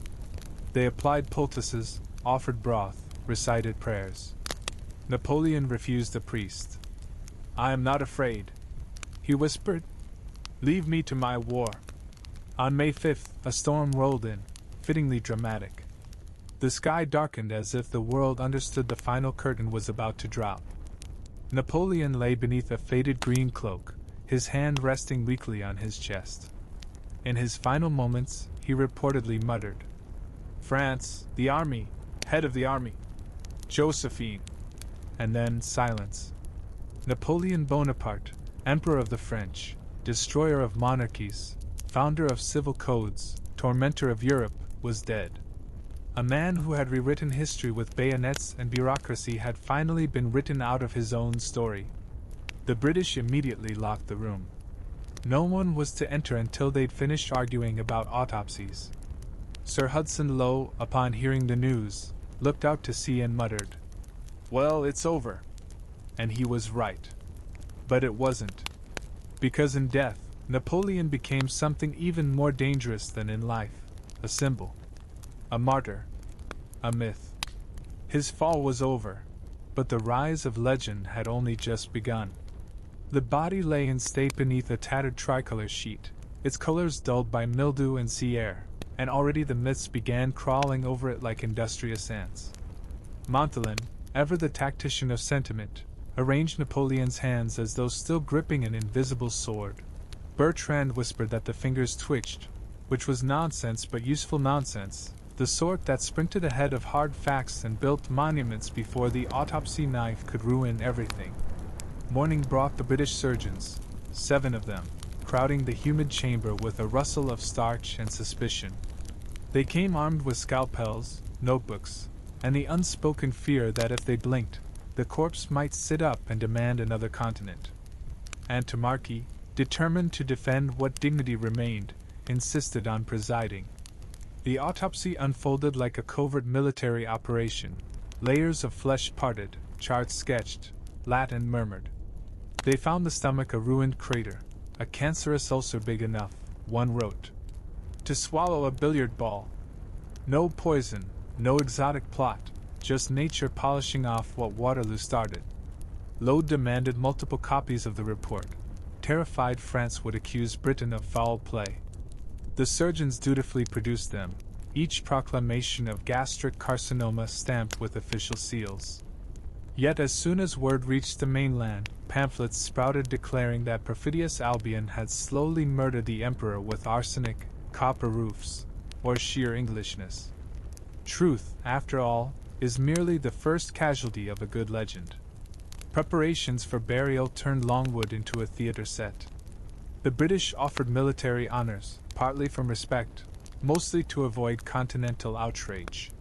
They applied poultices, offered broth, recited prayers. Napoleon refused a priest. "I am not afraid," he whispered. "Leave me to my war." On May 5th, a storm rolled in, fittingly dramatic. The sky darkened as if the world understood the final curtain was about to drop. Napoleon lay beneath a faded green cloak, his hand resting weakly on his chest. In his final moments, he reportedly muttered, "France, the army, head of the army, Josephine," and then silence. Napoleon Bonaparte, Emperor of the French, destroyer of monarchies, founder of civil codes, tormentor of Europe, was dead. A man who had rewritten history with bayonets and bureaucracy had finally been written out of his own story. The British immediately locked the room. No one was to enter until they'd finished arguing about autopsies. Sir Hudson Lowe, upon hearing the news, looked out to sea and muttered, "Well, it's over." And he was right. But it wasn't. Because in death, Napoleon became something even more dangerous than in life, a symbol, a martyr, a myth. His fall was over, but the rise of legend had only just begun. The body lay in state beneath a tattered tricolor sheet, its colors dulled by mildew and sea air, and already the myths began crawling over it like industrious ants. Montholin, ever the tactician of sentiment, arranged Napoleon's hands as though still gripping an invisible sword. Bertrand whispered that the fingers twitched, which was nonsense but useful nonsense, the sort that sprinted ahead of hard facts and built monuments before the autopsy knife could ruin everything. Morning brought the British surgeons, 7 of them, crowding the humid chamber with a rustle of starch and suspicion. They came armed with scalpels, notebooks, and the unspoken fear that if they blinked, the corpse might sit up and demand another continent. Monarchy, determined to defend what dignity remained, insisted on presiding. The autopsy unfolded like a covert military operation. Layers of flesh parted, charts sketched, Latin murmured. They found the stomach a ruined crater, a cancerous ulcer big enough, one wrote, to swallow a billiard ball. No poison, no exotic plot, just nature polishing off what Waterloo started. Lowe demanded multiple copies of the report, terrified France would accuse Britain of foul play. The surgeons dutifully produced them, each proclamation of gastric carcinoma stamped with official seals. Yet as soon as word reached the mainland, pamphlets sprouted declaring that perfidious Albion had slowly murdered the emperor with arsenic, copper roofs, or sheer Englishness. Truth, after all, is merely the first casualty of a good legend. Preparations for burial turned Longwood into a theater set. The British offered military honors, partly from respect, mostly to avoid continental outrage.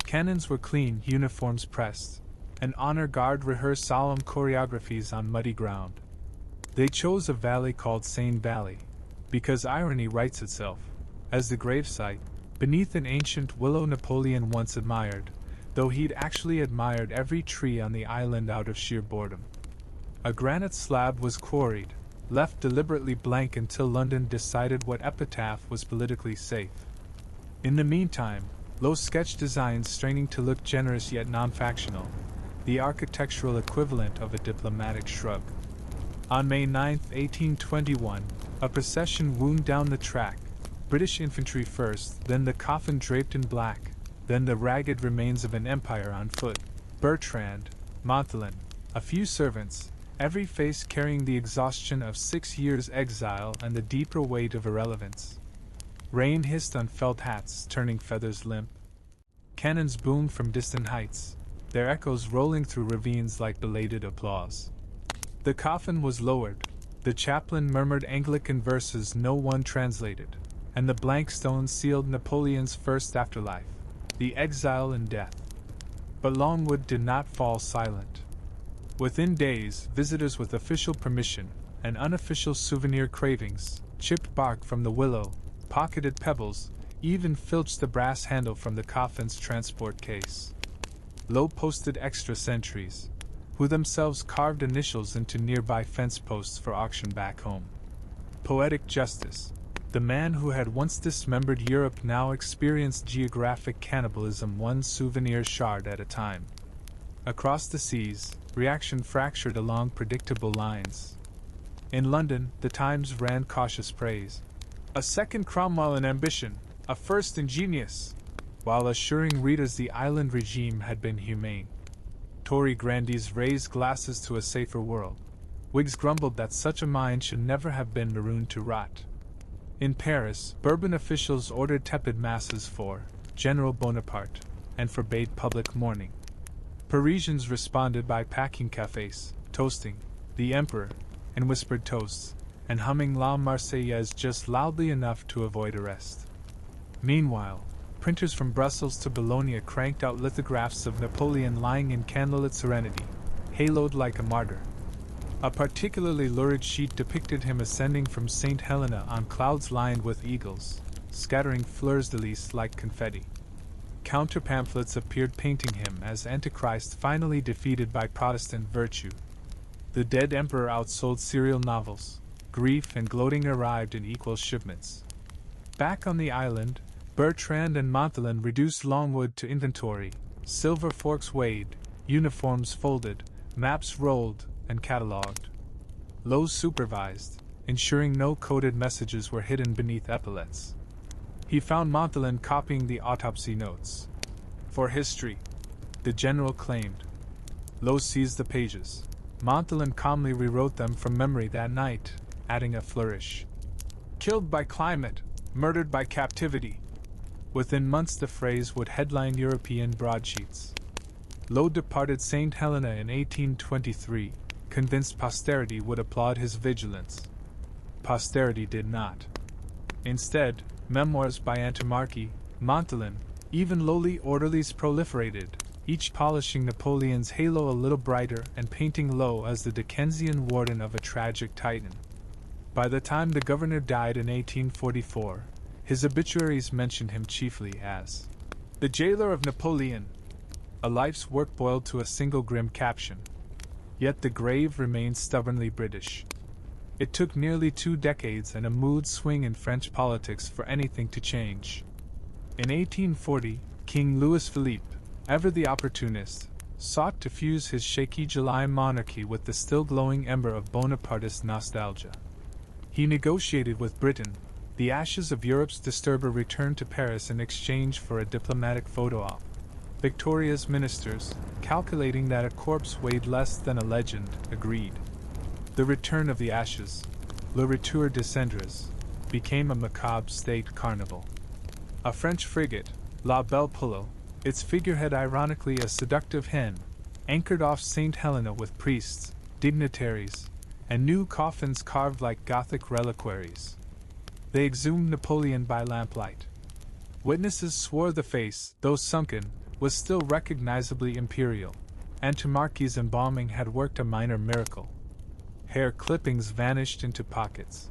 Cannons were clean, uniforms pressed. An honor guard rehearsed solemn choreographies on muddy ground. They chose a valley called Seine Valley, because irony writes itself, as the gravesite, beneath an ancient willow Napoleon once admired, though he'd actually admired every tree on the island out of sheer boredom. A granite slab was quarried, left deliberately blank until London decided what epitaph was politically safe. In the meantime, Lowe sketched designs straining to look generous yet non-factional, the architectural equivalent of a diplomatic shrug. On May 9, 1821, a procession wound down the track, British infantry first, then the coffin draped in black, then the ragged remains of an empire on foot. Bertrand, Montholin, a few servants, every face carrying the exhaustion of 6 years' exile and the deeper weight of irrelevance. Rain hissed on felt hats, turning feathers limp. Cannons boomed from distant heights, their echoes rolling through ravines like belated applause. The coffin was lowered, the chaplain murmured Anglican verses no one translated, and the blank stone sealed Napoleon's first afterlife, the exile and death. But Longwood did not fall silent. Within days, visitors with official permission and unofficial souvenir cravings, chipped bark from the willow, pocketed pebbles, even filched the brass handle from the coffin's transport case. Low posted extra sentries, who themselves carved initials into nearby fence posts for auction back home. Poetic justice. The man who had once dismembered Europe now experienced geographic cannibalism, one souvenir shard at a time. Across the seas, reaction fractured along predictable lines. In London, the Times ran cautious praise. A second Cromwell in ambition, a first in genius, while assuring readers the island regime had been humane. Tory grandees raised glasses to a safer world. Whigs grumbled that such a mind should never have been marooned to rot. In Paris, Bourbon officials ordered tepid masses for General Bonaparte and forbade public mourning. Parisians responded by packing cafes, toasting the Emperor, in whispered toasts, and humming La Marseillaise just loudly enough to avoid arrest. Meanwhile, printers from Brussels to Bologna cranked out lithographs of Napoleon lying in candlelit serenity, haloed like a martyr. A particularly lurid sheet depicted him ascending from St. Helena on clouds lined with eagles, scattering fleurs de lis like confetti. Counter-pamphlets appeared painting him as Antichrist finally defeated by Protestant virtue. The dead emperor outsold serial novels. Grief and gloating arrived in equal shipments. Back on the island, Bertrand and Montholin reduced Longwood to inventory, silver forks weighed, uniforms folded, maps rolled and catalogued. Lowe supervised, ensuring no coded messages were hidden beneath epaulets. He found Montholin copying the autopsy notes. For history, the general claimed. Lowe seized the pages. Montholin calmly rewrote them from memory that night, adding a flourish. Killed by climate, murdered by captivity. Within months the phrase would headline European broadsheets. Lowe departed St. Helena in 1823, convinced posterity would applaud his vigilance. Posterity did not. Instead, memoirs by Antimarchy, Montholin, even lowly orderlies proliferated, each polishing Napoleon's halo a little brighter and painting Lowe as the Dickensian warden of a tragic titan. By the time the governor died in 1844, his obituaries mentioned him chiefly as the jailer of Napoleon, a life's work boiled to a single grim caption. Yet the grave remained stubbornly British. It took nearly 2 decades and a mood swing in French politics for anything to change. In 1840, King Louis Philippe, ever the opportunist, sought to fuse his shaky July monarchy with the still glowing ember of Bonapartist nostalgia. He negotiated with Britain. The ashes of Europe's disturber returned to Paris in exchange for a diplomatic photo op. Victoria's ministers, calculating that a corpse weighed less than a legend, agreed. The return of the ashes, le retour des cendres, became a macabre state carnival. A French frigate, La Belle Poule, its figurehead ironically a seductive hen, anchored off St. Helena with priests, dignitaries, and new coffins carved like Gothic reliquaries. They exhumed Napoleon by lamplight. Witnesses swore the face, though sunken, was still recognizably imperial. Antimarchy's embalming had worked a minor miracle. Hair clippings vanished into pockets.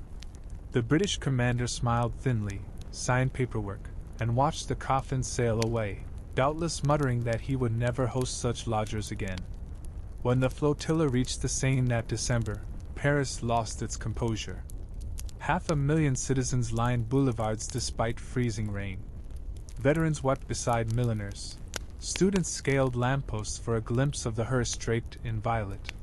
The British commander smiled thinly, signed paperwork, and watched the coffin sail away, doubtless muttering that he would never host such lodgers again. When the flotilla reached the Seine that December, Paris lost its composure. 500,000 citizens lined boulevards despite freezing rain. Veterans wept beside milliners. Students scaled lampposts for a glimpse of the hearse draped in violet.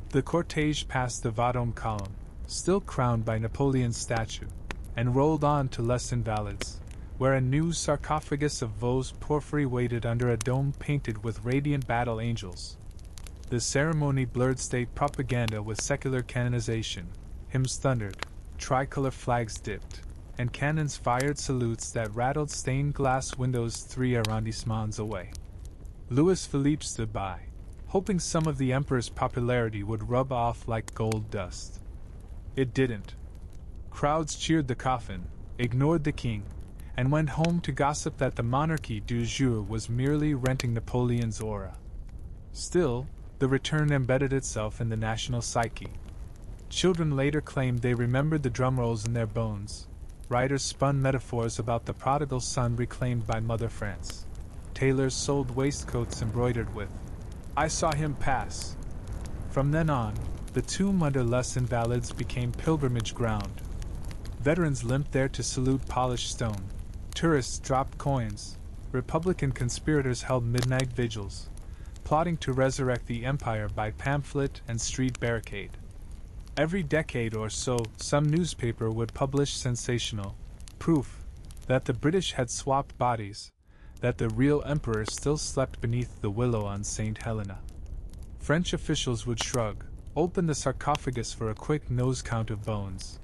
The cortege passed the Vendôme column, still crowned by Napoleon's statue, and rolled on to Les Invalides, where a new sarcophagus of Vaux's porphyry waited under a dome painted with radiant battle angels. The ceremony blurred state propaganda with secular canonization, hymns thundered, tricolor flags dipped, and cannons fired salutes that rattled stained glass windows 3 arrondissements away. Louis Philippe stood by, hoping some of the emperor's popularity would rub off like gold dust. It didn't. Crowds cheered the coffin, ignored the king, and went home to gossip that the monarchy du jour was merely renting Napoleon's aura. Still, the return embedded itself in the national psyche. Children later claimed they remembered the drum rolls in their bones. Writers spun metaphors about the prodigal son reclaimed by Mother France. Tailors sold waistcoats embroidered with, "I saw him pass." From then on, the tomb under Les Invalides became pilgrimage ground. Veterans limped there to salute polished stone. Tourists dropped coins. Republican conspirators held midnight vigils, plotting to resurrect the empire by pamphlet and street barricade. Every decade or so, some newspaper would publish sensational proof that the British had swapped bodies, that the real emperor still slept beneath the willow on St. Helena. French officials would shrug, open the sarcophagus for a quick nose count of bones,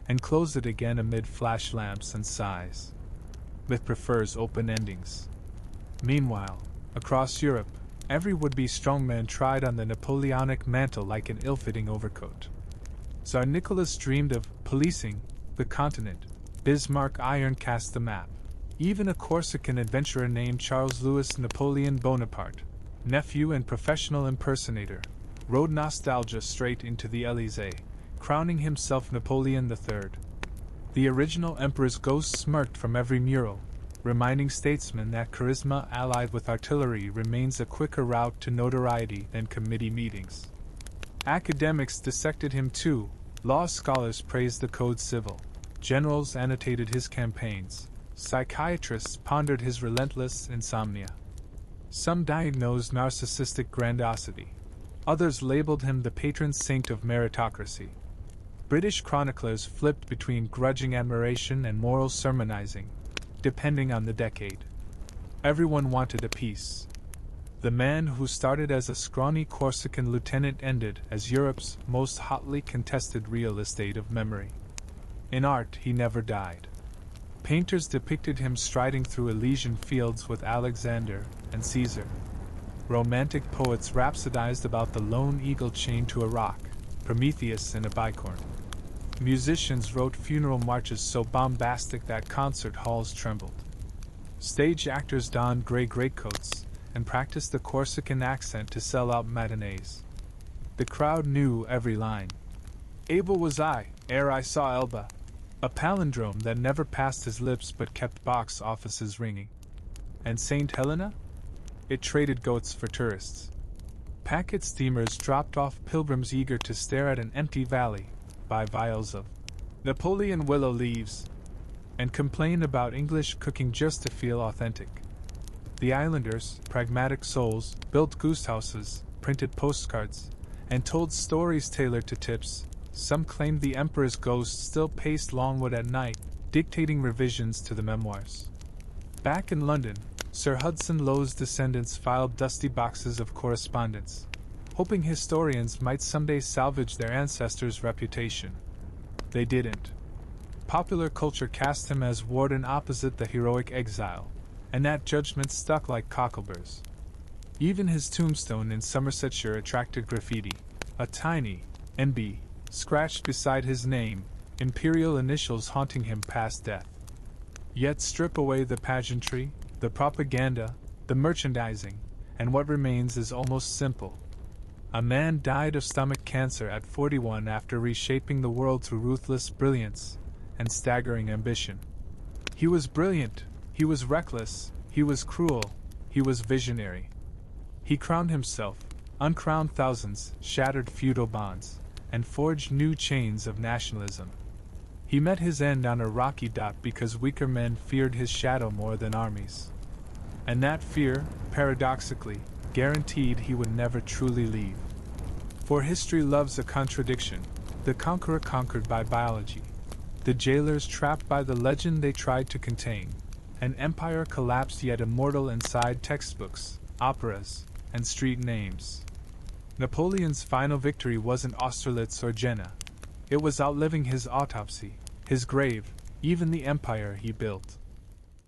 and close it again amid flash lamps and sighs. Myth prefers open endings. Meanwhile, across Europe, every would-be strongman tried on the Napoleonic mantle like an ill-fitting overcoat. Tsar Nicholas dreamed of policing the continent. Bismarck iron cast the map. Even a Corsican adventurer named Charles Louis Napoleon Bonaparte, nephew and professional impersonator, rode nostalgia straight into the Élysée, crowning himself Napoleon III. The original emperor's ghost smirked from every mural, reminding statesmen that charisma allied with artillery remains a quicker route to notoriety than committee meetings. Academics dissected him too. Law scholars praised the Code Civil. Generals annotated his campaigns. Psychiatrists pondered his relentless insomnia. Some diagnosed narcissistic grandiosity. Others labeled him the patron saint of meritocracy. British chroniclers flipped between grudging admiration and moral sermonizing, depending on the decade. Everyone wanted a piece. The man who started as a scrawny Corsican lieutenant ended as Europe's most hotly contested real estate of memory. In art, he never died. Painters depicted him striding through Elysian fields with Alexander and Caesar. Romantic poets rhapsodized about the lone eagle chained to a rock, Prometheus in a bicorn. Musicians wrote funeral marches so bombastic that concert halls trembled. Stage actors donned gray greatcoats and practiced the Corsican accent to sell out matinees. The crowd knew every line. Able was I, ere I saw Elba, a palindrome that never passed his lips but kept box offices ringing. And St. Helena? It traded goats for tourists. Packet steamers dropped off pilgrims eager to stare at an empty valley, buy vials of Napoleon willow leaves, and complain about English cooking just to feel authentic. The islanders, pragmatic souls, built goose houses, printed postcards, and told stories tailored to tips. Some claimed the emperor's ghost still paced Longwood at night, dictating revisions to the memoirs. Back in London, Sir Hudson Lowe's descendants filed dusty boxes of correspondence, hoping historians might someday salvage their ancestors' reputation. They didn't. Popular culture cast him as warden opposite the heroic Exile, and that judgment stuck like cockleburrs. Even his tombstone in Somersetshire attracted graffiti, a tiny NB scratched beside his name, imperial initials haunting him past death. Yet strip away the pageantry, the propaganda, the merchandising, and what remains is almost simple. A man died of stomach cancer at 41 after reshaping the world through ruthless brilliance and staggering ambition. He was brilliant, he was reckless, he was cruel, he was visionary. He crowned himself, uncrowned thousands, shattered feudal bonds, and forged new chains of nationalism. He met his end on a rocky dot because weaker men feared his shadow more than armies. And that fear, paradoxically, guaranteed he would never truly leave. For history loves a contradiction, the conqueror conquered by biology, the jailers trapped by the legend they tried to contain, an empire collapsed yet immortal inside textbooks, operas, and street names. Napoleon's final victory wasn't Austerlitz or Jena. It was outliving his autopsy, his grave, even the empire he built.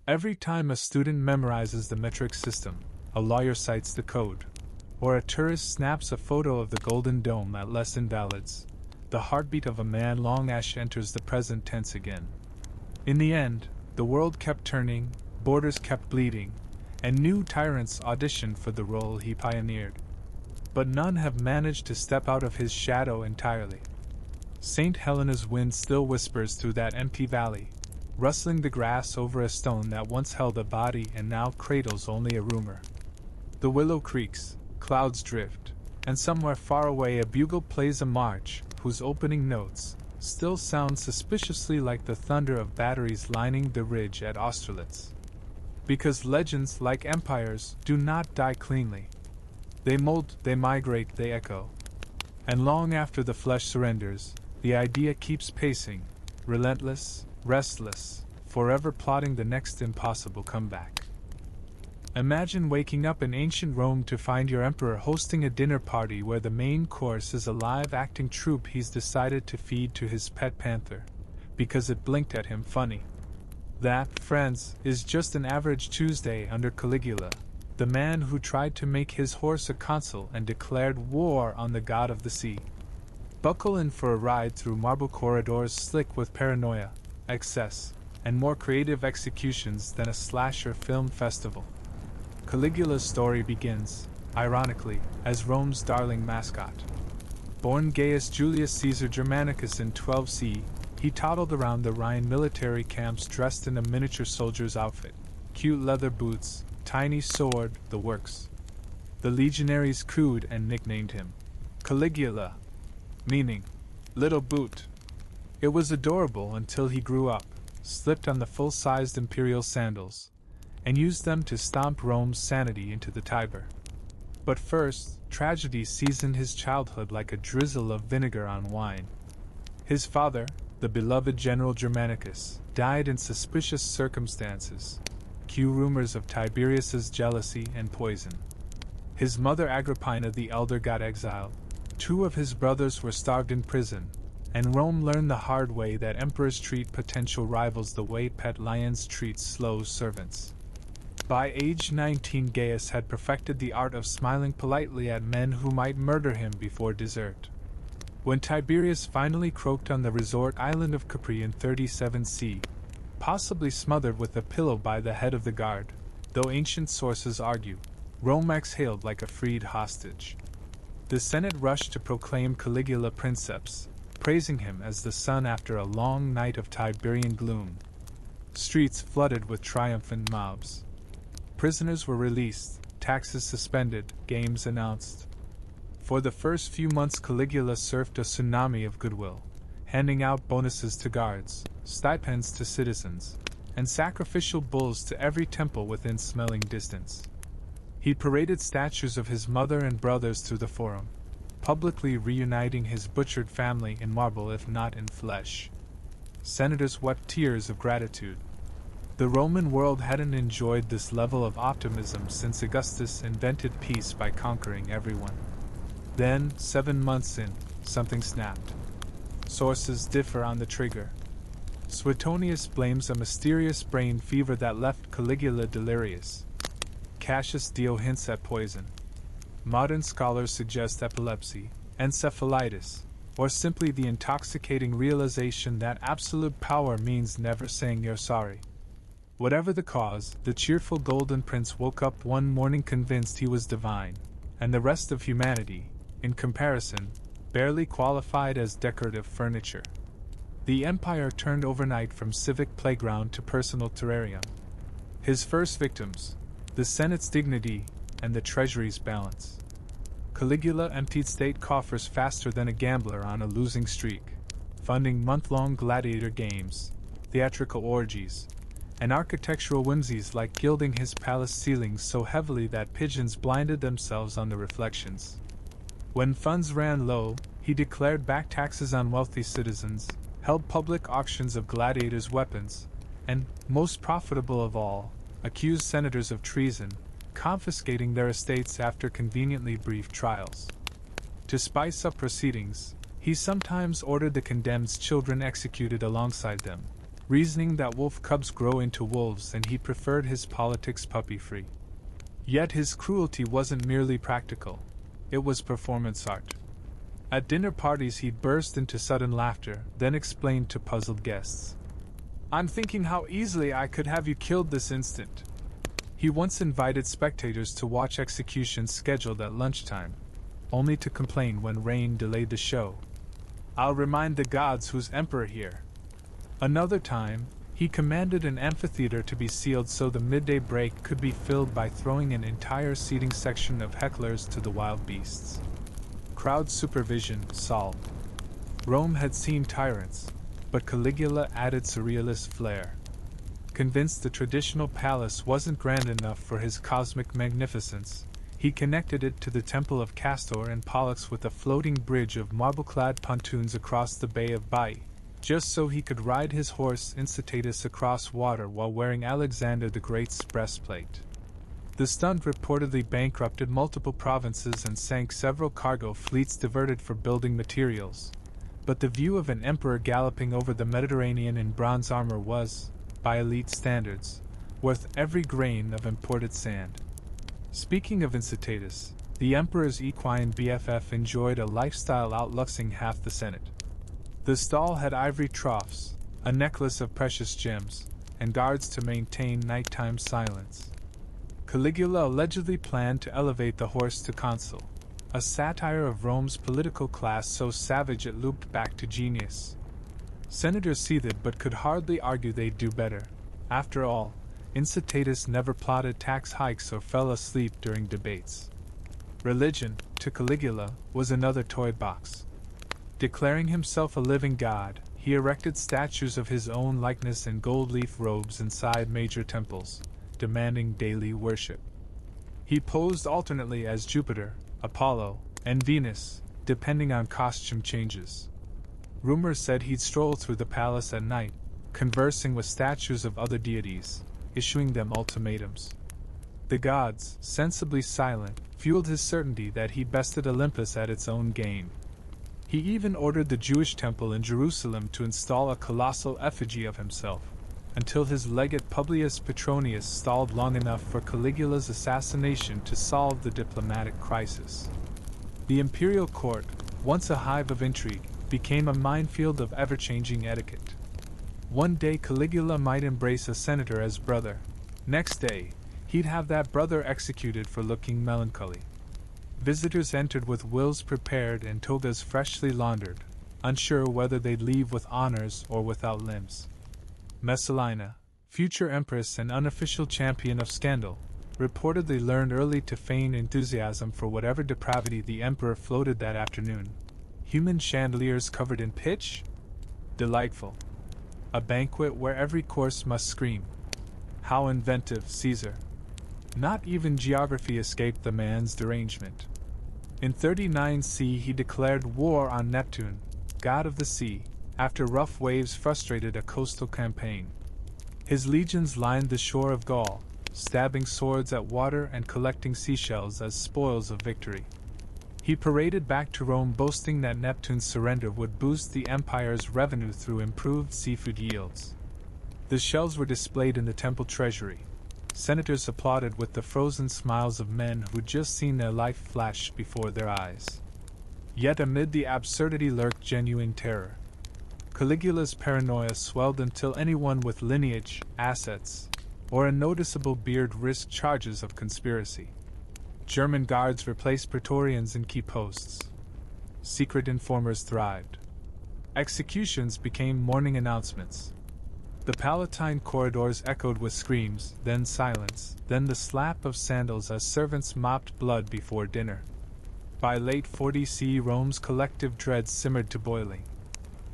Every time a student memorizes the metric system, a lawyer cites the code, or a tourist snaps a photo of the Golden Dome at Les Invalides, the heartbeat of a man long enters the present tense again. In the end, the world kept turning, borders kept bleeding, and new tyrants auditioned for the role he pioneered. But none have managed to step out of his shadow entirely. St. Helena's wind still whispers through that empty valley, rustling the grass over a stone that once held a body and now cradles only a rumor. The willow creaks, clouds drift, and somewhere far away a bugle plays a march whose opening notes still sound suspiciously like the thunder of batteries lining the ridge at Austerlitz. Because legends, like empires, do not die cleanly. They mold, they migrate, they echo. And long after the flesh surrenders, the idea keeps pacing, relentless, restless, forever plotting the next impossible comeback. Imagine waking up in ancient Rome to find your emperor hosting a dinner party where the main course is a live-acting troupe he's decided to feed to his pet panther, because it blinked at him funny. That, friends, is just an average Tuesday under Caligula, the man who tried to make his horse a consul and declared war on the god of the sea. Buckle in for a ride through marble corridors slick with paranoia, excess, and more creative executions than a slasher film festival. Caligula's story begins, ironically, as Rome's darling mascot. Born Gaius Julius Caesar Germanicus in 12C, he toddled around the Rhine military camps dressed in a miniature soldier's outfit, cute leather boots, tiny sword, the works. The legionaries cooed and nicknamed him Caligula, meaning little boot. It was adorable until he grew up, slipped on the full-sized imperial sandals, and used them to stomp Rome's sanity into the Tiber. But first, tragedy seasoned his childhood like a drizzle of vinegar on wine. His father, the beloved General Germanicus, died in suspicious circumstances. Cue rumors of Tiberius's jealousy and poison. His mother Agrippina the Elder got exiled. 2 of his brothers were starved in prison, and Rome learned the hard way that emperors treat potential rivals the way pet lions treat slow servants. By age 19, Gaius had perfected the art of smiling politely at men who might murder him before dessert. When Tiberius finally croaked on the resort island of Capri in 37C, possibly smothered with a pillow by the head of the guard, though ancient sources argue, Rome exhaled like a freed hostage. The Senate rushed to proclaim Caligula princeps, praising him as the sun after a long night of Tiberian gloom. Streets flooded with triumphant mobs. Prisoners were released, taxes suspended, games announced. For the first few months Caligula surfed a tsunami of goodwill, handing out bonuses to guards, stipends to citizens, and sacrificial bulls to every temple within smelling distance. He paraded statues of his mother and brothers through the forum, publicly reuniting his butchered family in marble if not in flesh. Senators wept tears of gratitude. The Roman world hadn't enjoyed this level of optimism since Augustus invented peace by conquering everyone. Then, 7 months in, something snapped. Sources differ on the trigger. Suetonius blames a mysterious brain fever that left Caligula delirious. Cassius Dio hints at poison. Modern scholars suggest epilepsy, encephalitis, or simply the intoxicating realization that absolute power means never saying you're sorry. Whatever the cause, the cheerful Golden Prince woke up one morning convinced he was divine, and the rest of humanity, in comparison, barely qualified as decorative furniture. The empire turned overnight from civic playground to personal terrarium. His first victims, the Senate's dignity and the treasury's balance. Caligula emptied state coffers faster than a gambler on a losing streak, funding month-long gladiator games, theatrical orgies, and architectural whimsies like gilding his palace ceilings so heavily that pigeons blinded themselves on the reflections. When funds ran low, he declared back taxes on wealthy citizens, held public auctions of gladiators' weapons, and, most profitable of all, accused senators of treason, confiscating their estates after conveniently brief trials. To spice up proceedings, he sometimes ordered the condemned's children executed alongside them, reasoning that wolf cubs grow into wolves and he preferred his politics puppy-free. Yet his cruelty wasn't merely practical, it was performance art. At dinner parties he'd burst into sudden laughter, then explained to puzzled guests. "I'm thinking how easily I could have you killed this instant." He once invited spectators to watch executions scheduled at lunchtime, only to complain when rain delayed the show. "I'll remind the gods who's emperor here." Another time, he commanded an amphitheater to be sealed so the midday break could be filled by throwing an entire seating section of hecklers to the wild beasts. Crowd supervision solved. Rome had seen tyrants, but Caligula added surrealist flair. Convinced the traditional palace wasn't grand enough for his cosmic magnificence, he connected it to the temple of Castor and Pollux with a floating bridge of marble-clad pontoons across the Bay of Baiae, just so he could ride his horse Incitatus across water while wearing Alexander the Great's breastplate. The stunt reportedly bankrupted multiple provinces and sank several cargo fleets diverted for building materials, but the view of an emperor galloping over the Mediterranean in bronze armor was, by elite standards, worth every grain of imported sand. Speaking of Incitatus, the emperor's equine BFF enjoyed a lifestyle outluxing half the Senate. The stall had ivory troughs, a necklace of precious gems, and guards to maintain nighttime silence. Caligula allegedly planned to elevate the horse to consul, a satire of Rome's political class so savage it looped back to genius. Senators seethed but could hardly argue they'd do better. After all, Incitatus never plotted tax hikes or fell asleep during debates. Religion, to Caligula, was another toy box. Declaring himself a living god, he erected statues of his own likeness in gold leaf robes inside major temples, demanding daily worship. He posed alternately as Jupiter, Apollo, and Venus, depending on costume changes. Rumors said he'd stroll through the palace at night, conversing with statues of other deities, issuing them ultimatums. The gods, sensibly silent, fueled his certainty that he bested Olympus at its own game. He even ordered the Jewish temple in Jerusalem to install a colossal effigy of himself, until his legate Publius Petronius stalled long enough for Caligula's assassination to solve the diplomatic crisis. The imperial court, once a hive of intrigue, became a minefield of ever-changing etiquette. One day Caligula might embrace a senator as brother. Next day, he'd have that brother executed for looking melancholy. Visitors entered with wills prepared and togas freshly laundered, unsure whether they'd leave with honors or without limbs. Messalina, future empress and unofficial champion of scandal, reportedly learned early to feign enthusiasm for whatever depravity the emperor floated that afternoon. Human chandeliers covered in pitch? Delightful. A banquet where every course must scream. How inventive, Caesar. Not even geography escaped the man's derangement. In 39 C he declared war on Neptune, god of the sea, after rough waves frustrated a coastal campaign. His legions lined the shore of Gaul, stabbing swords at water and collecting seashells as spoils of victory. He paraded back to Rome boasting that Neptune's surrender would boost the empire's revenue through improved seafood yields. The shells were displayed in the temple treasury. Senators applauded with the frozen smiles of men who'd just seen their life flash before their eyes. Yet amid the absurdity lurked genuine terror. Caligula's paranoia swelled until anyone with lineage, assets, or a noticeable beard risked charges of conspiracy. German guards replaced Praetorians in key posts. Secret informers thrived. Executions became morning announcements. The Palatine corridors echoed with screams, then silence, then the slap of sandals as servants mopped blood before dinner. By late 40 CE, Rome's collective dread simmered to boiling.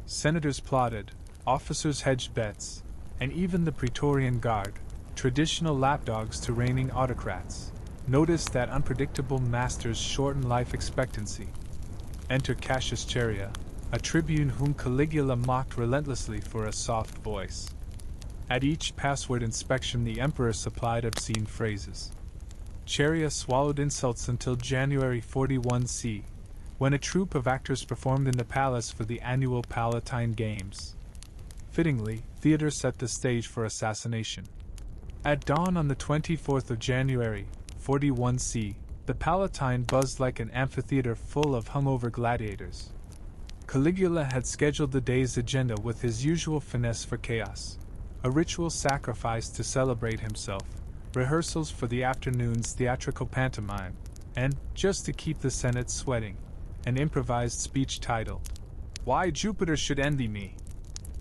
Senators plotted, officers hedged bets, and even the Praetorian Guard, traditional lapdogs to reigning autocrats, noticed that unpredictable masters shorten life expectancy. Enter Cassius Chaerea, a tribune whom Caligula mocked relentlessly for a soft voice. At each password inspection the emperor supplied obscene phrases. Chaerea swallowed insults until January 41 C, when a troupe of actors performed in the palace for the annual Palatine Games. Fittingly, theater set the stage for assassination. At dawn on the 24th of January, 41 C, the Palatine buzzed like an amphitheater full of hungover gladiators. Caligula had scheduled the day's agenda with his usual finesse for chaos: a ritual sacrifice to celebrate himself, rehearsals for the afternoon's theatrical pantomime, and, just to keep the Senate sweating, an improvised speech titled, "Why Jupiter Should Envy Me."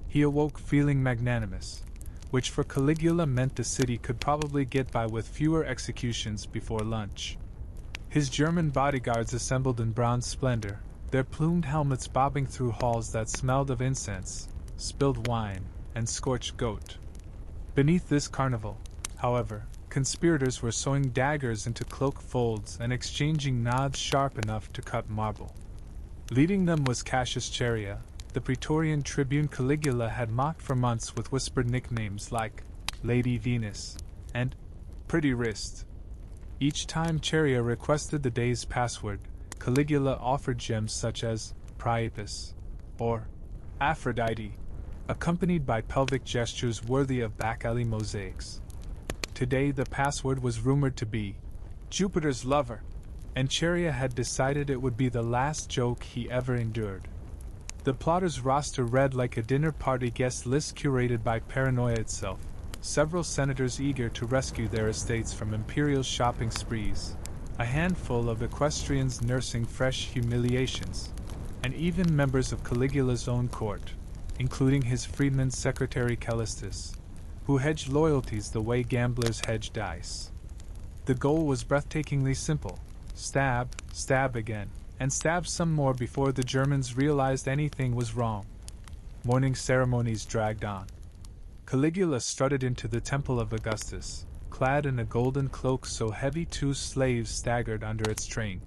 He awoke feeling magnanimous, which for Caligula meant the city could probably get by with fewer executions before lunch. His German bodyguards assembled in bronze splendor, their plumed helmets bobbing through halls that smelled of incense, spilled wine, and scorched goat. Beneath this carnival, however, conspirators were sewing daggers into cloak folds and exchanging nods sharp enough to cut marble. Leading them was Cassius Chaerea, the Praetorian tribune Caligula had mocked for months with whispered nicknames like Lady Venus and Pretty Wrist. Each time Chaerea requested the day's password, Caligula offered gems such as Priapus or Aphrodite, accompanied by pelvic gestures worthy of back alley mosaics. Today the password was rumored to be Jupiter's lover, and Chaerea had decided it would be the last joke he ever endured. The plotter's roster read like a dinner party guest list curated by paranoia itself. Several senators eager to rescue their estates from imperial shopping sprees, a handful of equestrians nursing fresh humiliations, and even members of Caligula's own court, including his freedman secretary Callistus, who hedged loyalties the way gamblers hedge dice. The goal was breathtakingly simple: stab, stab again, and stab some more before the Germans realized anything was wrong. Morning ceremonies dragged on. Caligula strutted into the temple of Augustus, clad in a golden cloak so heavy 2 slaves staggered under its train.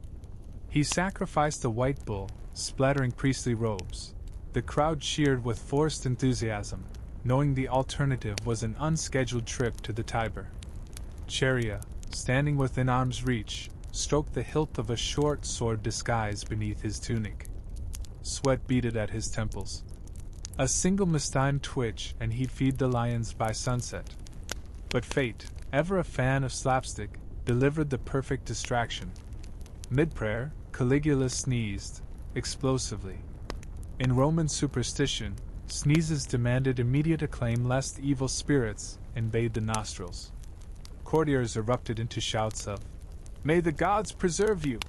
He sacrificed a white bull, splattering priestly robes. The crowd cheered with forced enthusiasm, knowing the alternative was an unscheduled trip to the Tiber. Chaerea, standing within arm's reach, stroked the hilt of a short sword disguised beneath his tunic. Sweat beaded at his temples. A single mistimed twitch and he'd feed the lions by sunset. But fate, ever a fan of slapstick, delivered the perfect distraction. Mid-prayer, Caligula sneezed, explosively. In Roman superstition, sneezes demanded immediate acclaim lest evil spirits invade the nostrils. Courtiers erupted into shouts of, "May the gods preserve you!"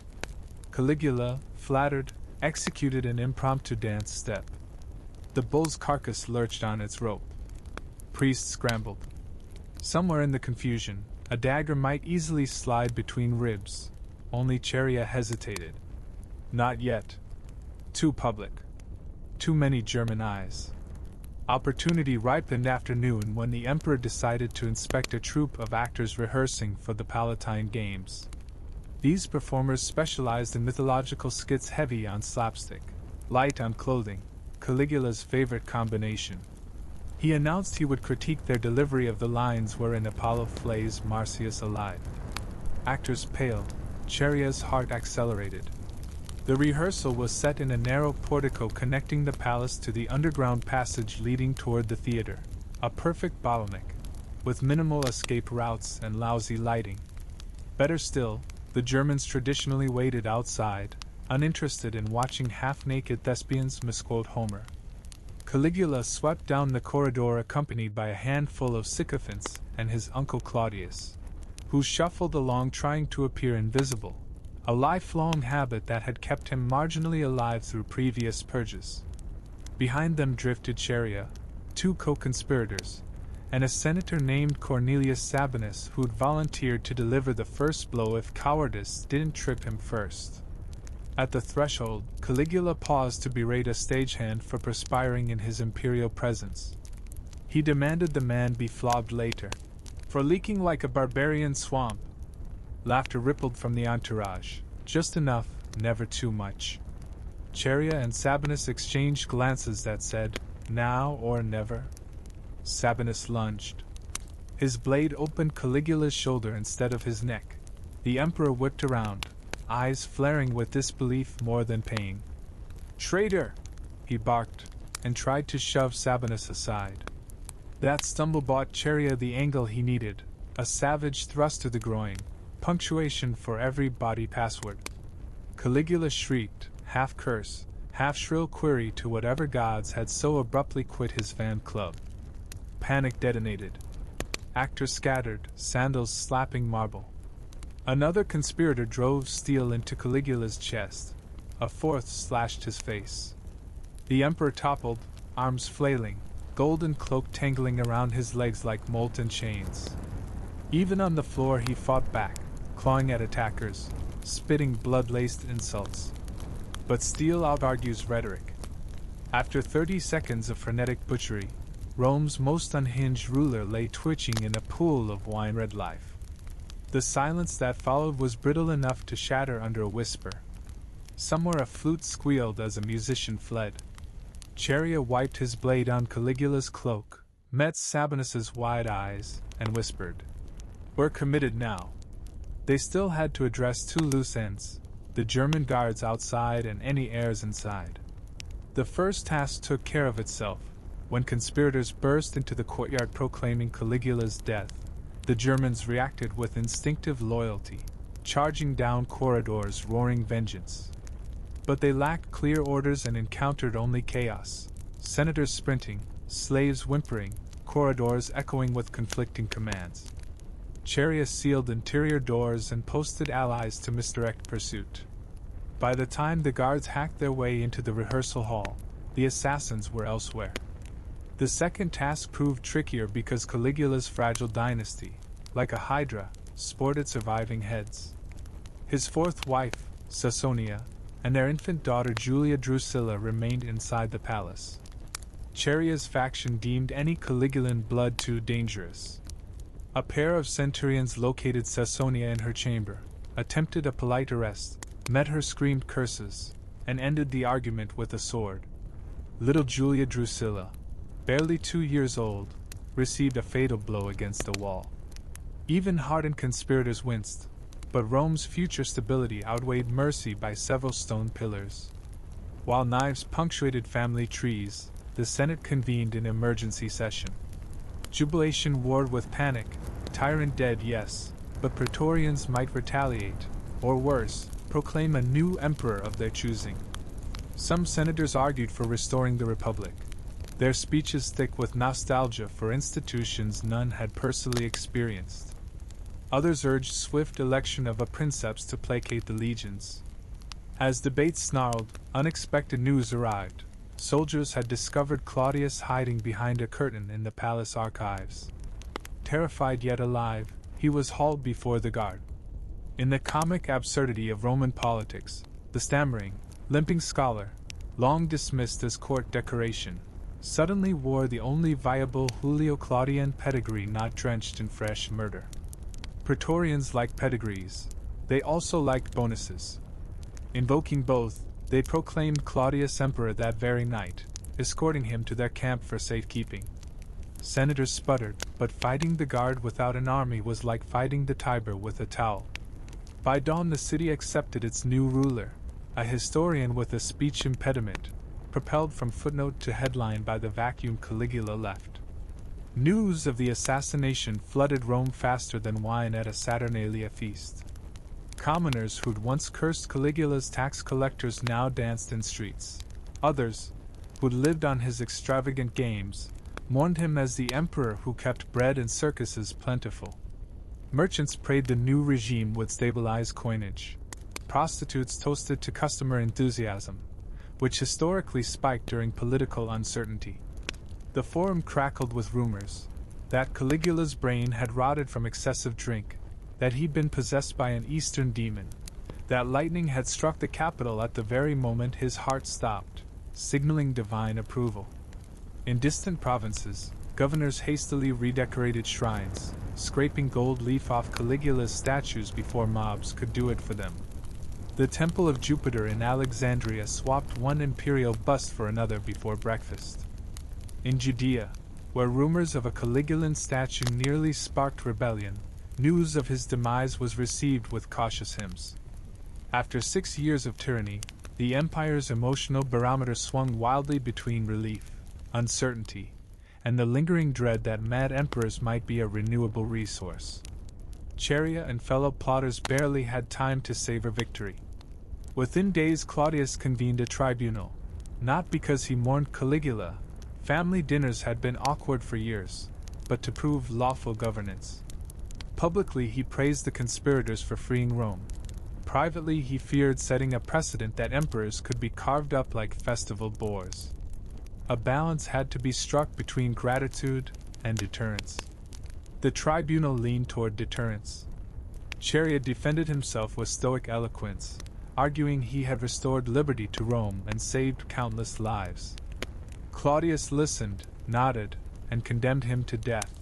Caligula, flattered, executed an impromptu dance step. The bull's carcass lurched on its rope. Priests scrambled. Somewhere in the confusion, a dagger might easily slide between ribs. Only Chaerea hesitated. Not yet. Too public. Too many German eyes. Opportunity ripened after noon when the emperor decided to inspect a troupe of actors rehearsing for the Palatine Games. These performers specialized in mythological skits heavy on slapstick, light on clothing, Caligula's favorite combination. He announced he would critique their delivery of the lines wherein Apollo flays Marsyas alive. Actors paled, Chaerea's heart accelerated. The rehearsal was set in a narrow portico connecting the palace to the underground passage leading toward the theater, a perfect bottleneck, with minimal escape routes and lousy lighting. Better still, the Germans traditionally waited outside, uninterested in watching half-naked thespians misquote Homer. Caligula swept down the corridor accompanied by a handful of sycophants and his uncle Claudius, who shuffled along trying to appear invisible, a lifelong habit that had kept him marginally alive through previous purges. Behind them drifted Chaerea, 2 co-conspirators, and a senator named Cornelius Sabinus who'd volunteered to deliver the first blow if cowardice didn't trip him first. At the threshold, Caligula paused to berate a stagehand for perspiring in his imperial presence. He demanded the man be flogged later, for leaking like a barbarian swamp. Laughter rippled from the entourage, just enough, never too much. Chaerea and Sabinus exchanged glances that said, "Now or never." Sabinus lunged. His blade opened Caligula's shoulder instead of his neck. The emperor whipped around, eyes flaring with disbelief more than pain. "Traitor!" he barked, and tried to shove Sabinus aside. That stumble bought Cheria the angle he needed, a savage thrust to the groin, punctuation for every body password. Caligula shrieked, half curse, half shrill query to whatever gods had so abruptly quit his fan club. Panic detonated. Actors scattered, sandals slapping marble. Another conspirator drove steel into Caligula's chest. A fourth slashed his face. The emperor toppled, arms flailing, golden cloak tangling around his legs like molten chains. Even on the floor he fought back, clawing at attackers, spitting blood-laced insults. But steel out-argues rhetoric. After 30 seconds of frenetic butchery, Rome's most unhinged ruler lay twitching in a pool of wine-red life. The silence that followed was brittle enough to shatter under a whisper. Somewhere a flute squealed as a musician fled. Cheria wiped his blade on Caligula's cloak, met Sabinus's wide eyes, and whispered, "We're committed now." They still had to address two loose ends, the German guards outside and any heirs inside. The first task took care of itself. When conspirators burst into the courtyard proclaiming Caligula's death, the Germans reacted with instinctive loyalty, charging down corridors roaring vengeance. But they lacked clear orders and encountered only chaos, senators sprinting, slaves whimpering, corridors echoing with conflicting commands. Cheria sealed interior doors and posted allies to misdirect pursuit. By the time the guards hacked their way into the rehearsal hall, the assassins were elsewhere. The second task proved trickier because Caligula's fragile dynasty, like a hydra, sported surviving heads. His fourth wife, Sasonia, and their infant daughter Julia Drusilla remained inside the palace. Cheria's faction deemed any Caligulan blood too dangerous. A pair of centurions located Sasonia in her chamber, attempted a polite arrest, met her screamed curses, and ended the argument with a sword. Little Julia Drusilla, barely 2 years old, received a fatal blow against a wall. Even hardened conspirators winced, but Rome's future stability outweighed mercy by several stone pillars. While knives punctuated family trees, the Senate convened in emergency session. Jubilation warred with panic, tyrant dead, yes, but Praetorians might retaliate, or worse, proclaim a new emperor of their choosing. Some senators argued for restoring the Republic, their speeches thick with nostalgia for institutions none had personally experienced. Others urged swift election of a princeps to placate the legions. As debates snarled, unexpected news arrived. Soldiers had discovered Claudius hiding behind a curtain in the palace archives. Terrified yet alive, he was hauled before the guard. In the comic absurdity of Roman politics, the stammering, limping scholar, long dismissed as court decoration, suddenly wore the only viable Julio-Claudian pedigree not drenched in fresh murder. Praetorians liked pedigrees. They also liked bonuses. Invoking both, they proclaimed Claudius emperor that very night, escorting him to their camp for safekeeping. Senators sputtered, but fighting the guard without an army was like fighting the Tiber with a towel. By dawn the city accepted its new ruler, a historian with a speech impediment, propelled from footnote to headline by the vacuum Caligula left. News of the assassination flooded Rome faster than wine at a Saturnalia feast. Commoners who'd once cursed Caligula's tax collectors now danced in streets. Others, who'd lived on his extravagant games, mourned him as the emperor who kept bread and circuses plentiful. Merchants prayed the new regime would stabilize coinage. Prostitutes toasted to customer enthusiasm, which historically spiked during political uncertainty. The forum crackled with rumors that Caligula's brain had rotted from excessive drink, that he'd been possessed by an eastern demon, that lightning had struck the capital at the very moment his heart stopped, signaling divine approval. In distant provinces, governors hastily redecorated shrines, scraping gold leaf off Caligula's statues before mobs could do it for them. The Temple of Jupiter in Alexandria swapped one imperial bust for another before breakfast. In Judea, where rumors of a Caligulan statue nearly sparked rebellion, news of his demise was received with cautious hymns. After 6 years of tyranny, the empire's emotional barometer swung wildly between relief, uncertainty, and the lingering dread that mad emperors might be a renewable resource. Cheria and fellow plotters barely had time to savor victory. Within days, Claudius convened a tribunal, not because he mourned Caligula. Family dinners had been awkward for years, but to prove lawful governance. Publicly, he praised the conspirators for freeing Rome. Privately, he feared setting a precedent that emperors could be carved up like festival boars. A balance had to be struck between gratitude and deterrence. The tribunal leaned toward deterrence. Cheria defended himself with stoic eloquence, arguing he had restored liberty to Rome and saved countless lives. Claudius listened, nodded, and condemned him to death.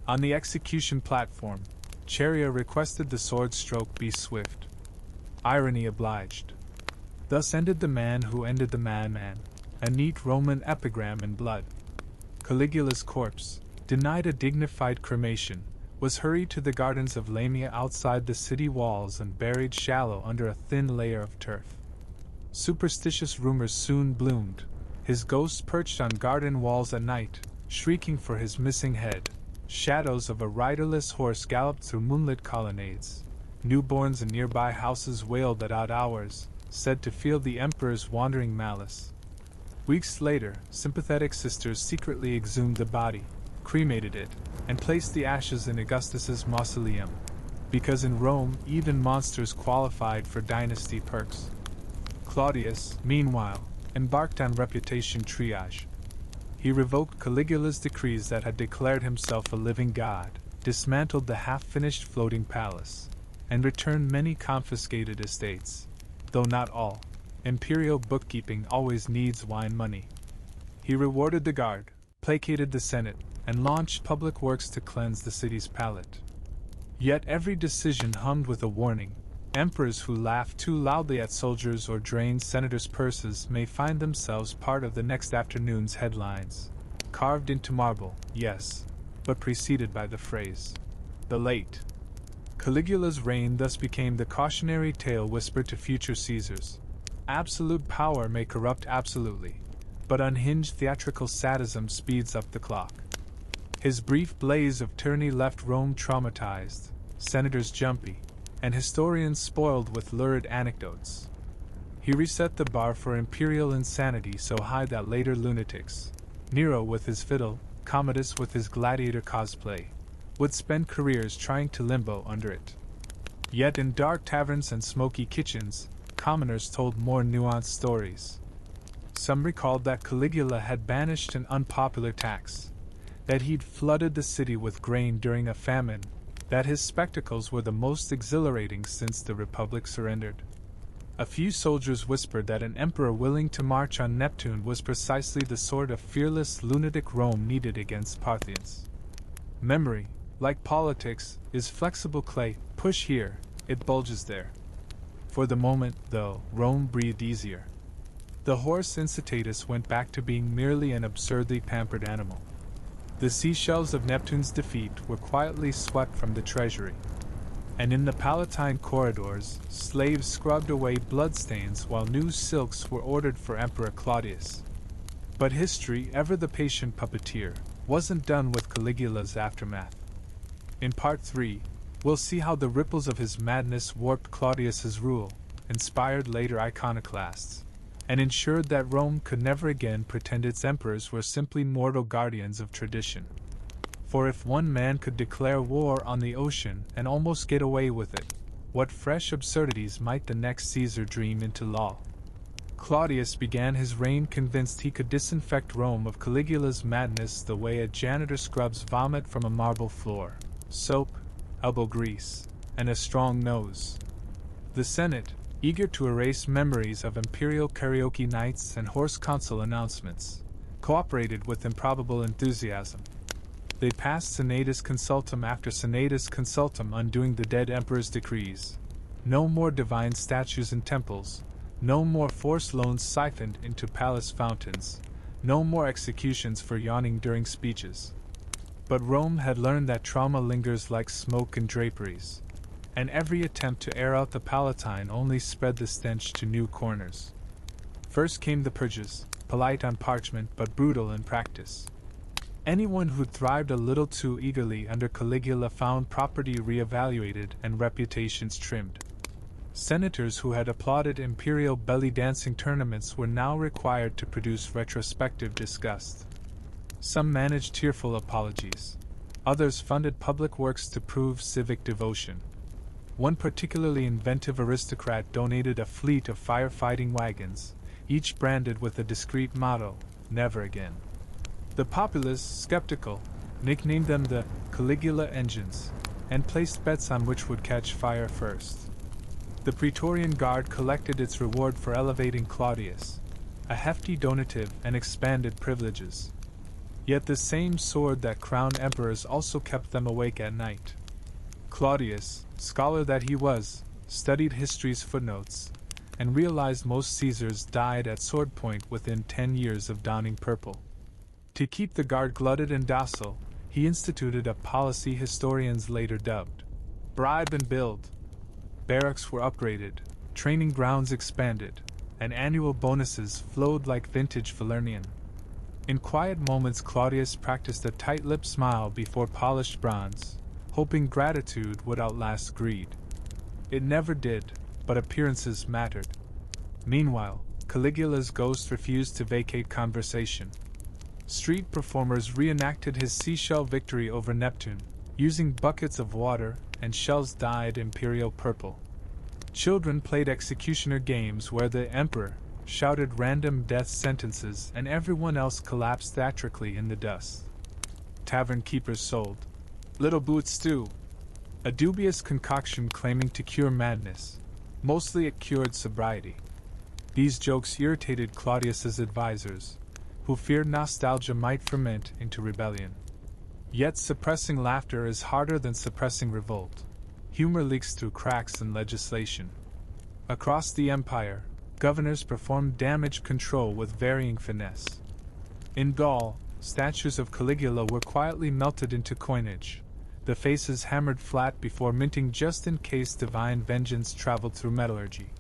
On the execution platform, Cheria requested the sword stroke be swift. Irony obliged. Thus ended the man who ended the madman, a neat Roman epigram in blood. Caligula's corpse, denied a dignified cremation, was hurried to the gardens of Lamia outside the city walls and buried shallow under a thin layer of turf. Superstitious rumors soon bloomed. His ghost perched on garden walls at night, shrieking for his missing head. Shadows of a riderless horse galloped through moonlit colonnades. Newborns in nearby houses wailed at odd hours, said to feel the emperor's wandering malice. Weeks later, sympathetic sisters secretly exhumed the body, cremated it, and placed the ashes in Augustus's mausoleum, because in Rome even monsters qualified for dynasty perks. Claudius, meanwhile, embarked on reputation triage. He revoked Caligula's decrees that had declared himself a living god, dismantled the half-finished floating palace, and returned many confiscated estates, though not all. Imperial bookkeeping always needs wine money. He rewarded the guard, placated the Senate, and launched public works to cleanse the city's palate. Yet every decision hummed with a warning. Emperors who laugh too loudly at soldiers or drain senators' purses may find themselves part of the next afternoon's headlines. Carved into marble, yes, but preceded by the phrase, "the late." Caligula's reign thus became the cautionary tale whispered to future Caesars. Absolute power may corrupt absolutely, but unhinged theatrical sadism speeds up the clock. His brief blaze of tyranny left Rome traumatized, senators jumpy, and historians spoiled with lurid anecdotes. He reset the bar for imperial insanity so high that later lunatics, Nero with his fiddle, Commodus with his gladiator cosplay, would spend careers trying to limbo under it. Yet in dark taverns and smoky kitchens, commoners told more nuanced stories. Some recalled that Caligula had banished an unpopular tax, that he'd flooded the city with grain during a famine, that his spectacles were the most exhilarating since the Republic surrendered. A few soldiers whispered that an emperor willing to march on Neptune was precisely the sort of fearless lunatic Rome needed against Parthians. Memory, like politics, is flexible clay. Push here, it bulges there. For the moment, though, Rome breathed easier. The horse Incitatus went back to being merely an absurdly pampered animal. The seashells of Neptune's defeat were quietly swept from the treasury, and in the Palatine corridors, slaves scrubbed away bloodstains while new silks were ordered for Emperor Claudius. But history, ever the patient puppeteer, wasn't done with Caligula's aftermath. In Part 3, we'll see how the ripples of his madness warped Claudius's rule, inspired later iconoclasts, and ensured that Rome could never again pretend its emperors were simply mortal guardians of tradition. For if one man could declare war on the ocean and almost get away with it, what fresh absurdities might the next Caesar dream into law? Claudius began his reign convinced he could disinfect Rome of Caligula's madness the way a janitor scrubs vomit from a marble floor: soap, elbow grease, and a strong nose. The Senate, eager to erase memories of imperial karaoke nights and horse consul announcements, cooperated with improbable enthusiasm. They passed Senatus Consultum after Senatus Consultum undoing the dead emperor's decrees. No more divine statues in temples, no more forced loans siphoned into palace fountains, no more executions for yawning during speeches. But Rome had learned that trauma lingers like smoke in draperies, and every attempt to air out the Palatine only spread the stench to new corners. First came the purges, polite on parchment but brutal in practice. Anyone who thrived a little too eagerly under Caligula found property re-evaluated and reputations trimmed. Senators who had applauded imperial belly dancing tournaments were now required to produce retrospective disgust. Some managed tearful apologies. Others funded public works to prove civic devotion. One particularly inventive aristocrat donated a fleet of firefighting wagons, each branded with a discreet motto, "Never again." The populace, skeptical, nicknamed them the Caligula engines, and placed bets on which would catch fire first. The Praetorian Guard collected its reward for elevating Claudius, a hefty donative and expanded privileges. Yet the same sword that crowned emperors also kept them awake at night. Claudius, scholar that he was, studied history's footnotes, and realized most Caesars died at sword point within 10 years of donning purple. To keep the guard glutted and docile, he instituted a policy historians later dubbed bribe and build. Barracks were upgraded, training grounds expanded, and annual bonuses flowed like vintage Falernian. In quiet moments Claudius practiced a tight-lipped smile before polished bronze, hoping gratitude would outlast greed. It never did, but appearances mattered. Meanwhile, Caligula's ghost refused to vacate conversation. Street performers reenacted his seashell victory over Neptune, using buckets of water and shells dyed imperial purple. Children played executioner games where the emperor shouted random death sentences and everyone else collapsed theatrically in the dust. Tavern keepers sold little boot stew, a dubious concoction claiming to cure madness. Mostly it cured sobriety. These jokes irritated Claudius's advisors, who feared nostalgia might ferment into rebellion. Yet suppressing laughter is harder than suppressing revolt. Humor leaks through cracks in legislation. Across the empire, governors performed damage control with varying finesse. In Gaul, statues of Caligula were quietly melted into coinage, the faces hammered flat before minting just in case divine vengeance traveled through metallurgy.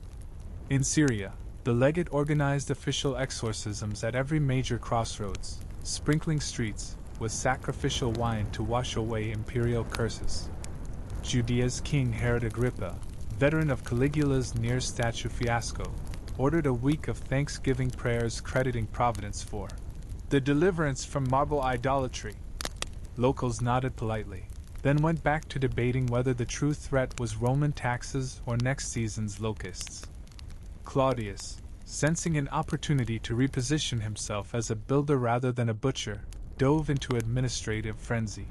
In Syria, the legate organized official exorcisms at every major crossroads, sprinkling streets with sacrificial wine to wash away imperial curses. Judea's king Herod Agrippa, veteran of Caligula's near-statue fiasco, ordered a week of thanksgiving prayers crediting Providence for the deliverance from marble idolatry. Locals nodded politely, then went back to debating whether the true threat was Roman taxes or next season's locusts. Claudius, sensing an opportunity to reposition himself as a builder rather than a butcher, dove into administrative frenzy.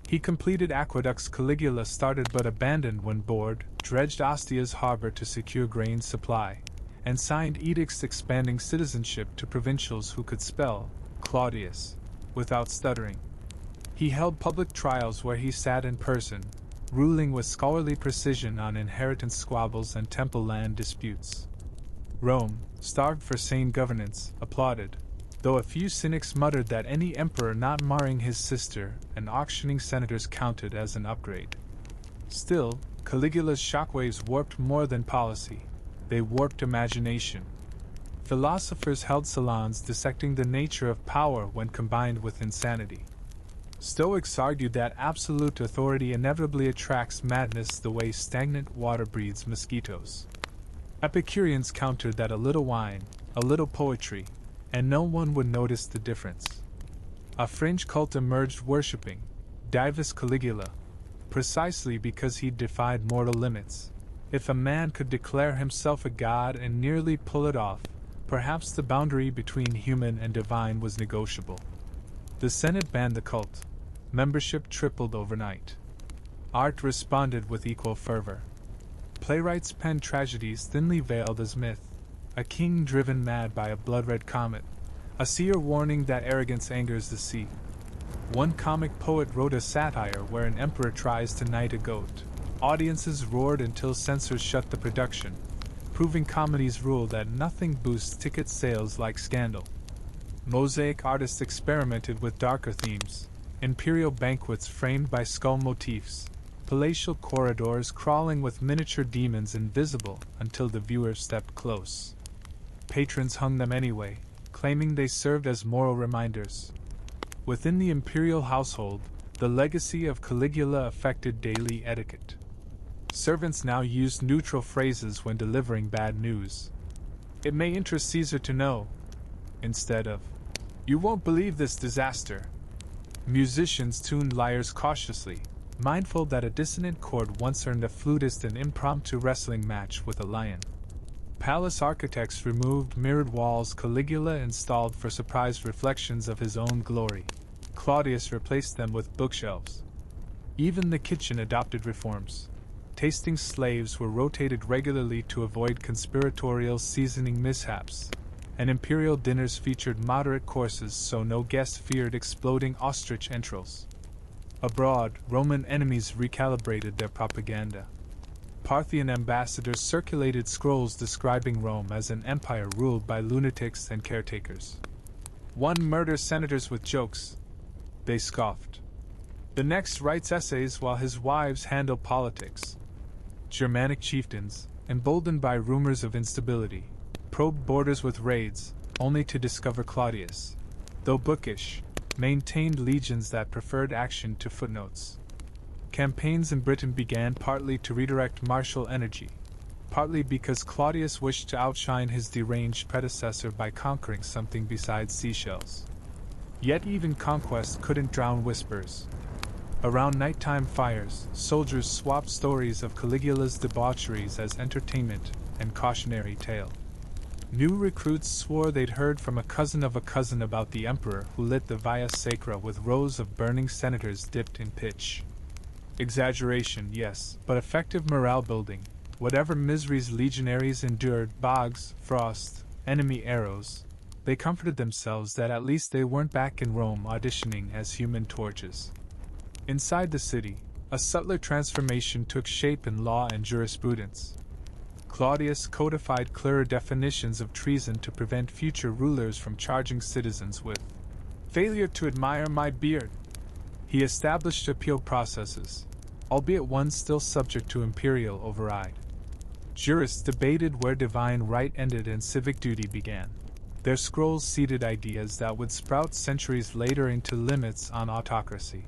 He completed aqueducts Caligula started but abandoned when bored, dredged Ostia's harbor to secure grain supply, and signed edicts expanding citizenship to provincials who could spell Claudius without stuttering. He held public trials where he sat in person, ruling with scholarly precision on inheritance squabbles and temple land disputes. Rome, starved for sane governance, applauded, though a few cynics muttered that any emperor not marrying his sister and auctioning senators counted as an upgrade. Still, Caligula's shockwaves warped more than policy. They warped imagination. Philosophers held salons dissecting the nature of power when combined with insanity. Stoics argued that absolute authority inevitably attracts madness the way stagnant water breeds mosquitoes. Epicureans countered that a little wine, a little poetry, and no one would notice the difference. A fringe cult emerged worshipping Divus Caligula, precisely because he defied mortal limits. If a man could declare himself a god and nearly pull it off, perhaps the boundary between human and divine was negotiable. The Senate banned the cult. Membership tripled overnight. Art responded with equal fervor. Playwrights penned tragedies thinly veiled as myth. A king driven mad by a blood-red comet. A seer warning that arrogance angers the sea. One comic poet wrote a satire where an emperor tries to knight a goat. Audiences roared until censors shut the production, proving comedy's rule that nothing boosts ticket sales like scandal. Mosaic artists experimented with darker themes. Imperial banquets framed by skull motifs. Palatial corridors crawling with miniature demons invisible until the viewer stepped close. Patrons hung them anyway, claiming they served as moral reminders. Within the imperial household, the legacy of Caligula affected daily etiquette. Servants now used neutral phrases when delivering bad news. "It may interest Caesar to know," instead of, "You won't believe this disaster." Musicians tuned lyres cautiously, mindful that a dissonant chord once earned a flutist an impromptu wrestling match with a lion. Palace architects removed mirrored walls Caligula installed for surprise reflections of his own glory. Claudius replaced them with bookshelves. Even the kitchen adopted reforms. Tasting slaves were rotated regularly to avoid conspiratorial seasoning mishaps, and imperial dinners featured moderate courses so no guest feared exploding ostrich entrails. Abroad, Roman enemies recalibrated their propaganda. Parthian ambassadors circulated scrolls describing Rome as an empire ruled by lunatics and caretakers. One murders senators with jokes, they scoffed. The next writes essays while his wives handle politics. Germanic chieftains, emboldened by rumors of instability, probed borders with raids, only to discover Claudius, though bookish, maintained legions that preferred action to footnotes. Campaigns in Britain began partly to redirect martial energy, partly because Claudius wished to outshine his deranged predecessor by conquering something besides seashells. Yet even conquest couldn't drown whispers. Around nighttime fires, soldiers swapped stories of Caligula's debaucheries as entertainment and cautionary tale. New recruits swore they'd heard from a cousin about the emperor who lit the Via Sacra with rows of burning senators dipped in pitch. Exaggeration, yes, but effective morale building. Whatever miseries legionaries endured, bogs, frost, enemy arrows, they comforted themselves that at least they weren't back in Rome auditioning as human torches. Inside the city, a subtler transformation took shape in law and jurisprudence. Claudius codified clearer definitions of treason to prevent future rulers from charging citizens with failure to admire my beard. He established appeal processes, albeit ones still subject to imperial override. Jurists debated where divine right ended and civic duty began. Their scrolls seeded ideas that would sprout centuries later into limits on autocracy.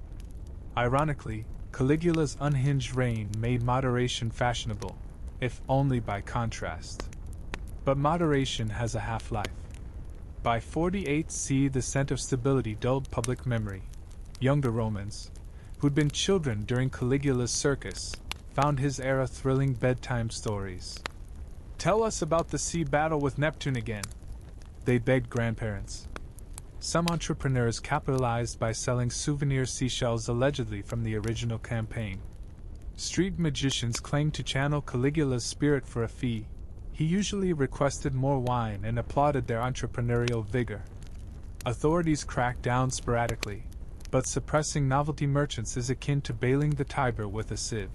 Ironically, Caligula's unhinged reign made moderation fashionable, if only by contrast. But moderation has a half-life. By 48 CE, the scent of stability dulled public memory. Younger Romans, who'd been children during Caligula's circus, found his era thrilling bedtime stories. "Tell us about the sea battle with Neptune again," they begged grandparents. Some entrepreneurs capitalized by selling souvenir seashells allegedly from the original campaign. Street magicians claimed to channel Caligula's spirit for a fee. He usually requested more wine and applauded their entrepreneurial vigor. Authorities cracked down sporadically, but suppressing novelty merchants is akin to bailing the Tiber with a sieve.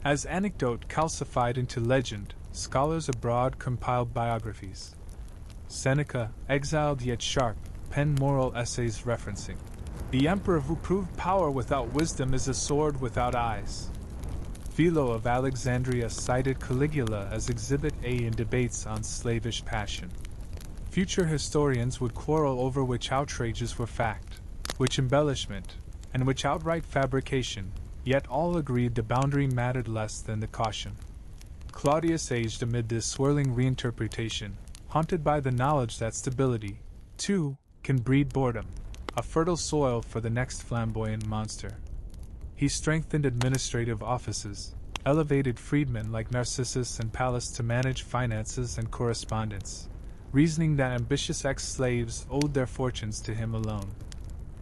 As anecdote calcified into legend, scholars abroad compiled biographies. Seneca, exiled yet sharp, penned moral essays referencing, "The emperor who proved power without wisdom is a sword without eyes." Philo of Alexandria cited Caligula as Exhibit A in debates on slavish passion. Future historians would quarrel over which outrages were fact, which embellishment, and which outright fabrication, yet all agreed the boundary mattered less than the caution. Claudius aged amid this swirling reinterpretation, haunted by the knowledge that stability, too, can breed boredom, a fertile soil for the next flamboyant monster. He strengthened administrative offices, elevated freedmen like Narcissus and Pallas to manage finances and correspondence, reasoning that ambitious ex-slaves owed their fortunes to him alone.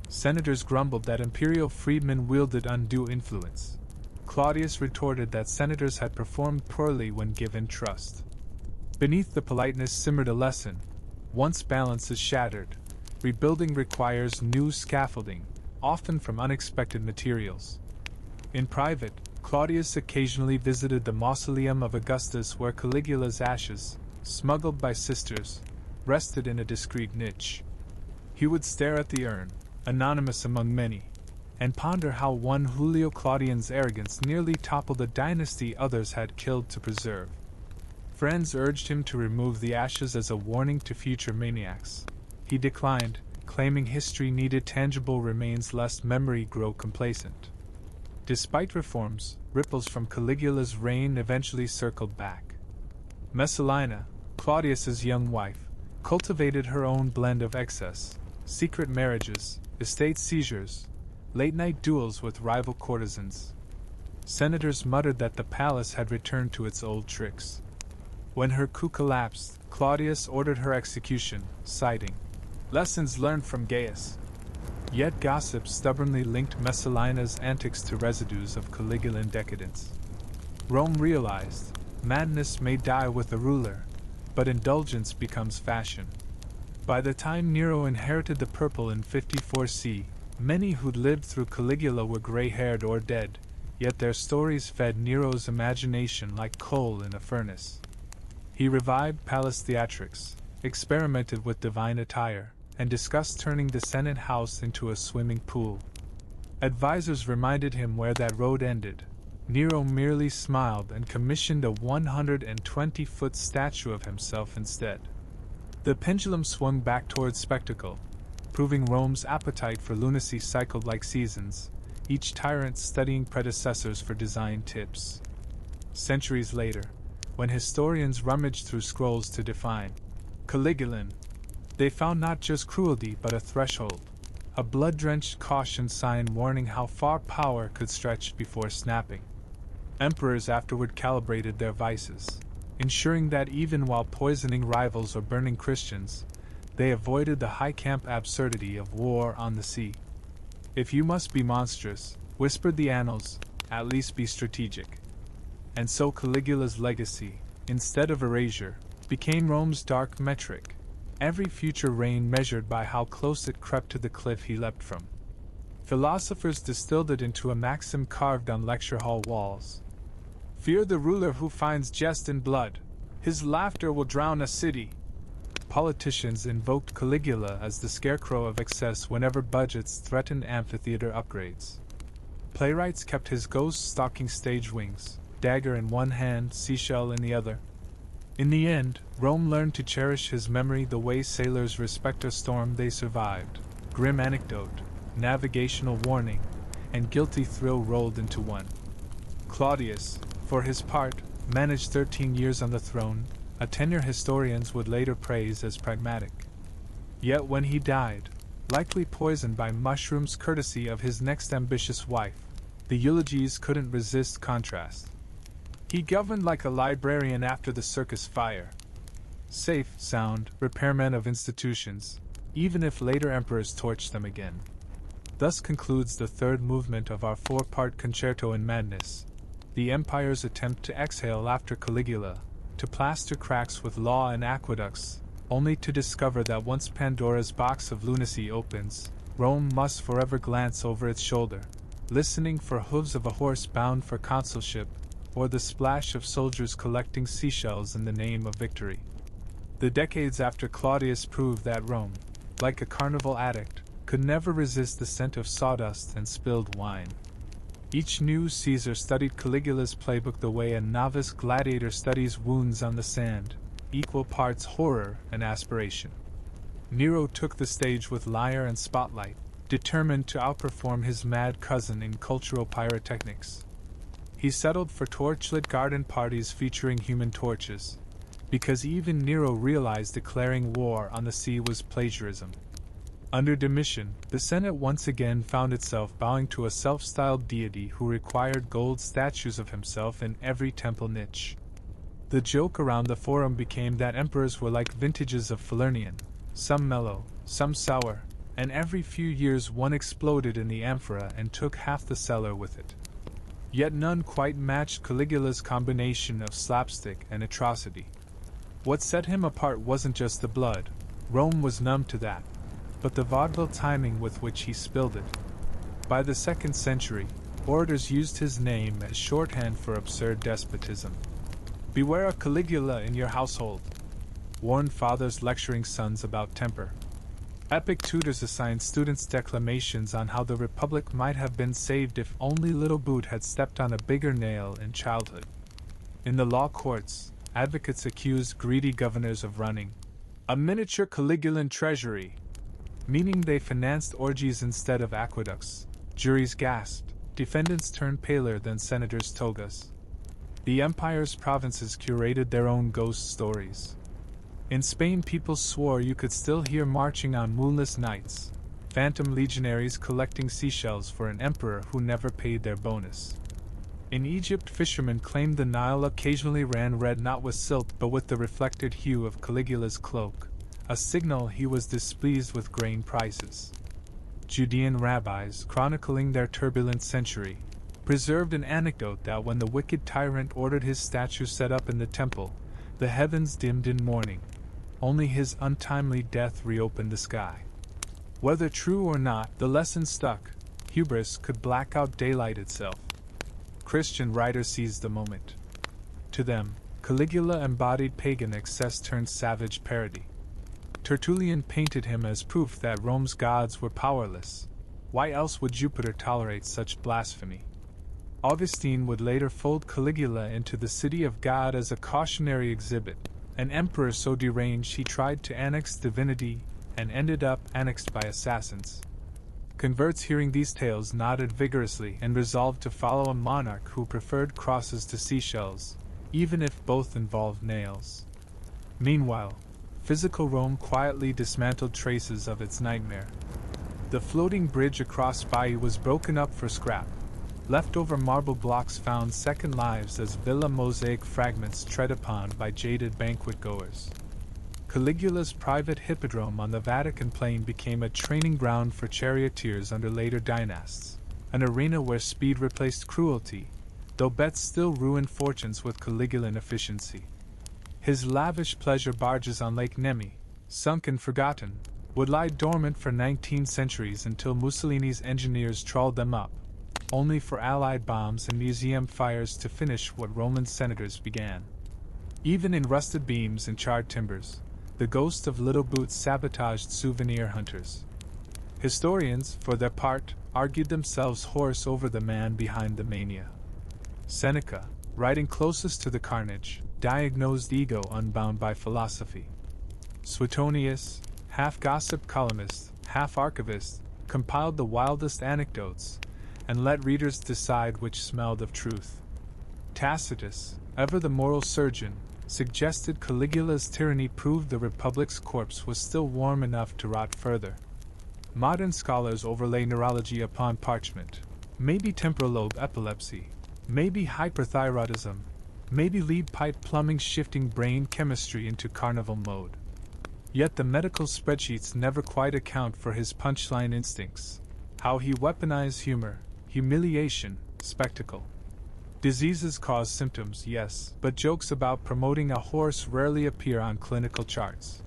Senators grumbled that imperial freedmen wielded undue influence. Claudius retorted that senators had performed poorly when given trust. Beneath the politeness simmered a lesson. Once balance is shattered, rebuilding requires new scaffolding, often from unexpected materials. In private, Claudius occasionally visited the mausoleum of Augustus where Caligula's ashes, smuggled by sisters, rested in a discreet niche. He would stare at the urn, anonymous among many, and ponder how one Julio Claudian's arrogance nearly toppled a dynasty others had killed to preserve. Friends urged him to remove the ashes as a warning to future maniacs. He declined, claiming history needed tangible remains lest memory grow complacent. Despite reforms, ripples from Caligula's reign eventually circled back. Messalina, Claudius's young wife, cultivated her own blend of excess, secret marriages, estate seizures, late-night duels with rival courtesans. Senators muttered that the palace had returned to its old tricks. When her coup collapsed, Claudius ordered her execution, citing lessons learned from Gaius. Yet gossip stubbornly linked Messalina's antics to residues of Caligulan decadence. Rome realized, madness may die with a ruler, but indulgence becomes fashion. By the time Nero inherited the purple in 54 C, many who'd lived through Caligula were gray-haired or dead, yet their stories fed Nero's imagination like coal in a furnace. He revived palace theatrics, experimented with divine attire, and discussed turning the Senate house into a swimming pool. Advisors reminded him where that road ended. Nero merely smiled and commissioned a 120-foot statue of himself instead. The pendulum swung back towards spectacle, proving Rome's appetite for lunacy cycled like seasons, each tyrant studying predecessors for design tips. Centuries later, when historians rummaged through scrolls to define Caligulan, they found not just cruelty but a threshold, a blood-drenched caution sign warning how far power could stretch before snapping. Emperors afterward calibrated their vices, ensuring that even while poisoning rivals or burning Christians, they avoided the high-camp absurdity of war on the sea. If you must be monstrous, whispered the annals, at least be strategic. And so Caligula's legacy, instead of erasure, became Rome's dark metric, every future reign measured by how close it crept to the cliff he leapt from. Philosophers distilled it into a maxim carved on lecture hall walls. Fear the ruler who finds jest in blood. His laughter will drown a city. Politicians invoked Caligula as the scarecrow of excess whenever budgets threatened amphitheater upgrades. Playwrights kept his ghost stalking stage wings, dagger in one hand, seashell in the other. In the end, Rome learned to cherish his memory the way sailors respect a storm they survived. Grim anecdote, navigational warning, and guilty thrill rolled into one. Claudius, for his part, managed 13 years on the throne, a tenure historians would later praise as pragmatic. Yet when he died, likely poisoned by mushrooms courtesy of his next ambitious wife, the eulogies couldn't resist contrast. He governed like a librarian after the circus fire. Safe, sound, repairman of institutions, even if later emperors torched them again. Thus concludes the third movement of our four-part concerto in madness, the empire's attempt to exhale after Caligula, to plaster cracks with law and aqueducts, only to discover that once Pandora's box of lunacy opens, Rome must forever glance over its shoulder, listening for hooves of a horse bound for consulship, or the splash of soldiers collecting seashells in the name of victory. The decades after Claudius proved that Rome, like a carnival addict, could never resist the scent of sawdust and spilled wine. Each new Caesar studied Caligula's playbook the way a novice gladiator studies wounds on the sand, equal parts horror and aspiration. Nero took the stage with lyre and spotlight, determined to outperform his mad cousin in cultural pyrotechnics. He settled for torchlit garden parties featuring human torches, because even Nero realized declaring war on the sea was plagiarism. Under Domitian, the Senate once again found itself bowing to a self-styled deity who required gold statues of himself in every temple niche. The joke around the forum became that emperors were like vintages of Falernian, some mellow, some sour, and every few years one exploded in the amphora and took half the cellar with it. Yet none quite matched Caligula's combination of slapstick and atrocity. What set him apart wasn't just the blood, Rome was numb to that, but the vaudeville timing with which he spilled it. By the 2nd century, orators used his name as shorthand for absurd despotism. Beware a Caligula in your household, warned fathers lecturing sons about temper. Epic tutors assigned students declamations on how the Republic might have been saved if only Little Boot had stepped on a bigger nail in childhood. In the law courts, advocates accused greedy governors of running a miniature Caligulan treasury. meaning they financed orgies instead of aqueducts. Juries gasped, defendants turned paler than senators' togas. The empire's provinces curated their own ghost stories. In Spain, people swore you could still hear marching on moonless nights, phantom legionaries collecting seashells for an emperor who never paid their bonus. In Egypt, fishermen claimed the Nile occasionally ran red not with silt but with the reflected hue of Caligula's cloak, a signal he was displeased with grain prices. Judean rabbis, chronicling their turbulent century, preserved an anecdote that when the wicked tyrant ordered his statue set up in the temple, the heavens dimmed in mourning. Only his untimely death reopened the sky. Whether true or not, the lesson stuck. Hubris could black out daylight itself. Christian writers seized the moment. To them, Caligula embodied pagan excess turned savage parody. Tertullian painted him as proof that Rome's gods were powerless. Why else would Jupiter tolerate such blasphemy? Augustine would later fold Caligula into the city of God as a cautionary exhibit, an emperor so deranged he tried to annex divinity and ended up annexed by assassins. Converts hearing these tales nodded vigorously and resolved to follow a monarch who preferred crosses to seashells, even if both involved nails. Meanwhile, physical Rome quietly dismantled traces of its nightmare. The floating bridge across Baiae was broken up for scrap. Leftover marble blocks found second lives as villa mosaic fragments tread upon by jaded banquet-goers. Caligula's private hippodrome on the Vatican plain became a training ground for charioteers under later dynasts, an arena where speed replaced cruelty, though bets still ruined fortunes with Caligulan efficiency. His lavish pleasure barges on Lake Nemi, sunk and forgotten, would lie dormant for 19 centuries until Mussolini's engineers trawled them up, only for Allied bombs and museum fires to finish what Roman senators began. Even in rusted beams and charred timbers, the ghost of Little Boots sabotaged souvenir hunters. Historians, for their part, argued themselves hoarse over the man behind the mania. Seneca, writing closest to the carnage, diagnosed ego unbound by philosophy. Suetonius, half gossip columnist, half archivist, compiled the wildest anecdotes, and let readers decide which smelled of truth. Tacitus, ever the moral surgeon, suggested Caligula's tyranny proved the Republic's corpse was still warm enough to rot further. Modern scholars overlay neurology upon parchment. Maybe temporal lobe epilepsy, maybe hyperthyroidism, maybe lead pipe plumbing shifting brain chemistry into carnival mode. Yet the medical spreadsheets never quite account for his punchline instincts, how he weaponized humor, humiliation, spectacle. Diseases cause symptoms, yes, but jokes about promoting a horse rarely appear on clinical charts.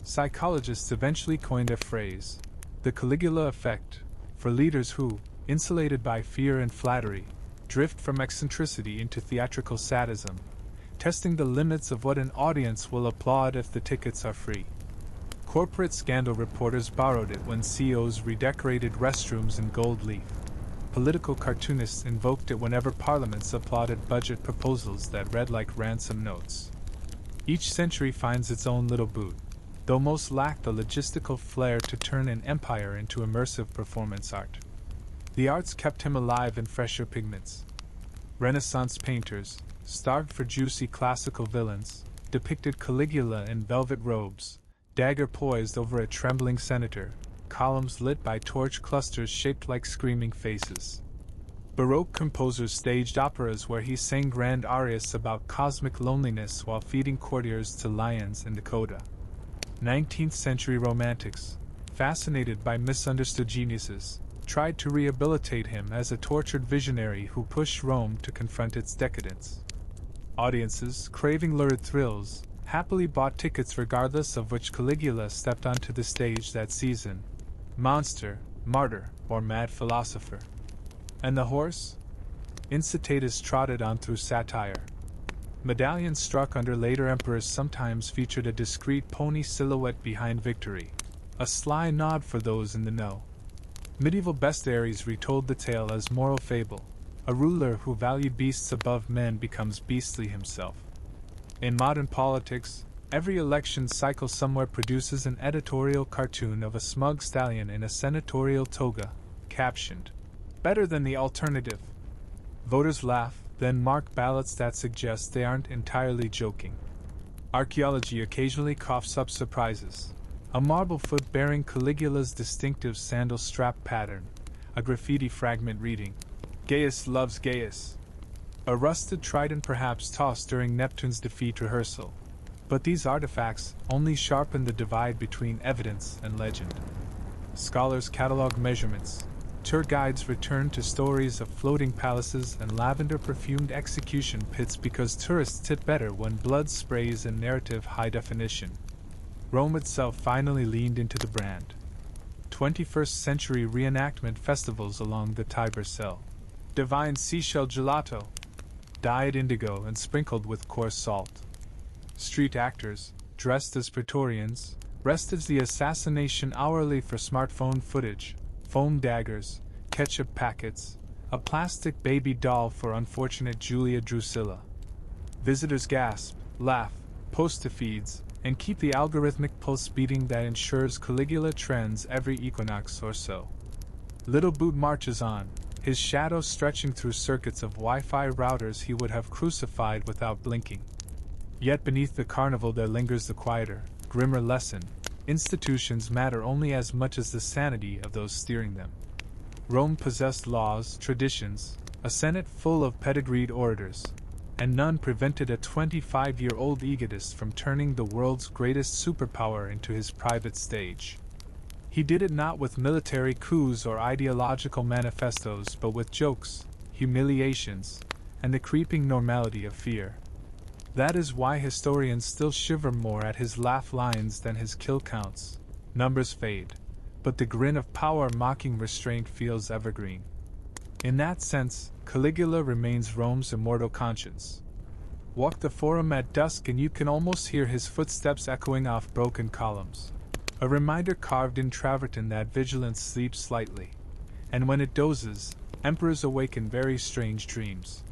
Psychologists eventually coined a phrase, the Caligula effect, for leaders who, insulated by fear and flattery, drift from eccentricity into theatrical sadism, testing the limits of what an audience will applaud if the tickets are free. Corporate scandal reporters borrowed it when CEOs redecorated restrooms in gold leaf. Political cartoonists invoked it whenever parliaments applauded budget proposals that read like ransom notes. Each century finds its own little boot, though most lack the logistical flair to turn an empire into immersive performance art. The arts kept him alive in fresher pigments. Renaissance painters, starved for juicy classical villains, depicted Caligula in velvet robes, dagger poised over a trembling senator, columns lit by torch clusters shaped like screaming faces. Baroque composers staged operas where he sang grand arias about cosmic loneliness while feeding courtiers to lions and the coda. 19th century romantics, fascinated by misunderstood geniuses, tried to rehabilitate him as a tortured visionary who pushed Rome to confront its decadence. Audiences, craving lurid thrills, happily bought tickets regardless of which Caligula stepped onto the stage that season. Monster, martyr, or mad philosopher. And the horse? Incitatus trotted on through satire. Medallions struck under later emperors sometimes featured a discreet pony silhouette behind victory, a sly nod for those in the know. Medieval bestiaries retold the tale as moral fable. A ruler who valued beasts above men becomes beastly himself. In modern politics, Every election cycle somewhere produces an editorial cartoon of a smug stallion in a senatorial toga, captioned, "Better than the alternative." Voters laugh, then mark ballots that suggest they aren't entirely joking. Archaeology occasionally coughs up surprises. A marble foot bearing Caligula's distinctive sandal strap pattern, a graffiti fragment reading, "Gaius loves Gaius." A rusted trident perhaps tossed during Neptune's defeat rehearsal. But these artifacts only sharpen the divide between evidence and legend. Scholars catalog measurements. Tour guides return to stories of floating palaces and lavender-perfumed execution pits because tourists hit better when blood sprays in narrative high definition. Rome itself finally leaned into the brand. 21st century reenactment festivals along the Tiber sell divine seashell gelato, dyed indigo and sprinkled with coarse salt. Street actors, dressed as praetorians, rest as the assassination hourly for smartphone footage, foam daggers, ketchup packets, a plastic baby doll for unfortunate Julia Drusilla. Visitors gasp, laugh, post to feeds, and keep the algorithmic pulse beating that ensures Caligula trends every equinox or so. Little Boot marches on, his shadow stretching through circuits of Wi-Fi routers he would have crucified without blinking. Yet beneath the carnival there lingers the quieter, grimmer lesson: institutions matter only as much as the sanity of those steering them. Rome possessed laws, traditions, a senate full of pedigreed orators, and none prevented a 25-year-old egotist from turning the world's greatest superpower into his private stage. He did it not with military coups or ideological manifestos, but with jokes, humiliations, and the creeping normality of fear. That is why historians still shiver more at his laugh lines than his kill counts. Numbers fade, but the grin of power mocking restraint feels evergreen. In that sense, Caligula remains Rome's immortal conscience. Walk the Forum at dusk and you can almost hear his footsteps echoing off broken columns. A reminder carved in travertine that vigilance sleeps lightly, and when it dozes, emperors awaken very strange dreams.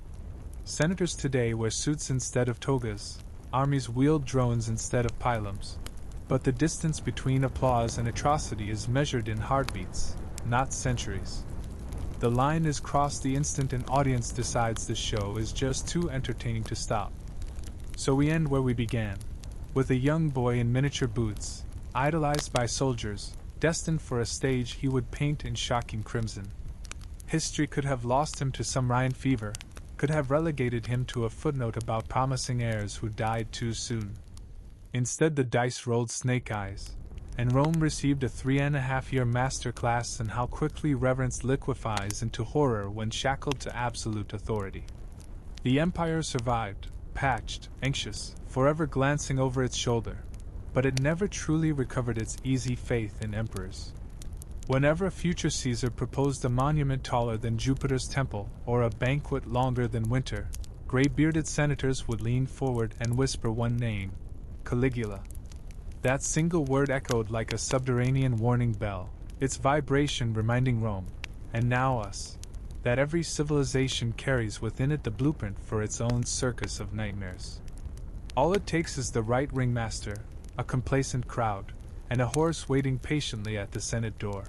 Senators today wear suits instead of togas, armies wield drones instead of pylons, but the distance between applause and atrocity is measured in heartbeats, not centuries. The line is crossed the instant an audience decides the show is just too entertaining to stop. So we end where we began, with a young boy in miniature boots, idolized by soldiers, destined for a stage he would paint in shocking crimson. History could have lost him to some Rhine fever, could have relegated him to a footnote about promising heirs who died too soon. Instead the dice rolled snake eyes, and Rome received a 3.5-year master class in how quickly reverence liquefies into horror when shackled to absolute authority. The empire survived, patched, anxious, forever glancing over its shoulder, but it never truly recovered its easy faith in emperors. Whenever a future Caesar proposed a monument taller than Jupiter's temple or a banquet longer than winter, gray-bearded senators would lean forward and whisper one name: Caligula. That single word echoed like a subterranean warning bell, its vibration reminding Rome, and now us, that every civilization carries within it the blueprint for its own circus of nightmares. All it takes is the right ringmaster, a complacent crowd, and a horse waiting patiently at the Senate door.